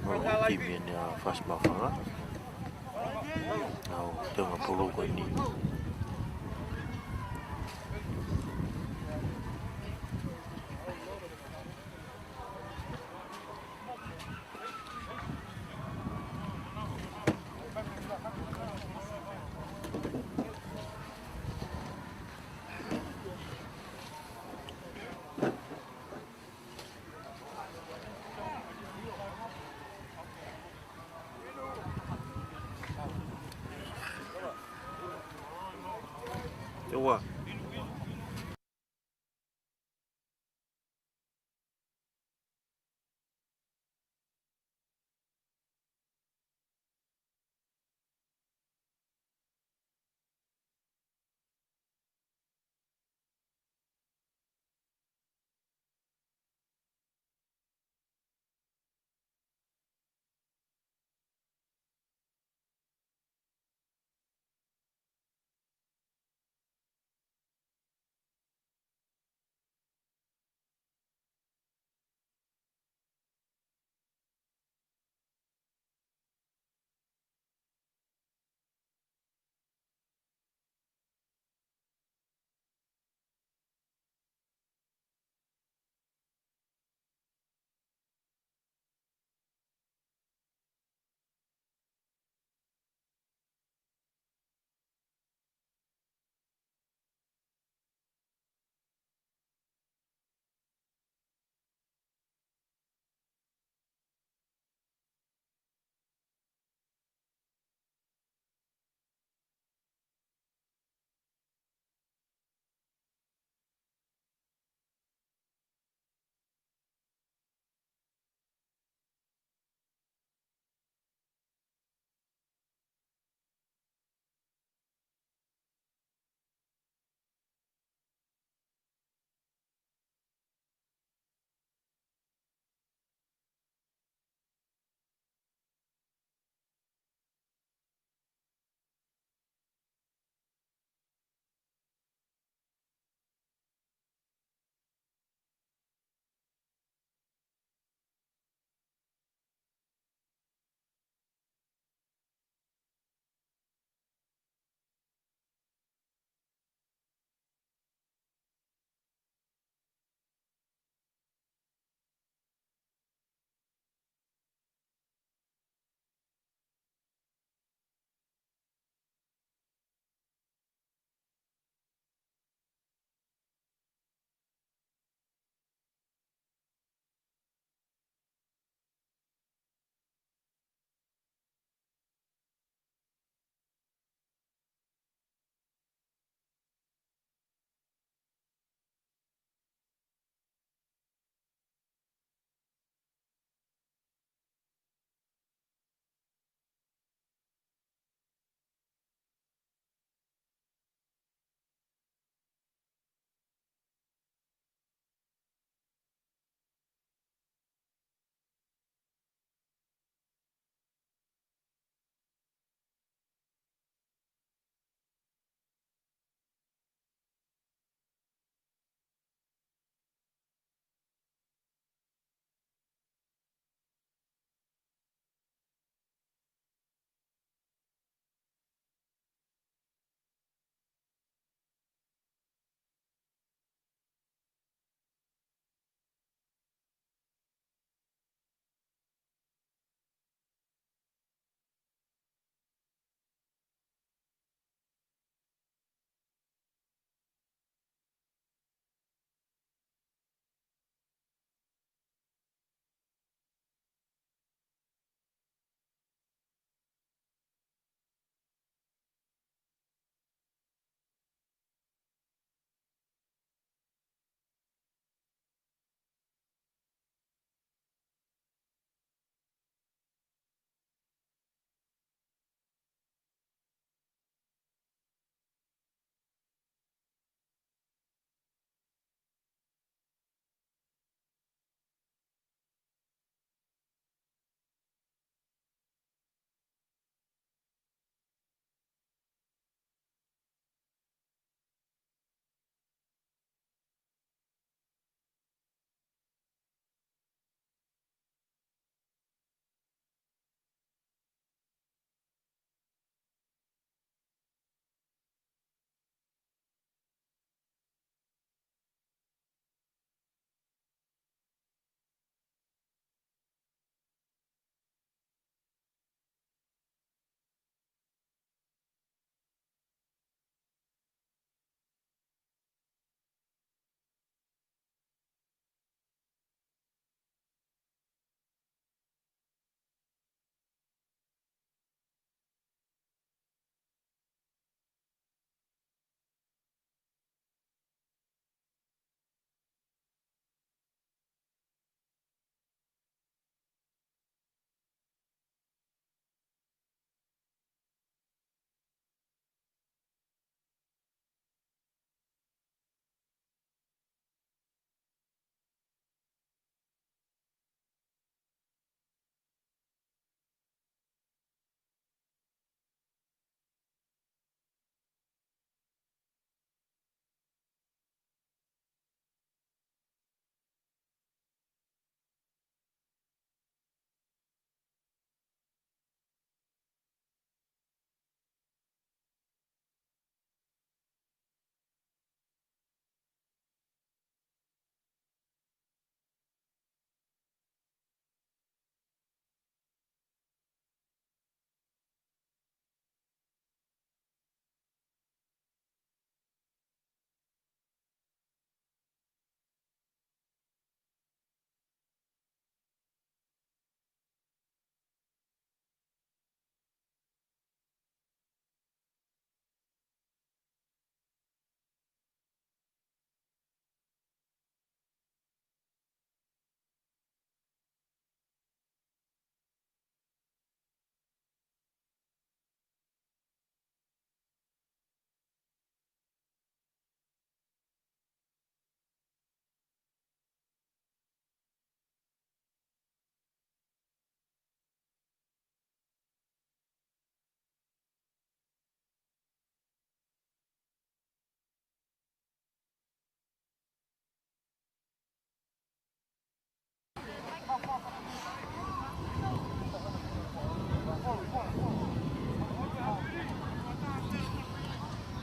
O timi ni a fasmafanga. Au tenga pulu ko ni.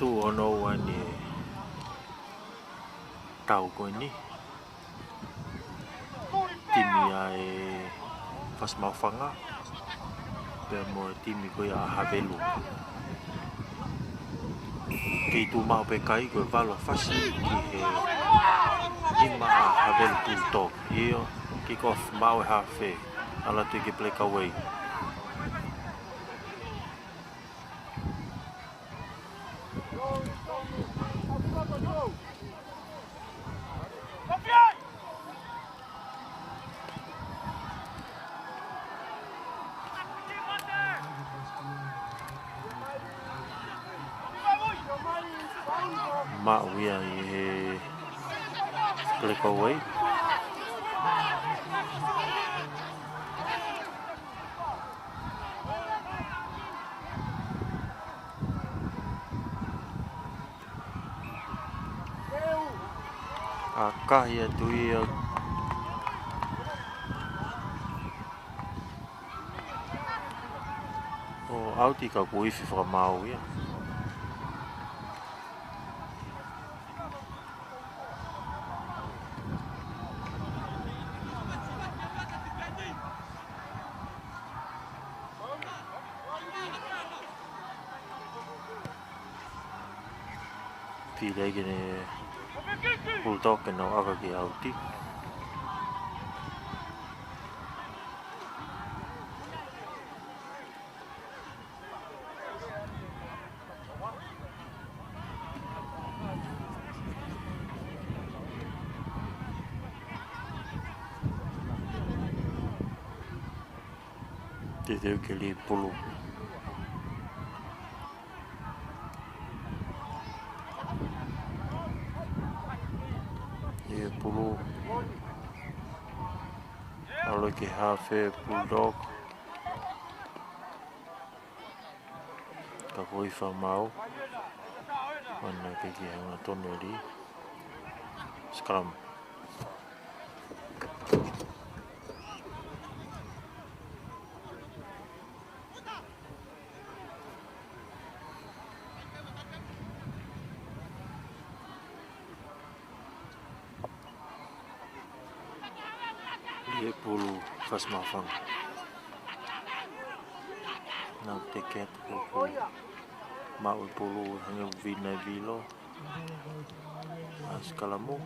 tu ono wani tau ko ni timi ai fas mafanga pe mo timi ko ya havelu ke tu mau pe kai ko valo fasi ki he ima havelu punto io kick off mau hafe ala te ke play away ma wia he play away kahia tu ia o auti ka kuifi fra mau ia pile gene bulldog no aga ki auti te ke li pulu pulu alo ki hafe bulldog ka koi fa mau ana ke ki hanga toneri scrum pulu fas mafang na tiket ko mau pulu hanya vina vilo askalamu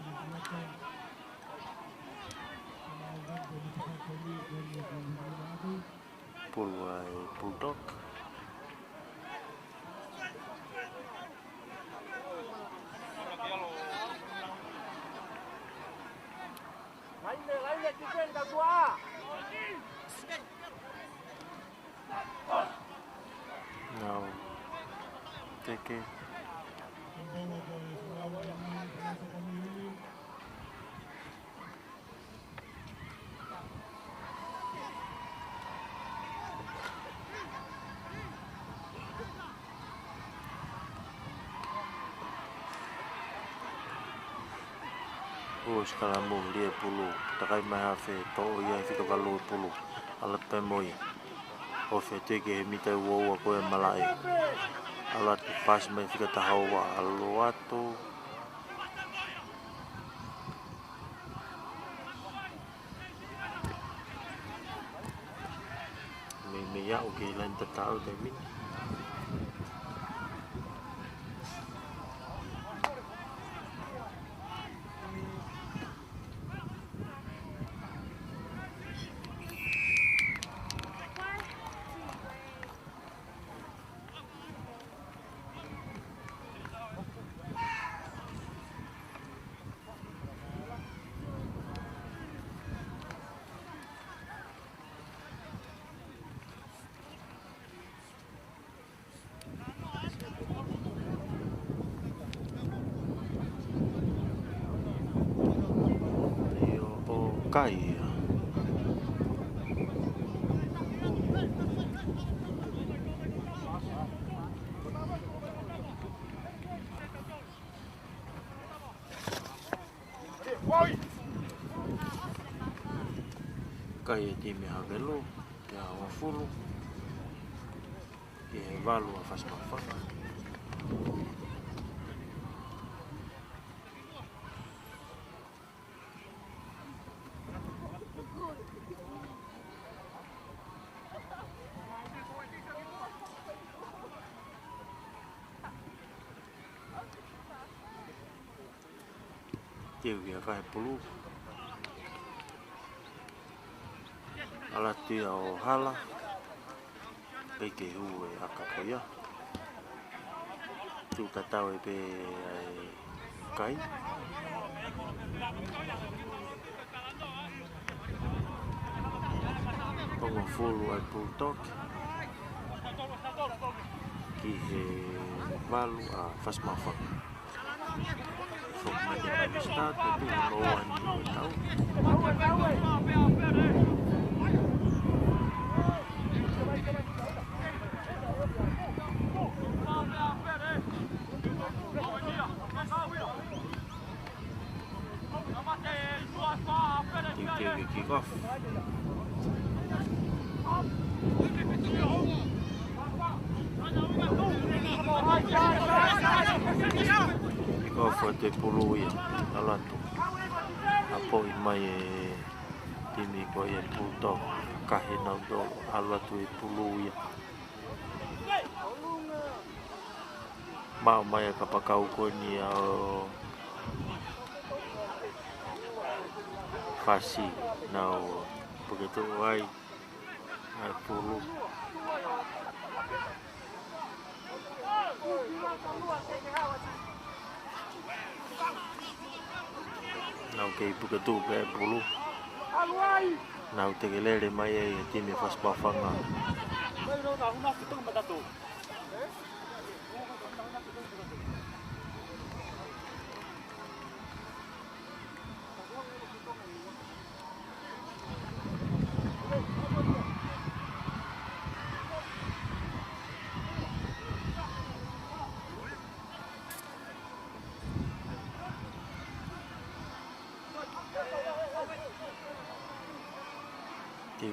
pulu ai bulldog now take it sekarang mau dia pulu takai mahafe to ia fika balu pulu alat pemoi o fete ke mita wo ko malai alat pas mai fika tahawa aluato me ya o ke lan tatao de min kai kai time havelo ya wafulu ke valu afas mafaka Tiu ia kai pulu. Alati o hala. Peke hu e akakoia. Tu tatau e pe kai. Pongo fulu ai pultok. Ki he valu a fasmafak. Sok mate pa start tu no ani tau. Kick off. Kick off te pulu ia alatu. Apo i mai e tini ko e puto kahe nau do alatu e pulu ia. Mau mai ka pakau ko ni o fasi nau begitu ai pulu. Nau ke begitu ke pulu. Nau te gelere mai e tini fas pafanga.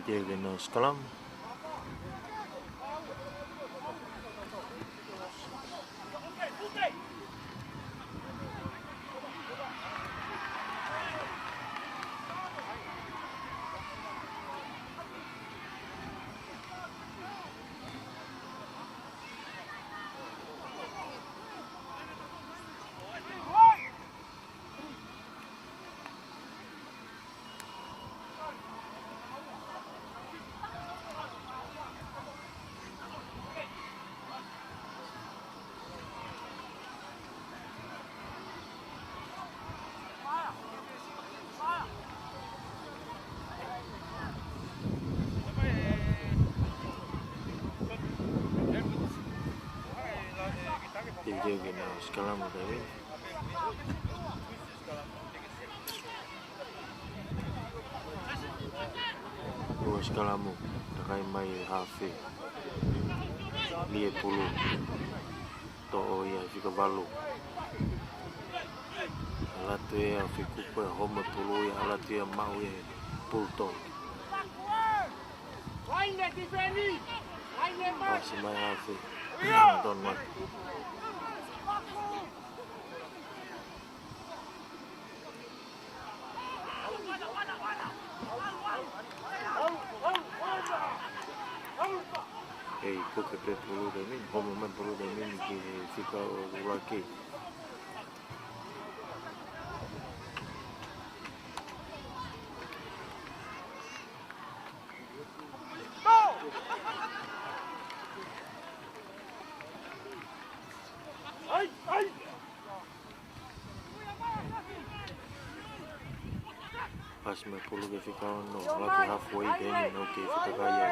Dia kena sekalam. Dia kena sekalam tadi. Dua sekalamu, takai mai hafe. Lie pulu. To ia juga balu. Alatu ia fikupe home pulu ia alatu ia mau ia pulto. Masih mai hafe. Don mat. Porque pe pulu de mim, como man pulu de mim que fica o aqui. Pas me pulu que fica no lado halfway game no que fica gaya.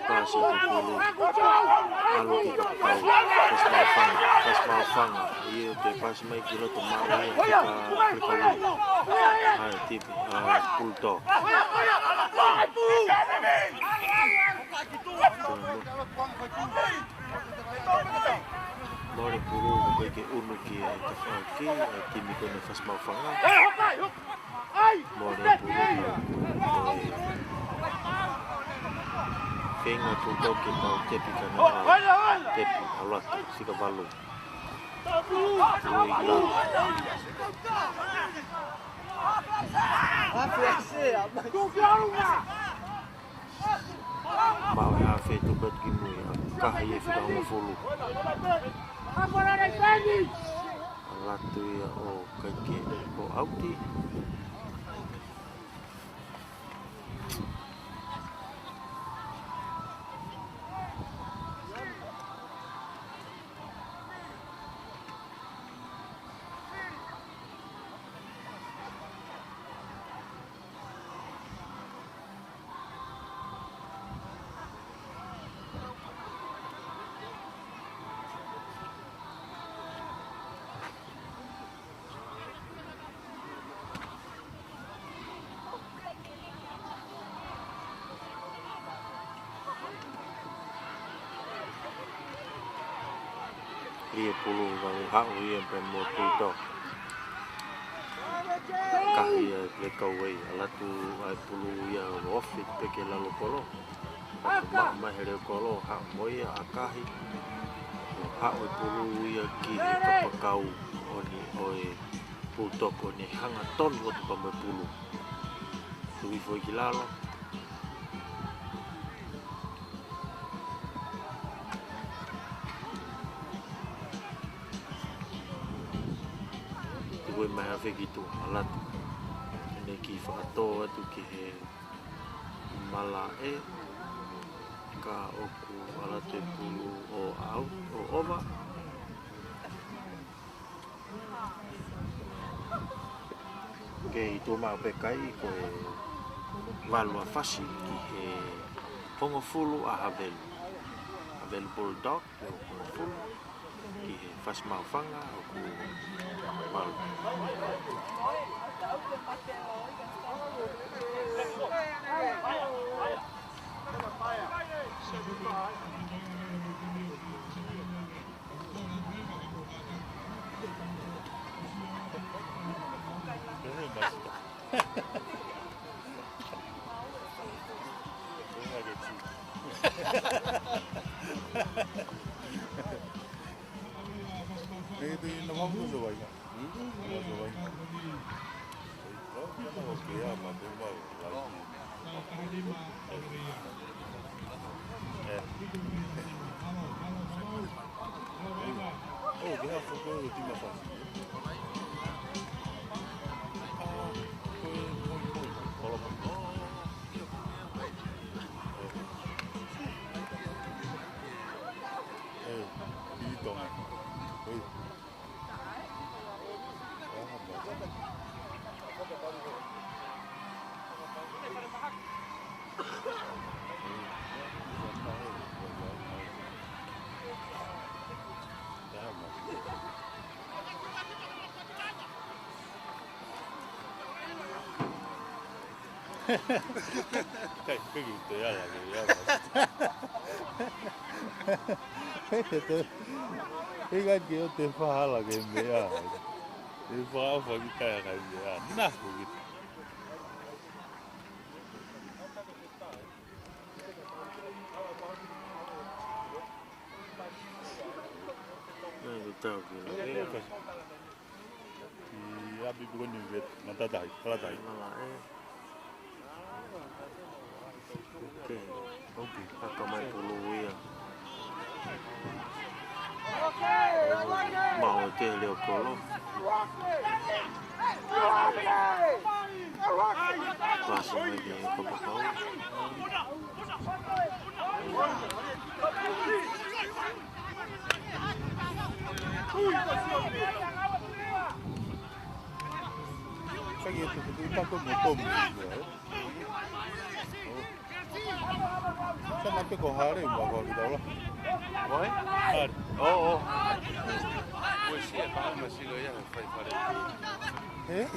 Kasi pulu alu kita pas malfang iya te pas mai kilo to mau kita prepare hai tip pulto More puru ko ke unu ki e te whaki e timi kone whasmawhanga. More puru ko e whenga tutoki mau tepi kana au tepi alata sika walu. Ui la. Mau e hawhi tukat ki mui a kaha i e whika fulu. Alatu ia o kaike o auti. Ia pulu vai hau ia pe mo tuto. Kahi ia le kauei alatu ai pulu ia ofit peke lalo kolo. Ma here kolo ha moia akahi. Hau pulu ia ki he kapakau oni oe putoko ni hanga ton o tu pame pulu. Tui foi ki lalo. Tui mai a whekitu alatu. Ene ki whakatoa atu ki he mala e. Ka oku alate pulu o au o ova. Ke i tō mau pekai ko e walua whasi ki he pongo fulu a Havelu. Havelu Bulldog e o pongo fulu ki he whasi mau whanga o ku walu. Itu no vamos a bailar. Vamos a bailar. No, que ya más de mal. Oh, que ya fue con el último fase. Cái gì tự ra là gì đó. Cái kiểu tự phá là cái gì à? Tự phá phải cái gì à? Nè, cái Tau ki. Thì abi bukan nyuwet, mata dai, kala dai. Mala e. Ke. Oki. Haka mai pulu ia. Mau te leo kolo. Pasi mai ke kapakau. Cái gì thì ta có một tôm rồi. Sao nó cái cổ há đấy mà vào cái đó là? Oi? À, Oh. Ôi xịt, ba mà xịt rồi phải phải đấy. Eh?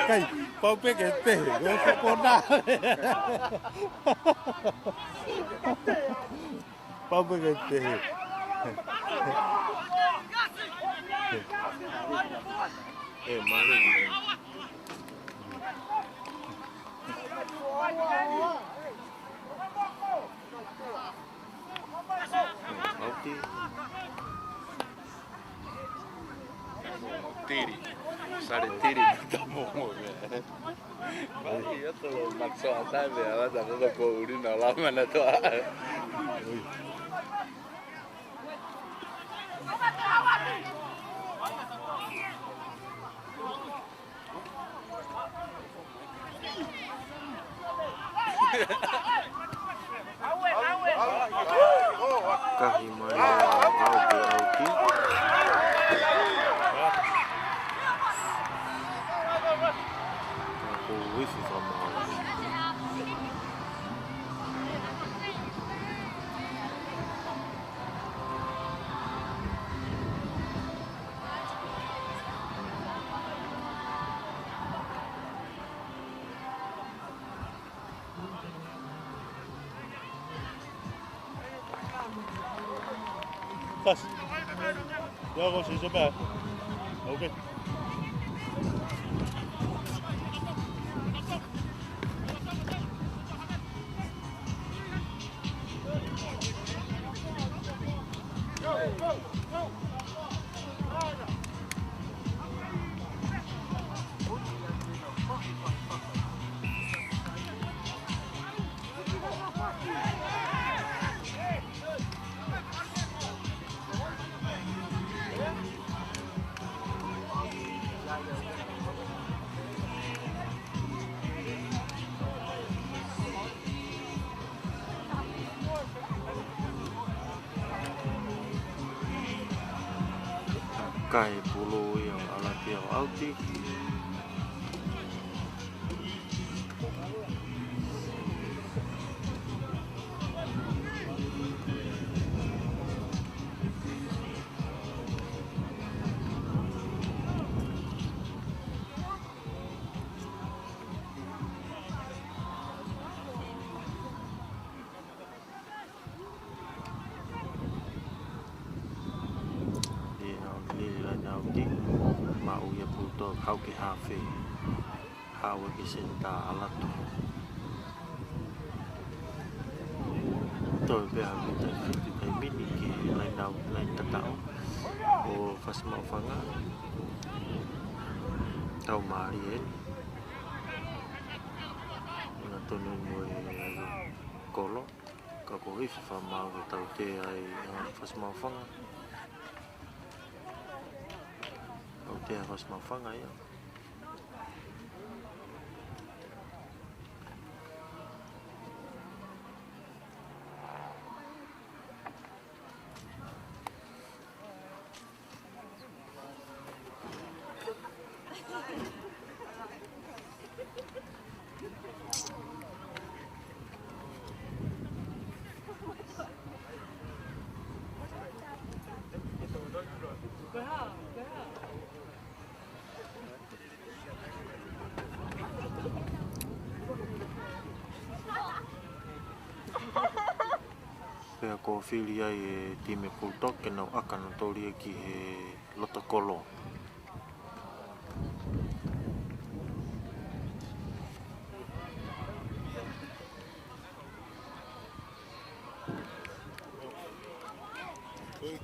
Kai, pau pekete, go sekona. Pau pekete. Mali. Auti. Tiri. Sare tiri tamu mo. Bali yo to makso ata be ala ta ko uri na la mana to. Kahimai auti. Aku wifi sama auti. Kas. Ja, was is erbij? Oké. Kai pulu yang ala tiao auti. Mau ya puto kau ke hafe hawa ke senta alato to be ha kita fitu kai mini ke lain tatao o fas mau fanga tau mari ngatonu mo kolo ka ko rifa fa mau tau te ai fas mau fanga dia harus mafang aja. Pea ko whiri ai e time Bulldog ke nau akana tori ki he lota kolo.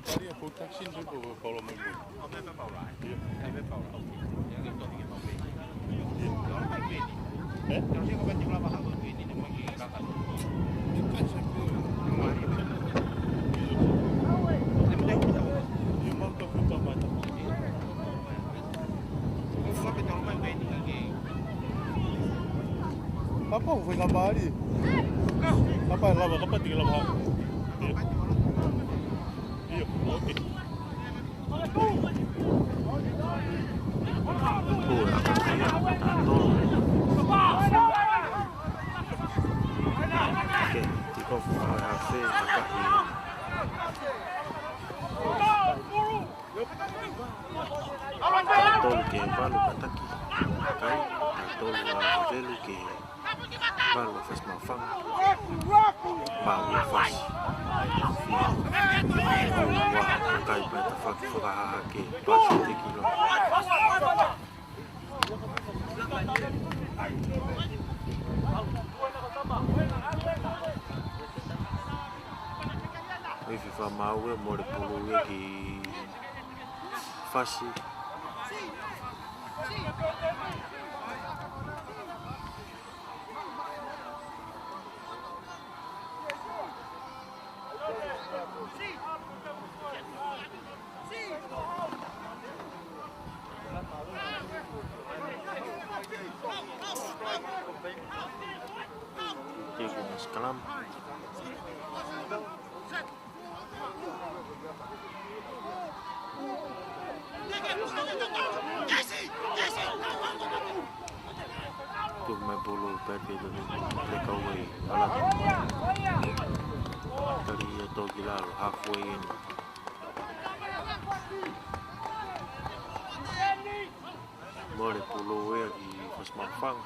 Kari a protection tu ko kolo mo. Không biết bầu lại, em biết bầu lại, những cái tôi những cái bầu này, đó là cái gì? Trong khi có bên trong là bao nhiêu cái gì nhưng mà cái đó là Apa foi lama ali? Apa lama? Apa tiga lama? Iya, oke. Oke, tiko hafe kakak malo kataki kai atolu velu ke malo faz mafanga mau faz kai peta fak faka ke pasu te kilo If fa mau e more pulu e ki fasi Kalam Tuh main bulu peti itu take away alat tadi itu gila halfway ini boleh bulu ya di pas mafang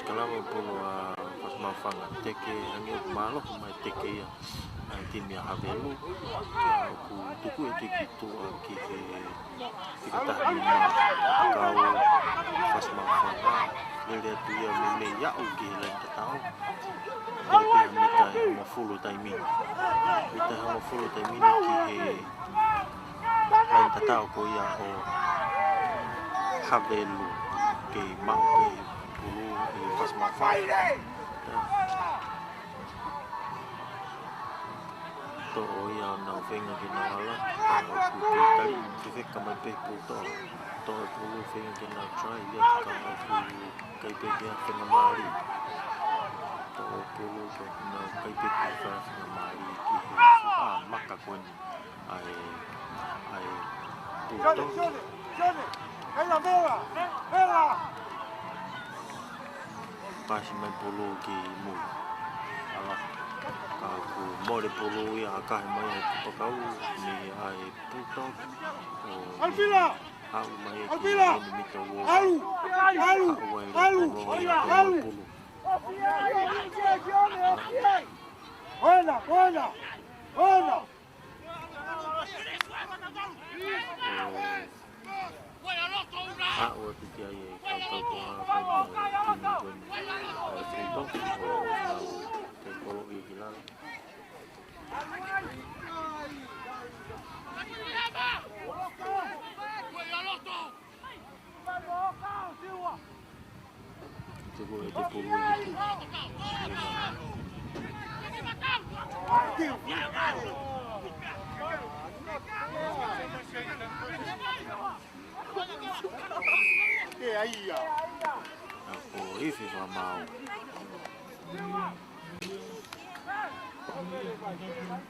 Kalau pulu pas mafanga teke hangi malo mai teke ya timia havelu aku tuku itu gitu ki kita lima kau pas mafanga lihat dia meme ya ugi lain tahu tapi kita mau full timing ki lain tahu ko ya havelu ke mau pulu pas mafanga to ya na venga que na ala aku tali que kama pe puto to pulu venga que na try ya kama aku kai pe ya venga mari to pulu que na kai pe ka venga mari ki maka kon ai puto Pasi main pulu ki mu ala aku more pulu ya akai mai pakau ni ai puto Alvila Alvila Alu Buena waktu dia teknologi gila coba itu puluh Aku hivi va mau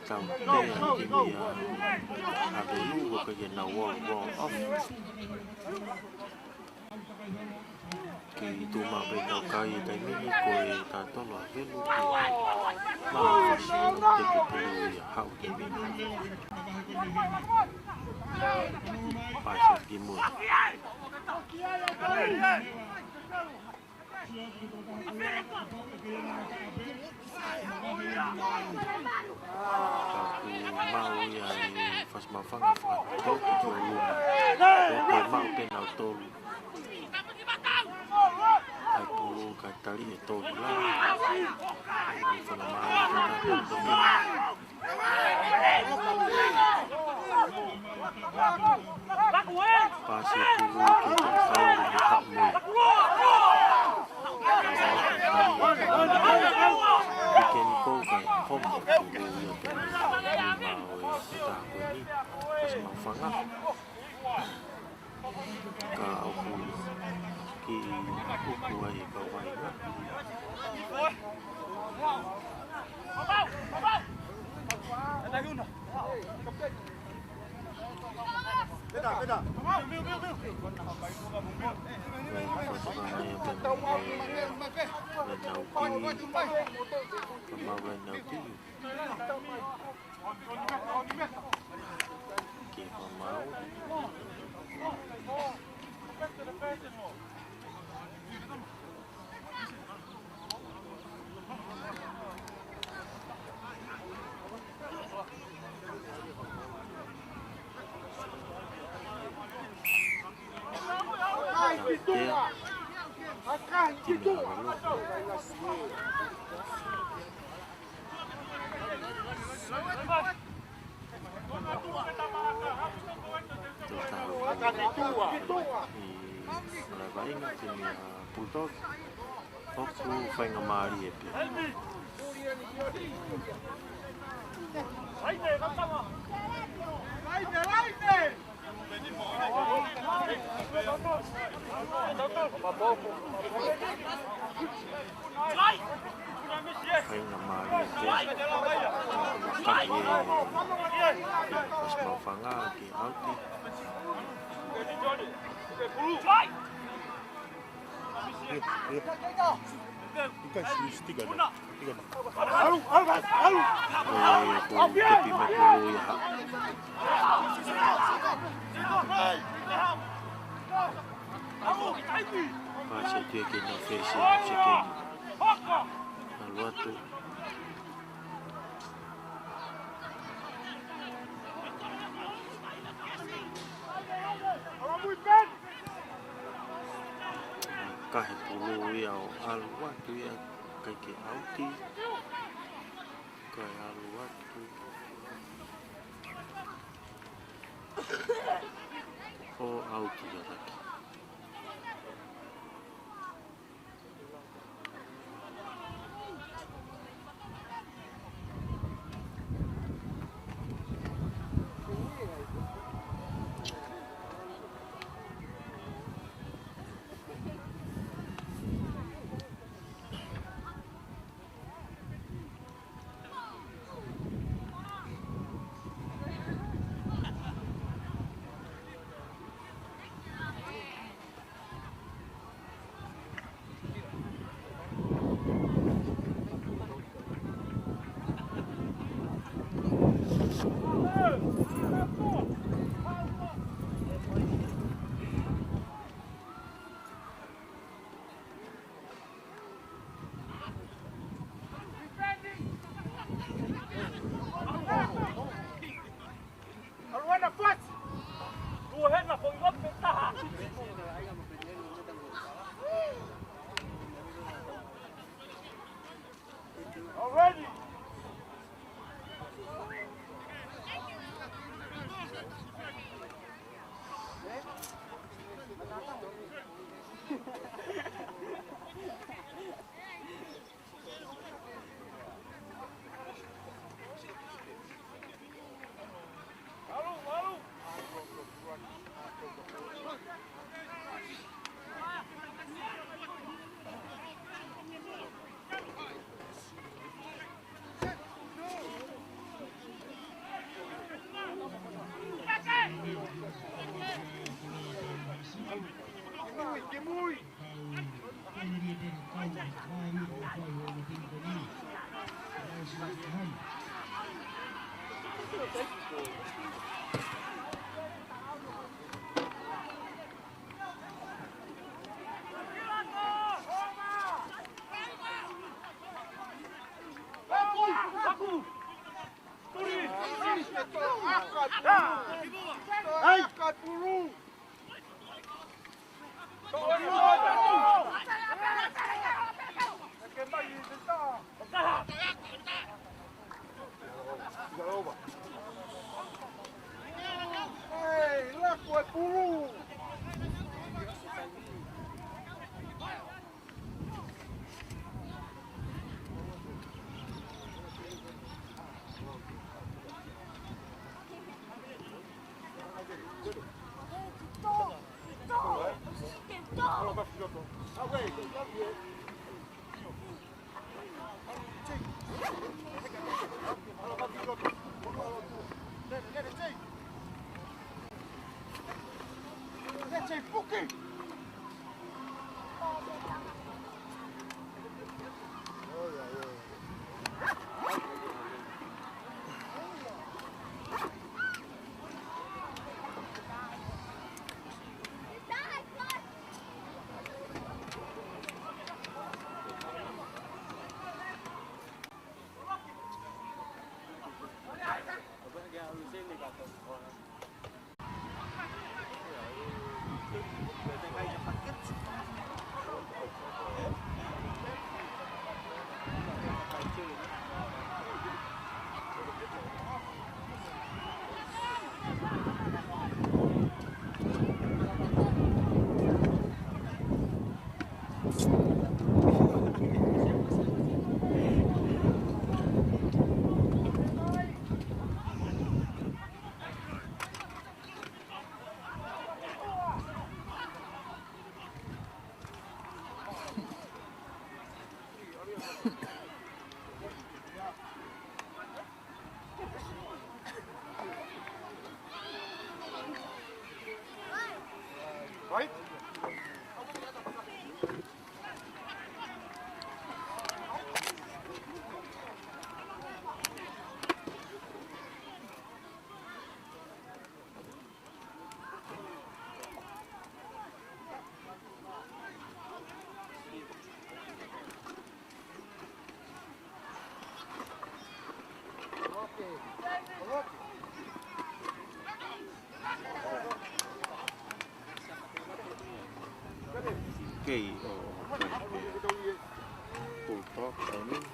Kau timia ada lugu ke na wall off Ki itu mah beda kai timing ko tanto lo velu mau te pulu ya hau timing Pasir Timur Aku mau ya pas mafang kau jual rumah kau mau penal tol aku katali itu lah Pasir Timur kita tahu bikin kau kayak kom dulu ya mau kita ini pas mafang kau ki ki uku ai ka wai na. Puto foku whainga maari e pe. Whainga maari e pe. Makahi e pas mau whanga ki auti. Kahe pulu ia o aluatu ia kai ke auti kai aluatu o auti ia raki. Kei o Bulldog timing.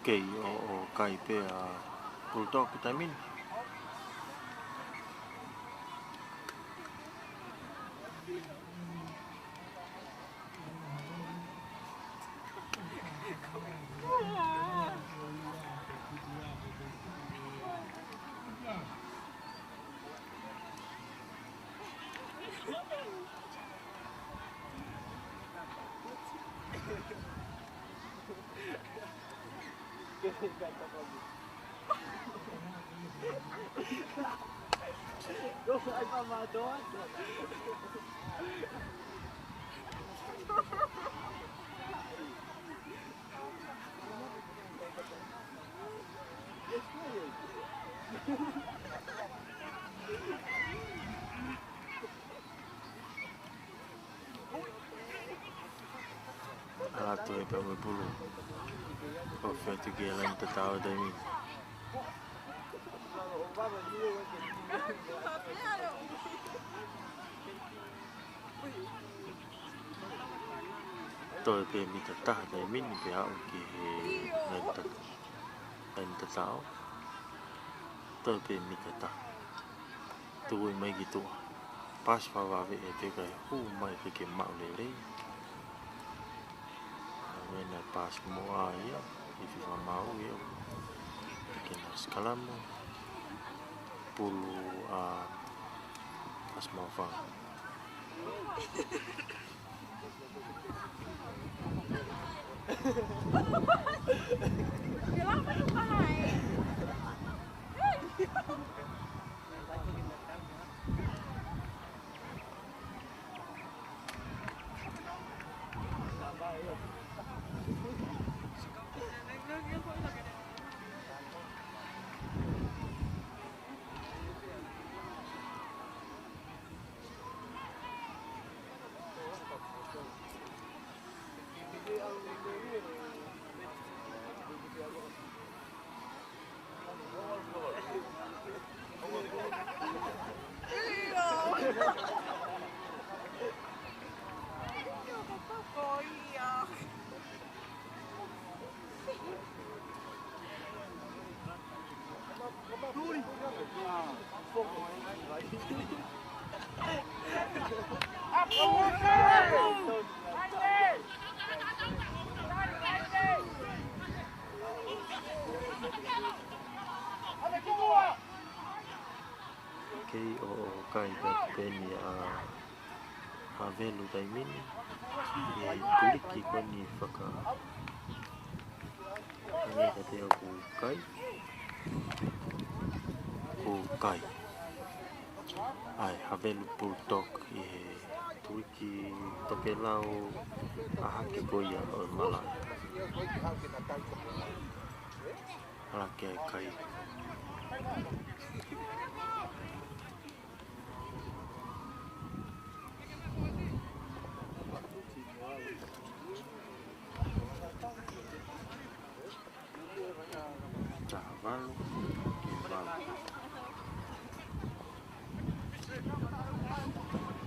Kei o kai pe a Bulldog timing. Alato e pe me pulu. O fetu ke lan tatao de mi. Tôi pe mi tatah de min pe au ke lan tatao. Tôi pe mi tatah. Tu mai gitu. Pas pa va ve e te kai hu mai ke mau le le. When I pass more, if you are mau, you can scalam pulu pas mau fang. Kei o kai ka peni a havelu taimini e tuliki koni whaka ane ka te aku kai ko kai ai havelu bulldog e tuliki toke lau a hake koia o malai alake kai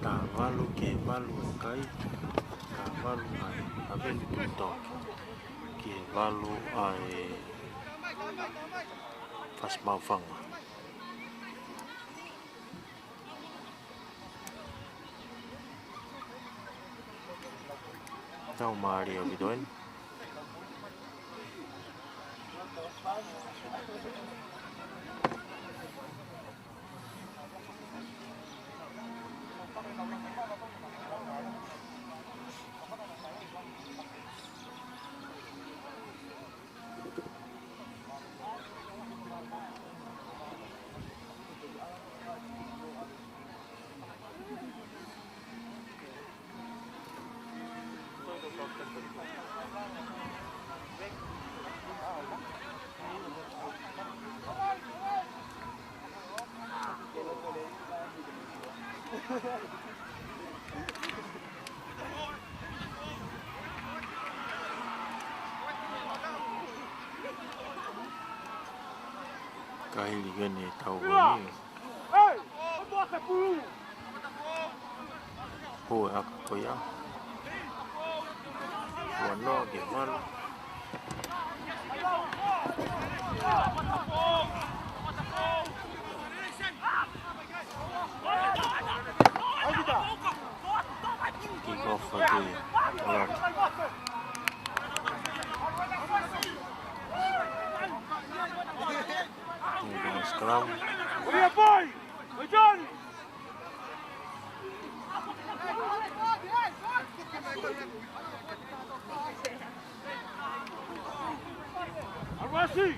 Cavalo que valo cai, cavalo ai, havelu bulldog que valo ai faz malfanga. Tau Maria bidoen. Kahili gani tau gani. Hoe aka koia. Wano ke malo. Kick off again. Scrum. Oye, boy! Oye, John! Algo así.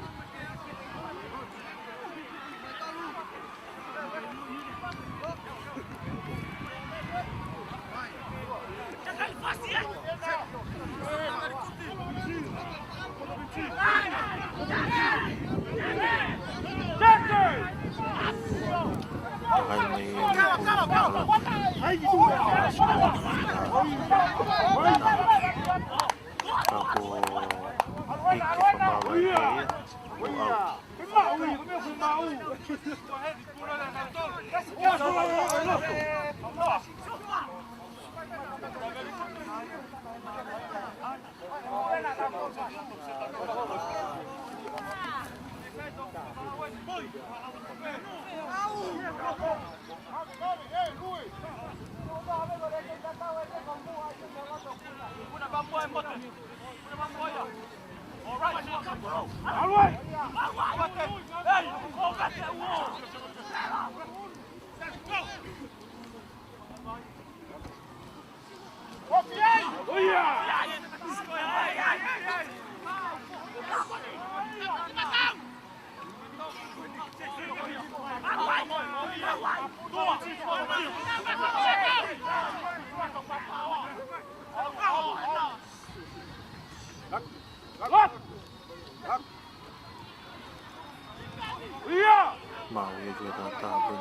Mau ya juga tahun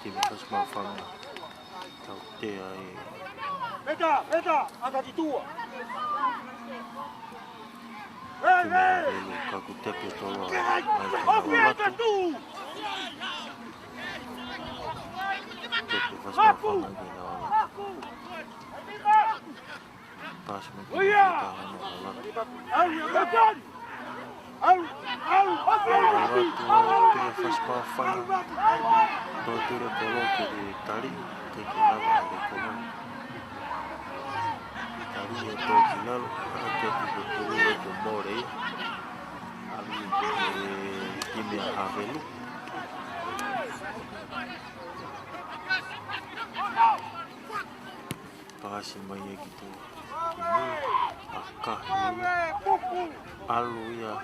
tim faz malfanga. Tau te ai. Veda, anda di tua. Ele kaku tepe toa. Aspetta tu! Tepe faz malfanga ke na wala. Pas me kita anu wala. Au! faz mawhanga. Tō tura kolo ke e tari, te ki lava le kolo. Tari e tō ki lalo, a te ki te turu e ko more ia. Ali e kimi a hawelu. Pahasi mai e ki te kimi, a kahi ia, alu ia.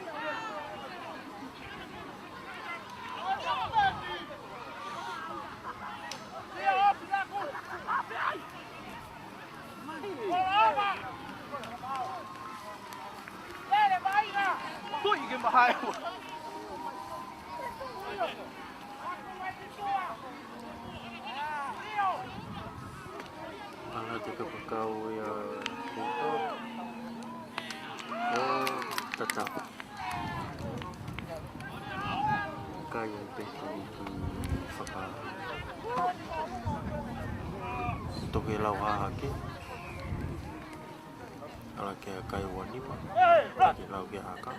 Tôi cái mà hai Ala te kapakau ia puto. O tata. Kaya petu ki whaka. Toke lau hahake. Ala ke a kai wanima. Ke lau ke haka.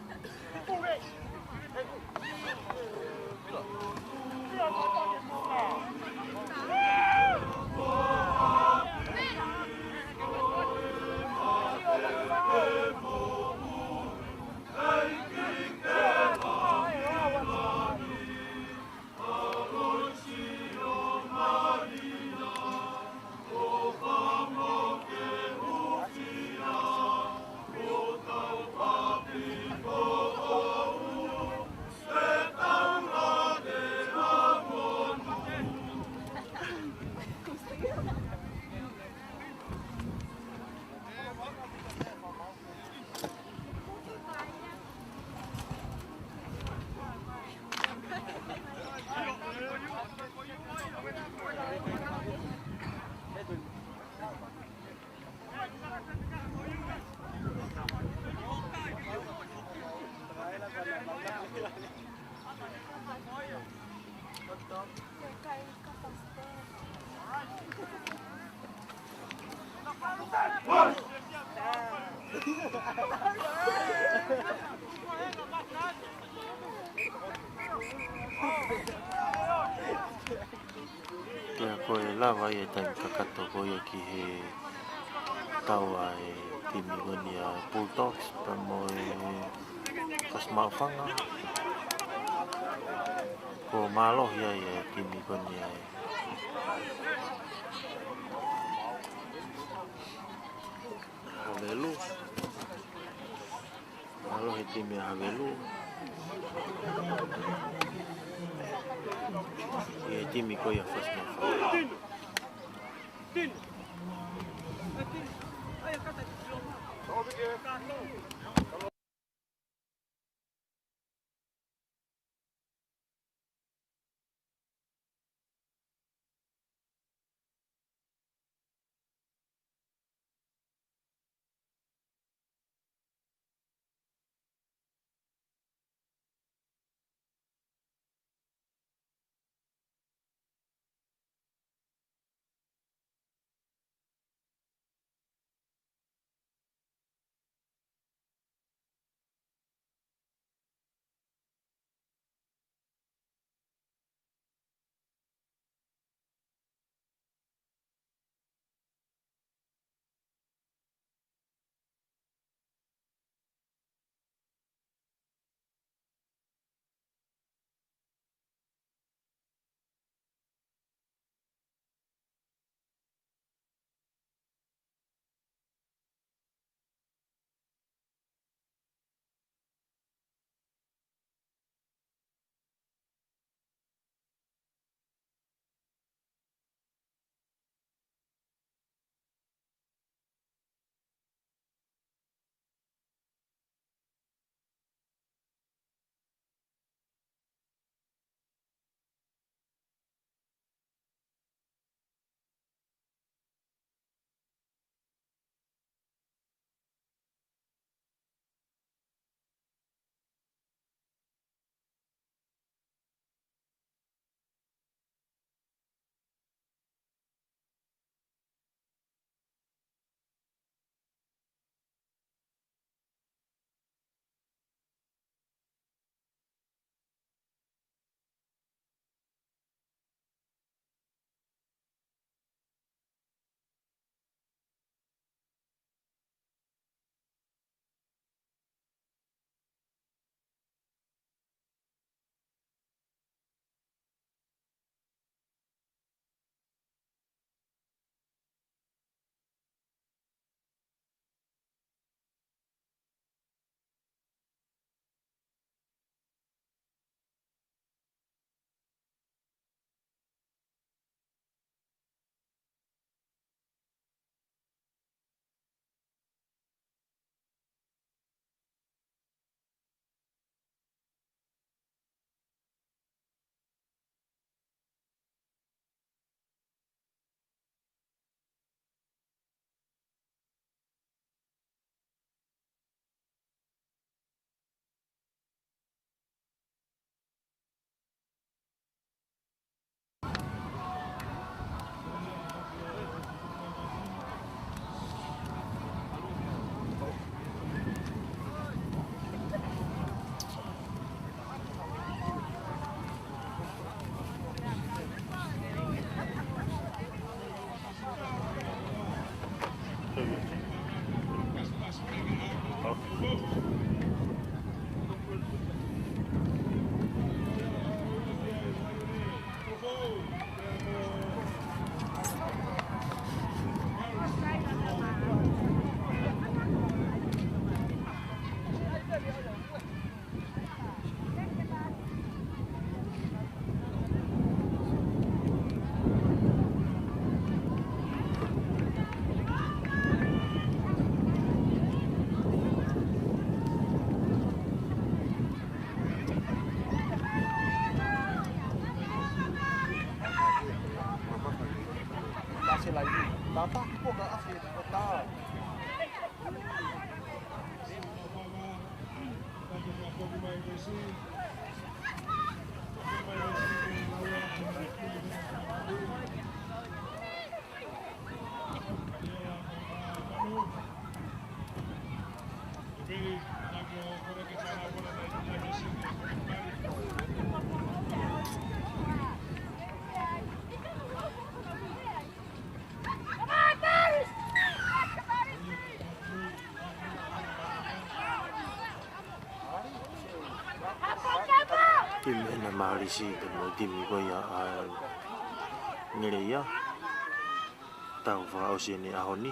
Kia koe lawa e taimi kakato koe ki he taua e timi wani a Bulldogs pa mo e Kasmawhanga. Ko mālohi ai e timi wani a e Havelu. Mālohi timi a Havelu. E timi koe a Kasmawhanga. Tin. Ai kata. Sobe ke kato. Tim ena Malaysia temo tim ko ya ngere ya tau fa o sini ahoni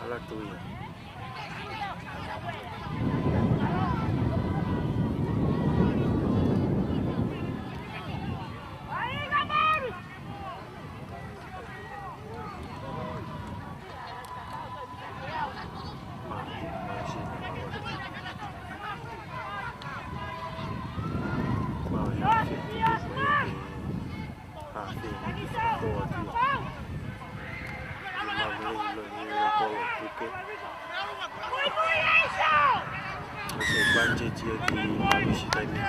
alat tu ya. Fena ki whakakoa tia. Ki mawelei lo kolo puke. Se budget ia ki Marisi taimi.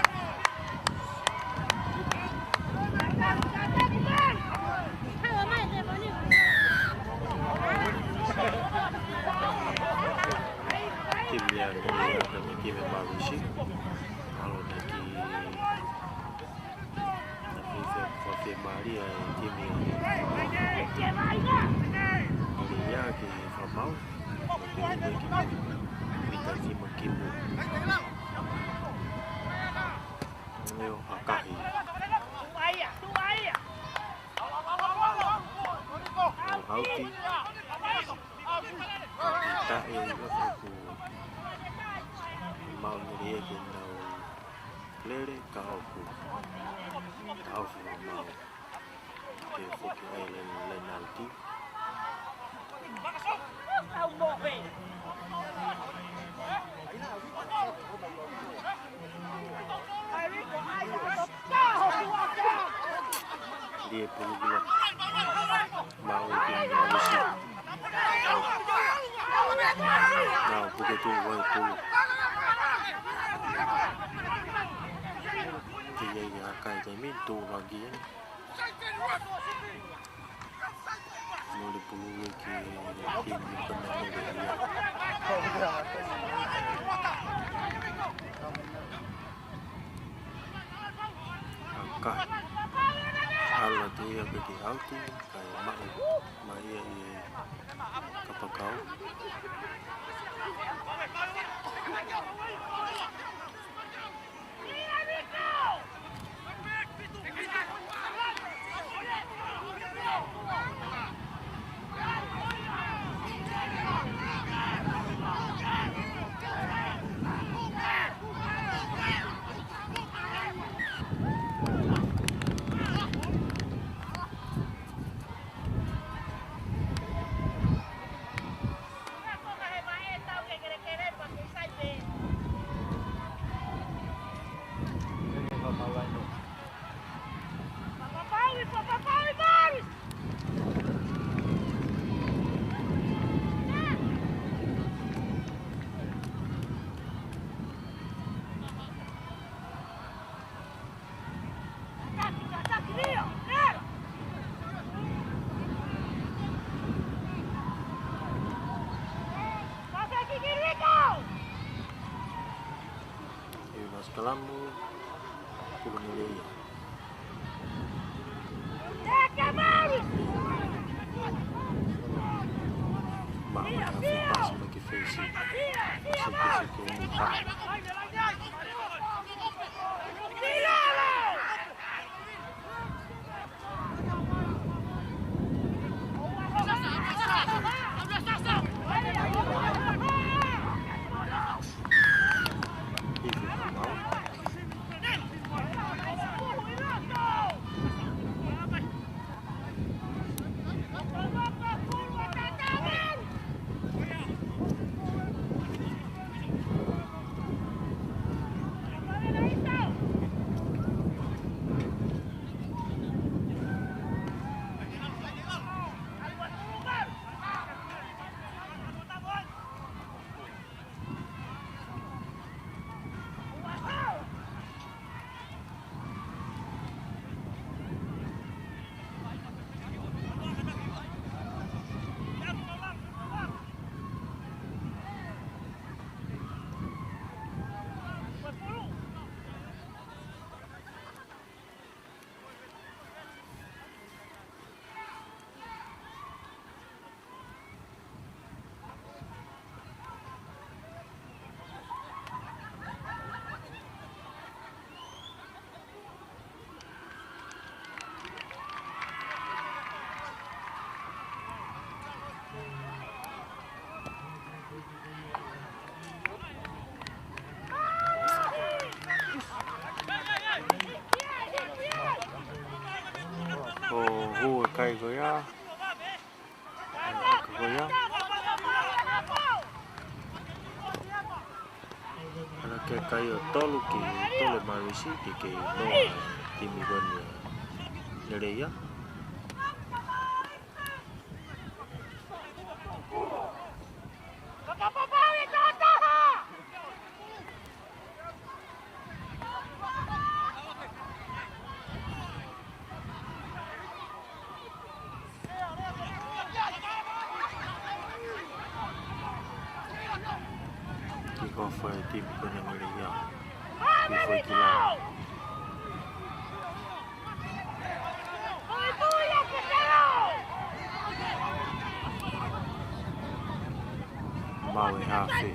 Kimi ia kami kimi Marisi. Alo neki Fafia Maria kimi ia ki Famau. Mitazima kimu. Neo hakahi. Hauti. Kita aku mau niria ke nau lere kauku. Kauku mau ke foki ai lenalti. Dia perlu bilang mau Marisi. Nah, begitu itu. Dia akan jamin tu lagi ni. Mula perlu ke tim penang dia. Angkat. Ala dia pergi auti, kayak mau ia kapal kau. Kelamu puluh nilai. Mau pas bagi Fesi. Kai goya. Goya. Ana ke kai tolu ki tole Marisi ki no timi gonia. Nereya. qual foi o time que eu não me lembro. E foi que lá. Mau e hafe.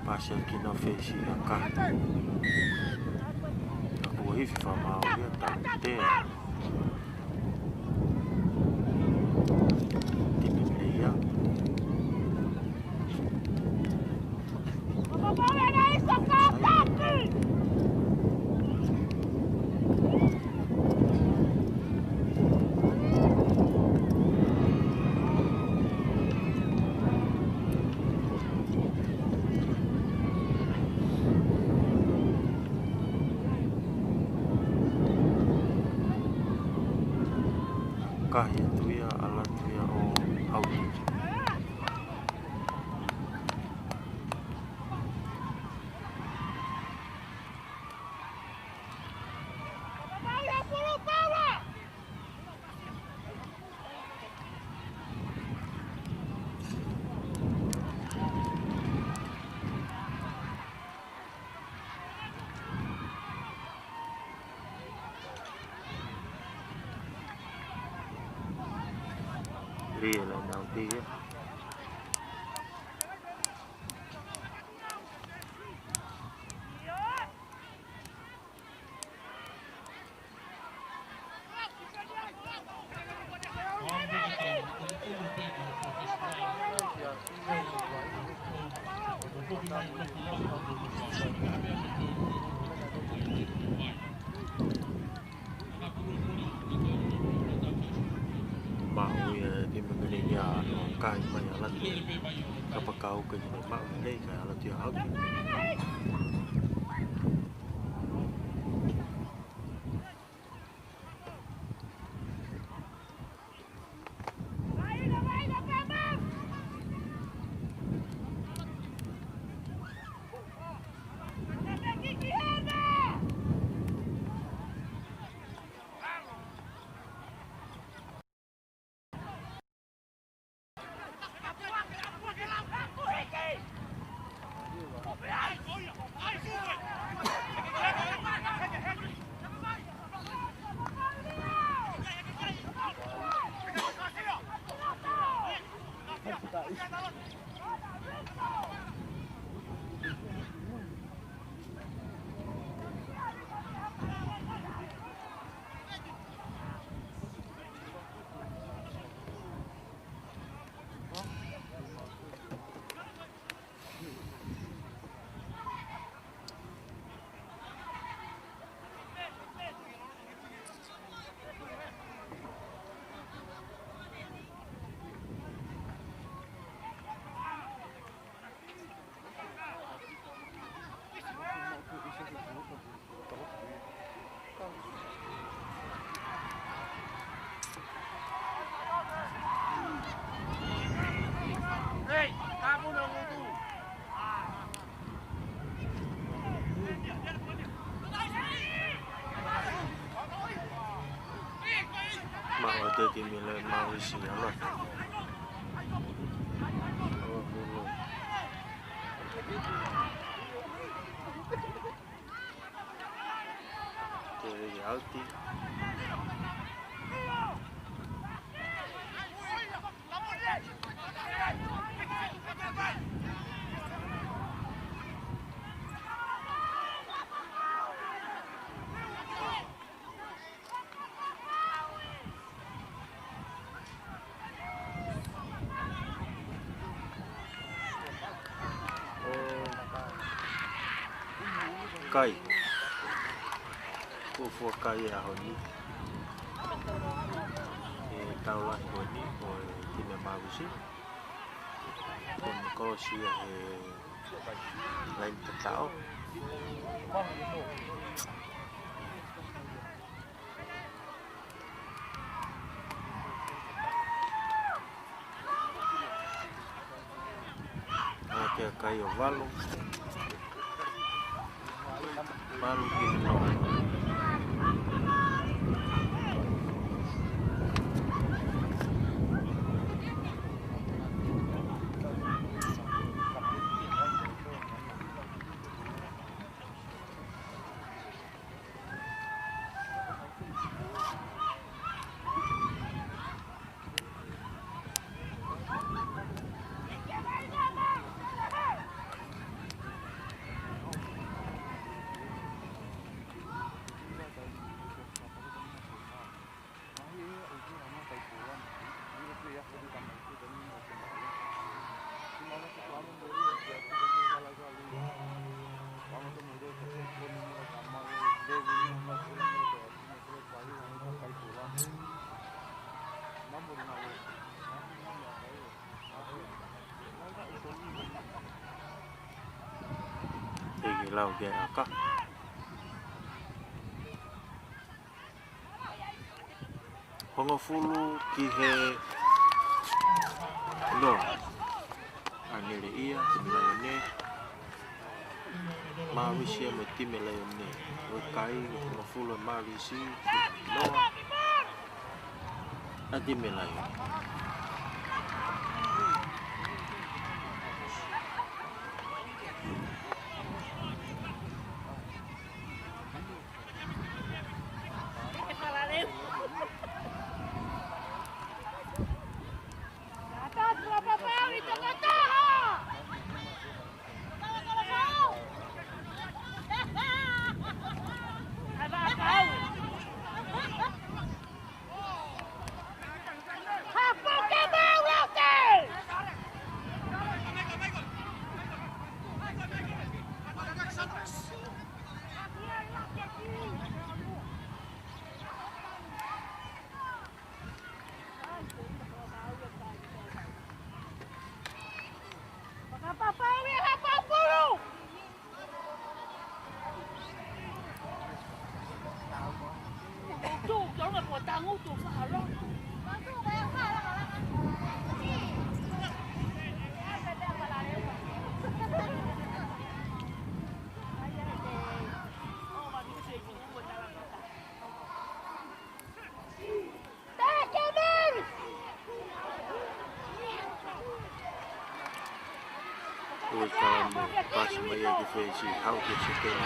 Passa que não fez a carta. O riff foi mal, ia tá inteira. Time player. Kahya tu ya alat tu ya Audi. Dia lah nanti ya. Mau ya di mengenainya kai banyak alat apa kau ke jadi mau ini kayak alat yang Audi. Mau ada di Milan Malaysia lah. Oh, dulu. Jadi Audi. Kai Ufo kai ya honi tau lah honi o time magusi con colosi lain tao Oke kai ovalo malu gini lau ke aka. Hongo fulu ki he no anele ia timila yone mawisi me timila yone o kai hongo fulu mawisi no atimila yone Oi kamu pas maya ki fezi how ke chicken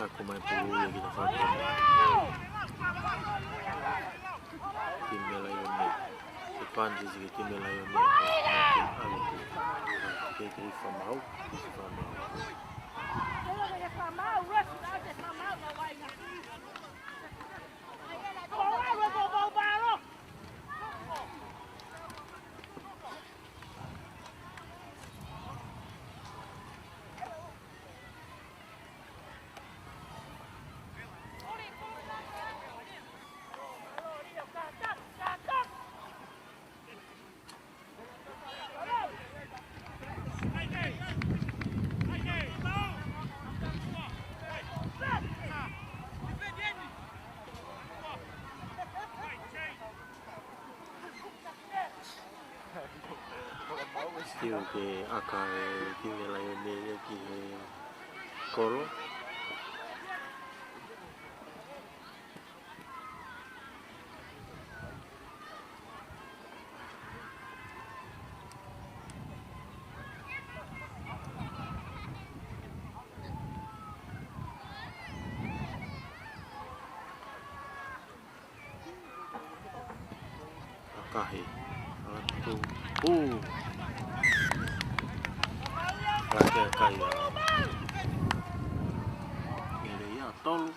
Aku main pulu yang kita pakai. Tim Melayone, depan sisi tim Melayone. Kita kiri famau, Tiu ke aka tim Melayone ki koro. Akahi, satu, Raja kaya, ini ya tol,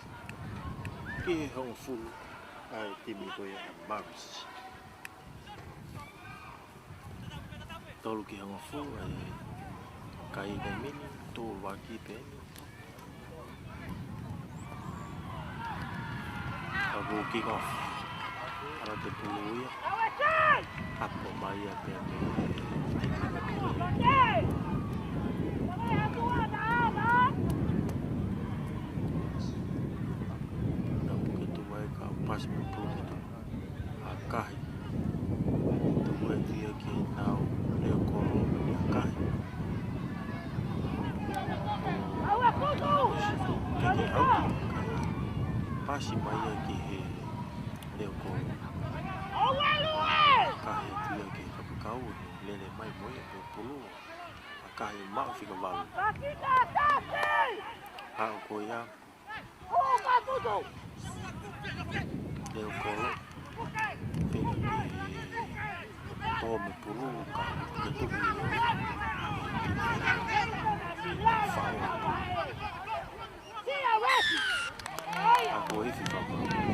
ke hong fu, ai tim itu ya bagus. Tol ke hong fu, ai kaya kami ni tol waki peni. Abu kick off, ada tepuluh ya. Aku bayar peni. kahi. Tuku e tia ki nau leo koro ni a kahi. Keke auki kai pasi mai e ki he leo koro. Kahi e tia ki kapakau e lele mai moe e pulu. A kahi mau whika walu. Hao ko ia. Leo koro. Whika ki tō me pulu ka ke tuku i o. Whao atu. Ako e whika walu.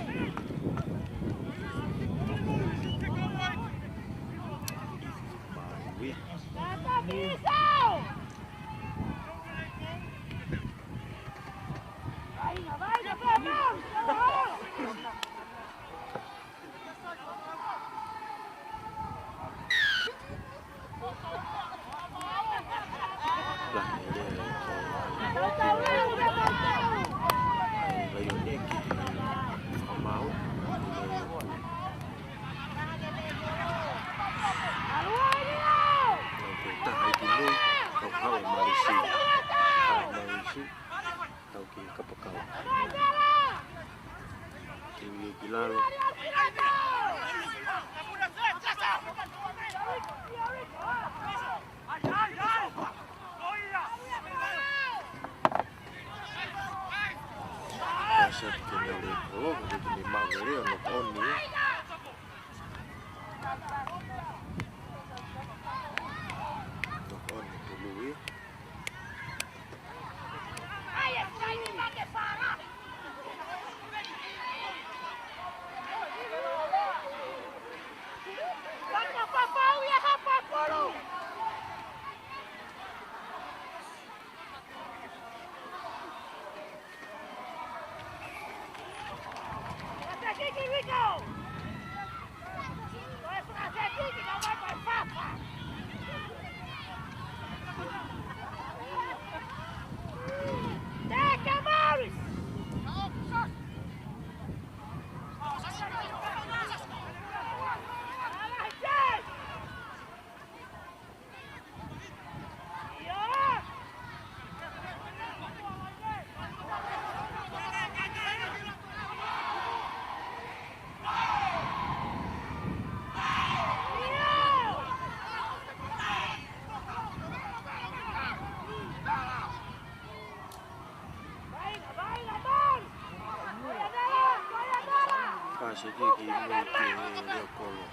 Kasi ki mo ki leo koro.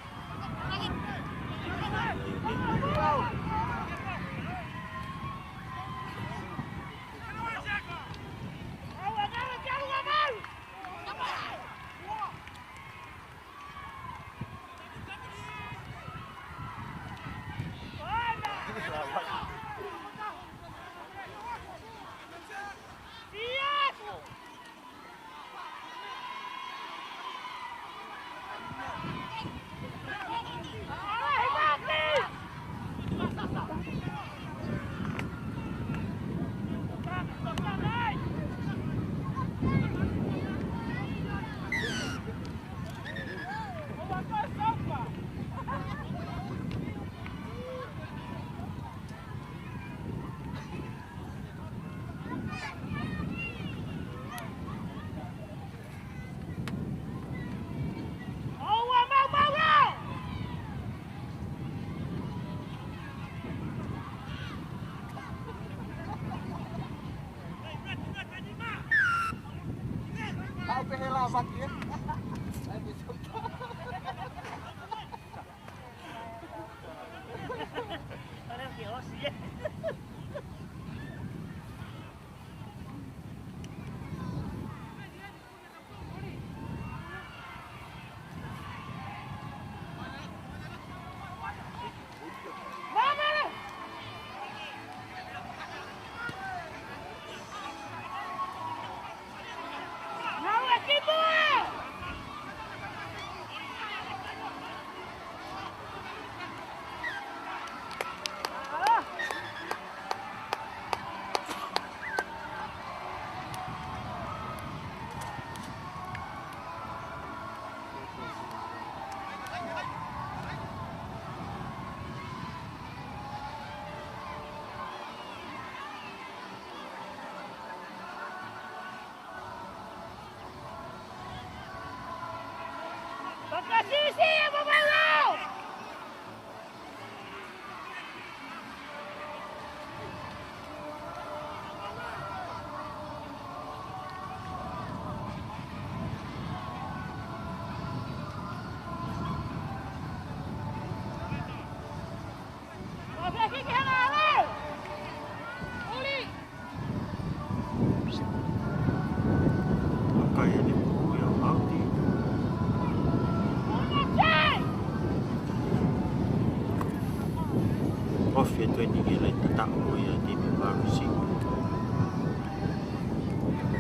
Coffee 20 ke le tatao ia di Marisi.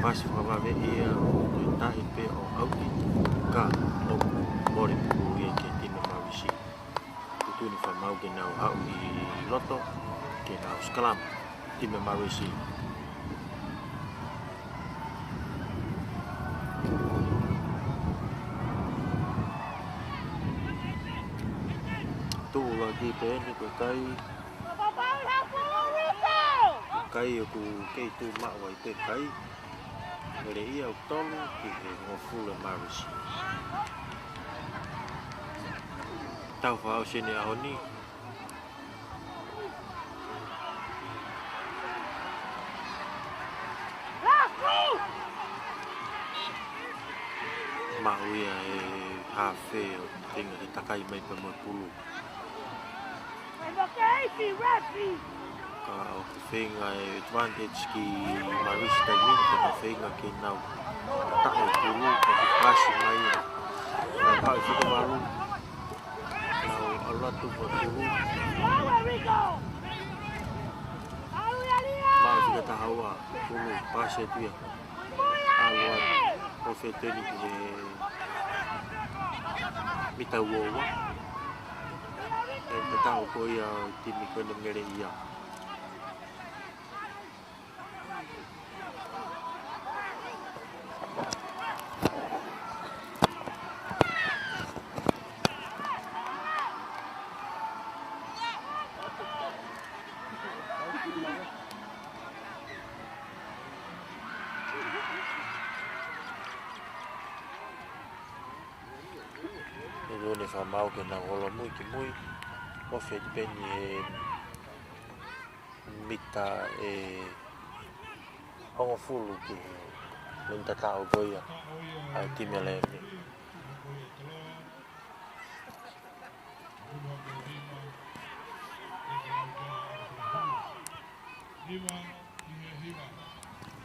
Pas whakawe ia o tahi pe o auki ka o mori pulu ia ke Tine Marisi. Tutuni whamau ke nau au I loto ke nau skalam Tine Marisi. Tu lagi pe ni ko kai kai ku kei tu ma wai te kai ngere ia o tolu ki he ngofule Marisi. Tau whao sene ahoni mahuia e hawhe o tenga he takai mai pa mo pulu. Ka o te whenga e advantage ki Marisi tai min ka na whenga ke nau tako pulu ka te pasi mai e na pao whika maru nau alatu pa pulu maa whika tahaua pulu pasi e tuia aluan o wheteni ki he mita uowa e te taho ko ia timi kone ngere ia. Ele whamau ke nau holo mui ki mui o whetipeni e mita e hongo fulu ki minta tau goia ai time lene.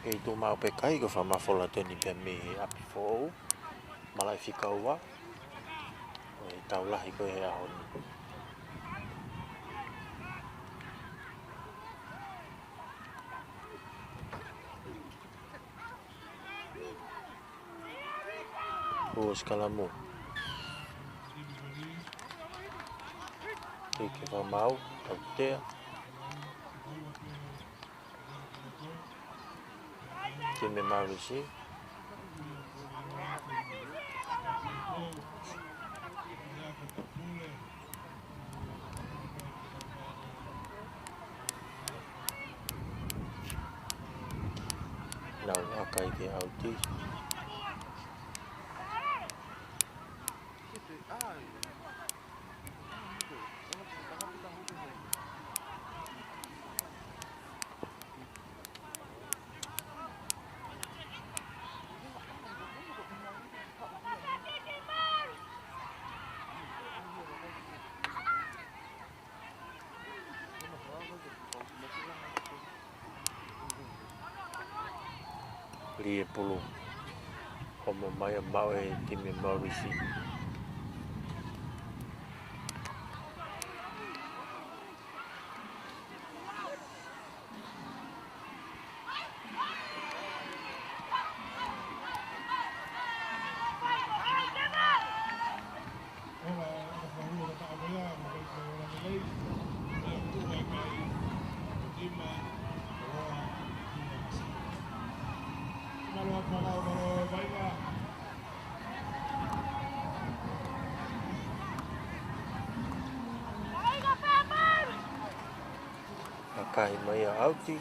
Kei tu mau pe kai ko whamafola toni pe me api fōu malai whikaua e tau lahi ko he ahoni. O skalamu kei ke whamau tau tea Tine Marisi. Nau akai ke auti. Rie pulu como mai mau e Tine Marisi. Akai mai a auti.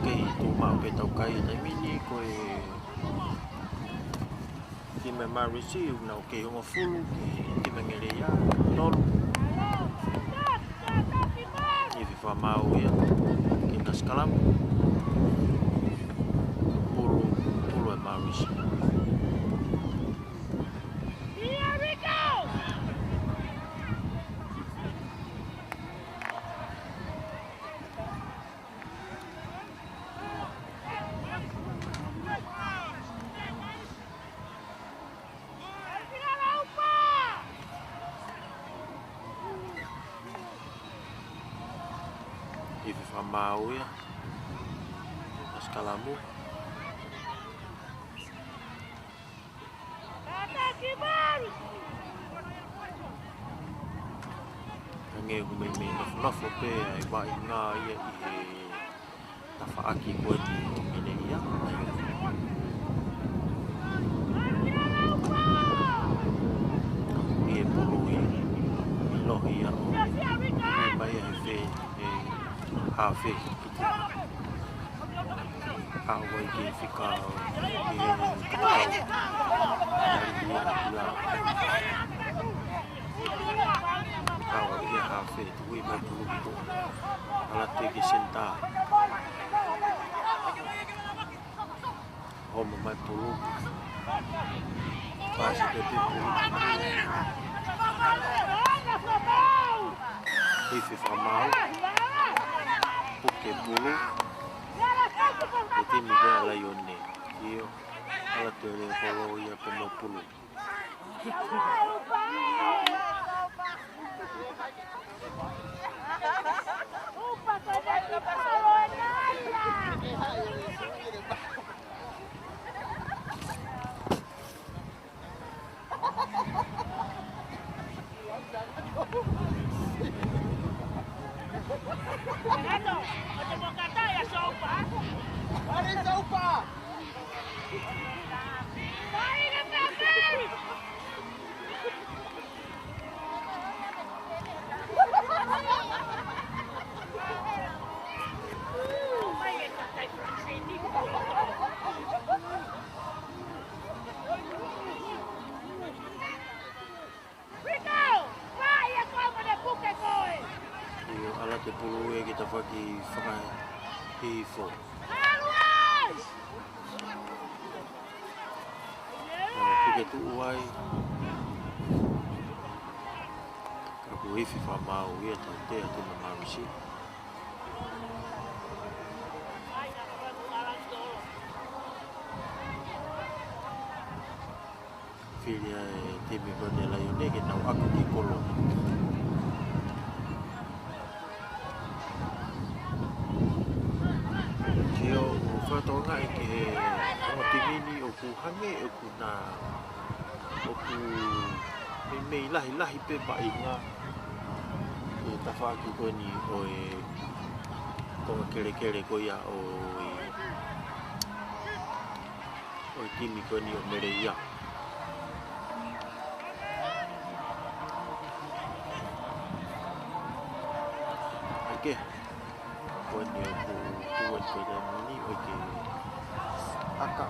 Kei tu mau pe tau kai tai mini ko e Tine Marisi nau ke hongo fulu ki Tine ngere ia tolu. I whamau ia ki na skalam pulu e Marisi. mau ya. Skalamu. Nge kumeme na fope ai ba inga ia I tafaaki ko ni mene ia. Ie pulu lohi ia. Mai ai fe ha fe kiti. Awai ki fika Awak dia hafid, we mai pulu itu. Alat tegi senta. Home mai pulu. Pasti jadi pulu. Ifi famal. Puke pulu. Jadi mungkin layone. Iyo. Alat tegi pulu ya penuh pulu. Alat de pulu ya kita bagi fry hifo. Begitu uai. Aku hifi famau ya tante atau mamsi. Filia timi berdela yone kita aku di kolom. Fato ngai ke o timini o ku hange o ku na o ku me lahi pe ba inga e tafaki ko ni o e ko kere ko ya o timi ko ni o mereia ake ko ni o ku ko ni o ke aka